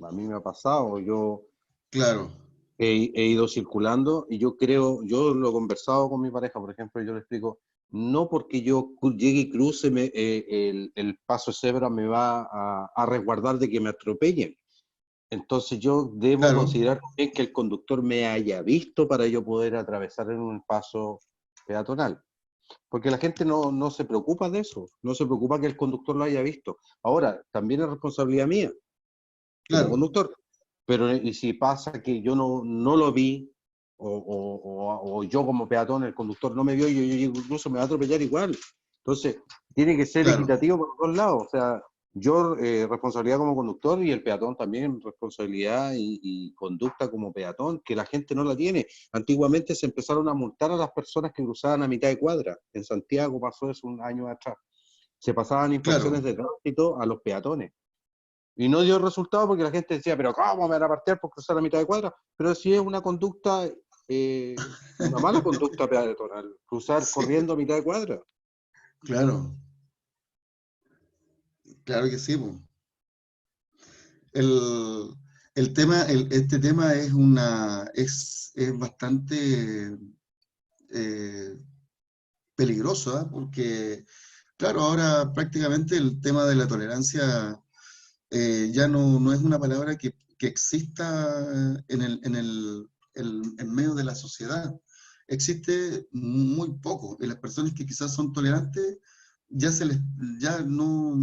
a mí me ha pasado, yo claro, he ido circulando y yo creo, yo lo he conversado con mi pareja, por ejemplo, yo le explico, no porque yo llegue y cruce el paso cebra me va a resguardar de que me atropellen. Entonces yo debo claro, considerar también que el conductor me haya visto para yo poder atravesar en un paso peatonal. Porque la gente no se preocupa de eso, no se preocupa que el conductor lo haya visto. Ahora, también es responsabilidad mía como claro, conductor. Pero y si pasa que yo no lo vi, o yo como peatón, el conductor no me vio, yo incluso me va a atropellar igual. Entonces, tiene que ser claro, equitativo por los dos lados. O sea, yo responsabilidad como conductor y el peatón también responsabilidad y conducta como peatón, que la gente no la tiene. Antiguamente se empezaron a multar a las personas que cruzaban a mitad de cuadra. En Santiago pasó eso un año atrás. Se pasaban claro, infracciones de tránsito a los peatones. Y no dio resultado porque la gente decía, pero ¿cómo me van a partir por cruzar la mitad de cuadra? Pero si es una conducta, una mala conducta peatonal, cruzar sí, corriendo a mitad de cuadra. claro, claro que sí, po. El, este tema es bastante eh, peligroso, ¿ah? Porque, claro, ahora prácticamente el tema de la tolerancia ya no es una palabra que exista en medio de la sociedad. Existe muy poco. Y las personas que quizás son tolerantes ya ya no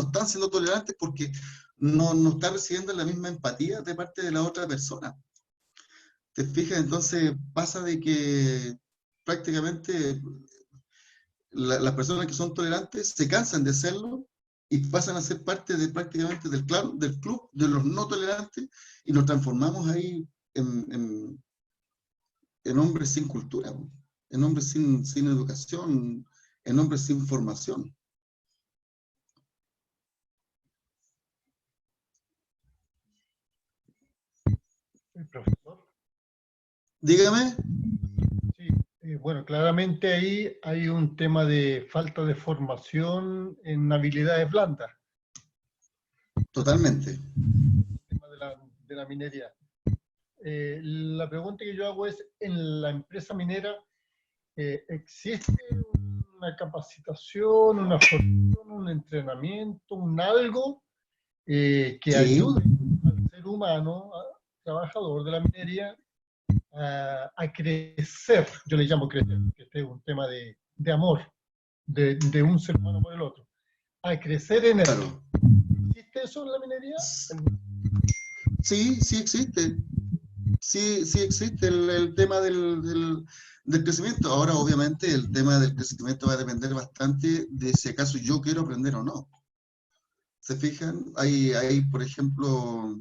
están siendo tolerantes porque no están recibiendo la misma empatía de parte de la otra persona. ¿Te fijas? Entonces pasa de que prácticamente las personas que son tolerantes se cansan de serlo y pasan a ser parte de prácticamente del club de los no tolerantes y nos transformamos ahí en hombres sin cultura, en hombres sin educación, en hombres sin formación. Profesor. Dígame. Sí, bueno, claramente ahí hay un tema de falta de formación en habilidades blandas, Totalmente. el tema de la minería. La pregunta que yo hago es, ¿en la empresa minera existe una capacitación, una formación, un entrenamiento, un algo que Sí, ayude al ser humano, al trabajador de la minería, a crecer? Yo le llamo crecer, que este es un tema de amor de un ser humano por el otro, a crecer en esto. claro. ¿Existe eso en la minería? Sí, sí existe. Sí existe el tema del crecimiento. Ahora, obviamente, el tema del crecimiento va a depender bastante de si acaso yo quiero aprender o no. ¿Se fijan? Por ejemplo,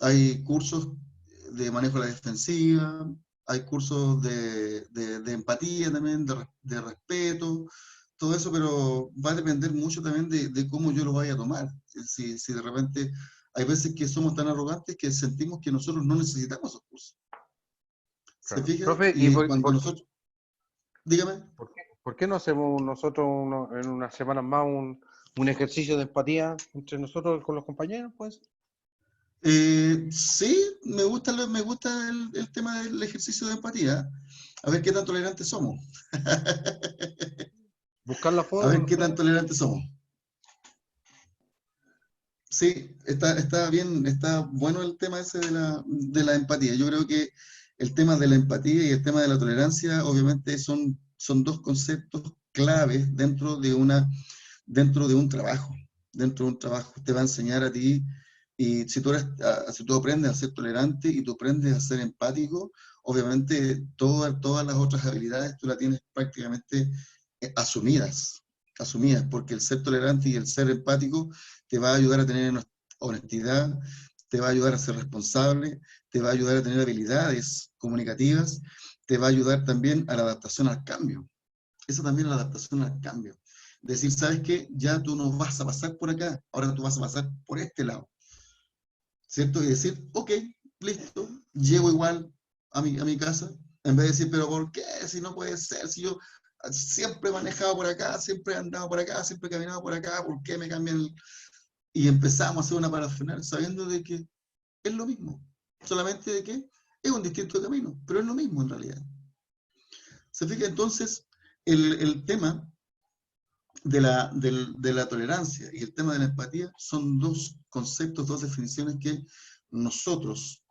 hay cursos de manejo de la defensiva, hay cursos de empatía también, de respeto, todo eso, pero va a depender mucho también de cómo yo lo vaya a tomar. Si de repente hay veces que somos tan arrogantes que sentimos que nosotros no necesitamos esos cursos. ¿Se Claro. fijan? Profe, ¿y Y cuando nosotros, dígame. por qué no hacemos nosotros en unas semanas más un ejercicio de empatía entre nosotros con los compañeros, pues? Sí, me gusta el tema del ejercicio de empatía. A ver qué tan tolerantes somos. Buscar la A forma, ver no qué sé. tan tolerantes somos. Sí, está bien, está bueno el tema ese de la empatía. Yo creo que el tema de la empatía y el tema de la tolerancia, obviamente, son dos conceptos claves dentro de un trabajo. Dentro de un trabajo te va a enseñar a ti Y si tú aprendes a ser tolerante y tú aprendes a ser empático, obviamente todas las otras habilidades tú las tienes prácticamente asumidas, porque el ser tolerante y el ser empático te va a ayudar a tener honestidad, te va a ayudar a ser responsable, te va a ayudar a tener habilidades comunicativas, te va a ayudar también a la adaptación al cambio. Esa también es la adaptación al cambio. Decir, ¿sabes qué? Ya tú no vas a pasar por acá, ahora tú vas a pasar por este lado. ¿Cierto? Y decir, ok, listo, llego igual a mi casa, en vez de decir, pero ¿por qué? Si no puede ser, si yo siempre he manejado por acá, siempre he andado por acá, siempre he caminado por acá, ¿por qué me cambian? Y empezamos a hacer una parafernalia sabiendo de que es lo mismo, solamente de que es un distinto camino, pero es lo mismo en realidad. ¿Se fija? Entonces, el tema de la tolerancia y el tema de la empatía son dos conceptos, dos definiciones que nosotros,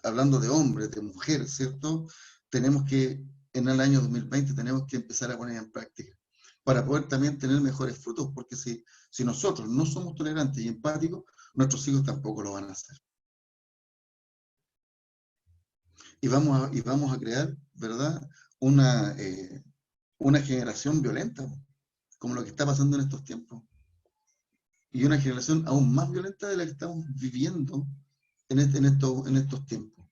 hablando de hombres, de mujeres, ¿cierto? Tenemos que, en el año 2020, tenemos que empezar a poner en práctica para poder también tener mejores frutos, porque si nosotros no somos tolerantes y empáticos, nuestros hijos tampoco lo van a hacer. Y vamos a crear, ¿verdad?, una generación violenta, como lo que está pasando en estos tiempos. Y una generación aún más violenta de la que estamos viviendo en estos tiempos.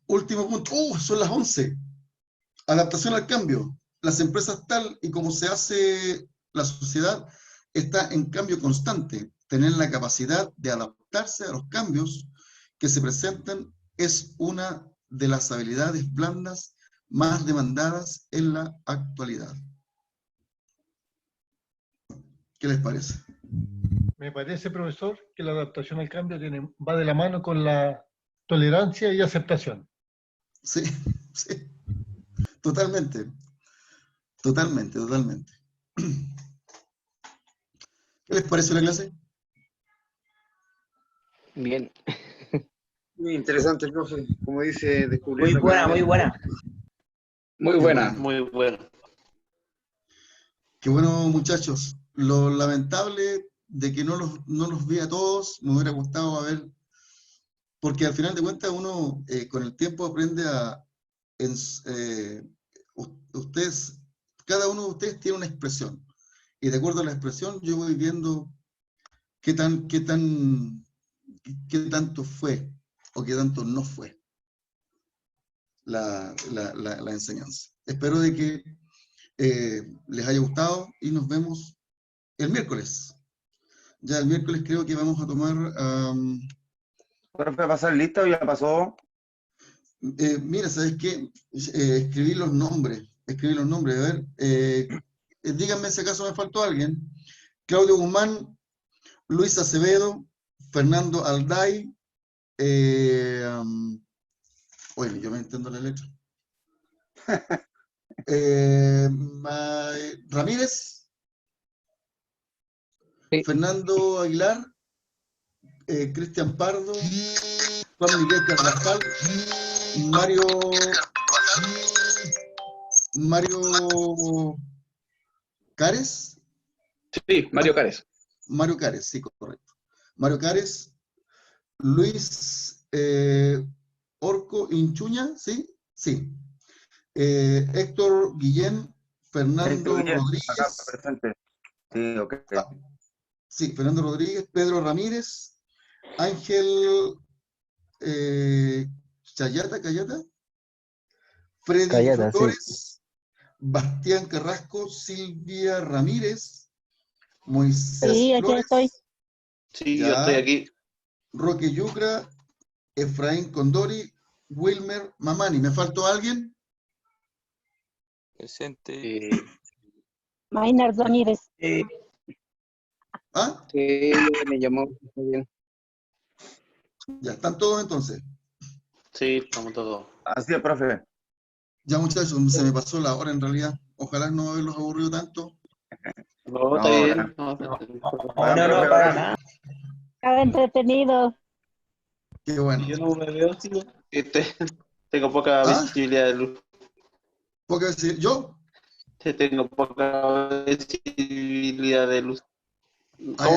Último punto. Son las 11. Adaptación al cambio. Las empresas, tal y como se hace la sociedad, está en cambio constante. Tener la capacidad de adaptarse a los cambios que se presentan es una de las habilidades blandas más demandadas en la actualidad. ¿Qué les parece? Me parece, profesor, que la adaptación al cambio va de la mano con la tolerancia y aceptación. Sí, sí. Totalmente. Totalmente. ¿Qué les parece la clase? Bien. Muy interesante, profe. Como dice, descubrir. Muy buena, muy buena. Muy buena. Muy bueno. Qué bueno, muchachos. Lo lamentable de que no los vi a todos, me hubiera gustado ver, porque al final de cuentas uno con el tiempo aprende ustedes, cada uno de ustedes tiene una expresión, y de acuerdo a la expresión yo voy viendo qué tanto fue o qué tanto no fue la enseñanza. Espero de que les haya gustado y nos vemos el miércoles. Ya el miércoles creo que vamos a tomar... ¿Profe, va a pasar lista o ya pasó? mira, ¿sabes qué? Escribí los nombres. A ver, díganme si acaso me faltó alguien. Claudio Guzmán, Luis Acevedo, Fernando Alday, oye, yo me entiendo la letra. Ramírez, Sí. Fernando Aguilar, Cristian Pardo, Juan Miguel Carvajal, Mario Cares. Sí, Mario Cares. Mario Cares, sí, correcto. Mario Cares, Luis Orco Inchuña, ¿sí? Sí. Héctor Guillén, Fernando Rodríguez. Acá presente. Sí, ok. Sí, Fernando Rodríguez, Pedro Ramírez, Ángel Cayata, Freddy Cayata, Flores, Bastián Carrasco, Silvia Ramírez, Moisés Sí, aquí Flores, estoy. Sí, Ya. yo estoy aquí. Roque Yucra, Efraín Condori, Wilmer Mamani. ¿Me faltó alguien? Presente. Maynard Ramírez. ¿Ah? Sí, me llamó. Muy bien. Ya, ¿están todos entonces? Sí, estamos todos. Así es, profe. Ya, muchachos, se me pasó la hora en realidad. Ojalá no haberlos aburrido tanto. No, está No, bien. No, No, para nada. Estaba entretenido. Qué bueno. yo no me veo, tío. Tengo poca ¿Ah? visibilidad de luz. Porque decir, ¿yo? tengo poca visibilidad de luz. Hay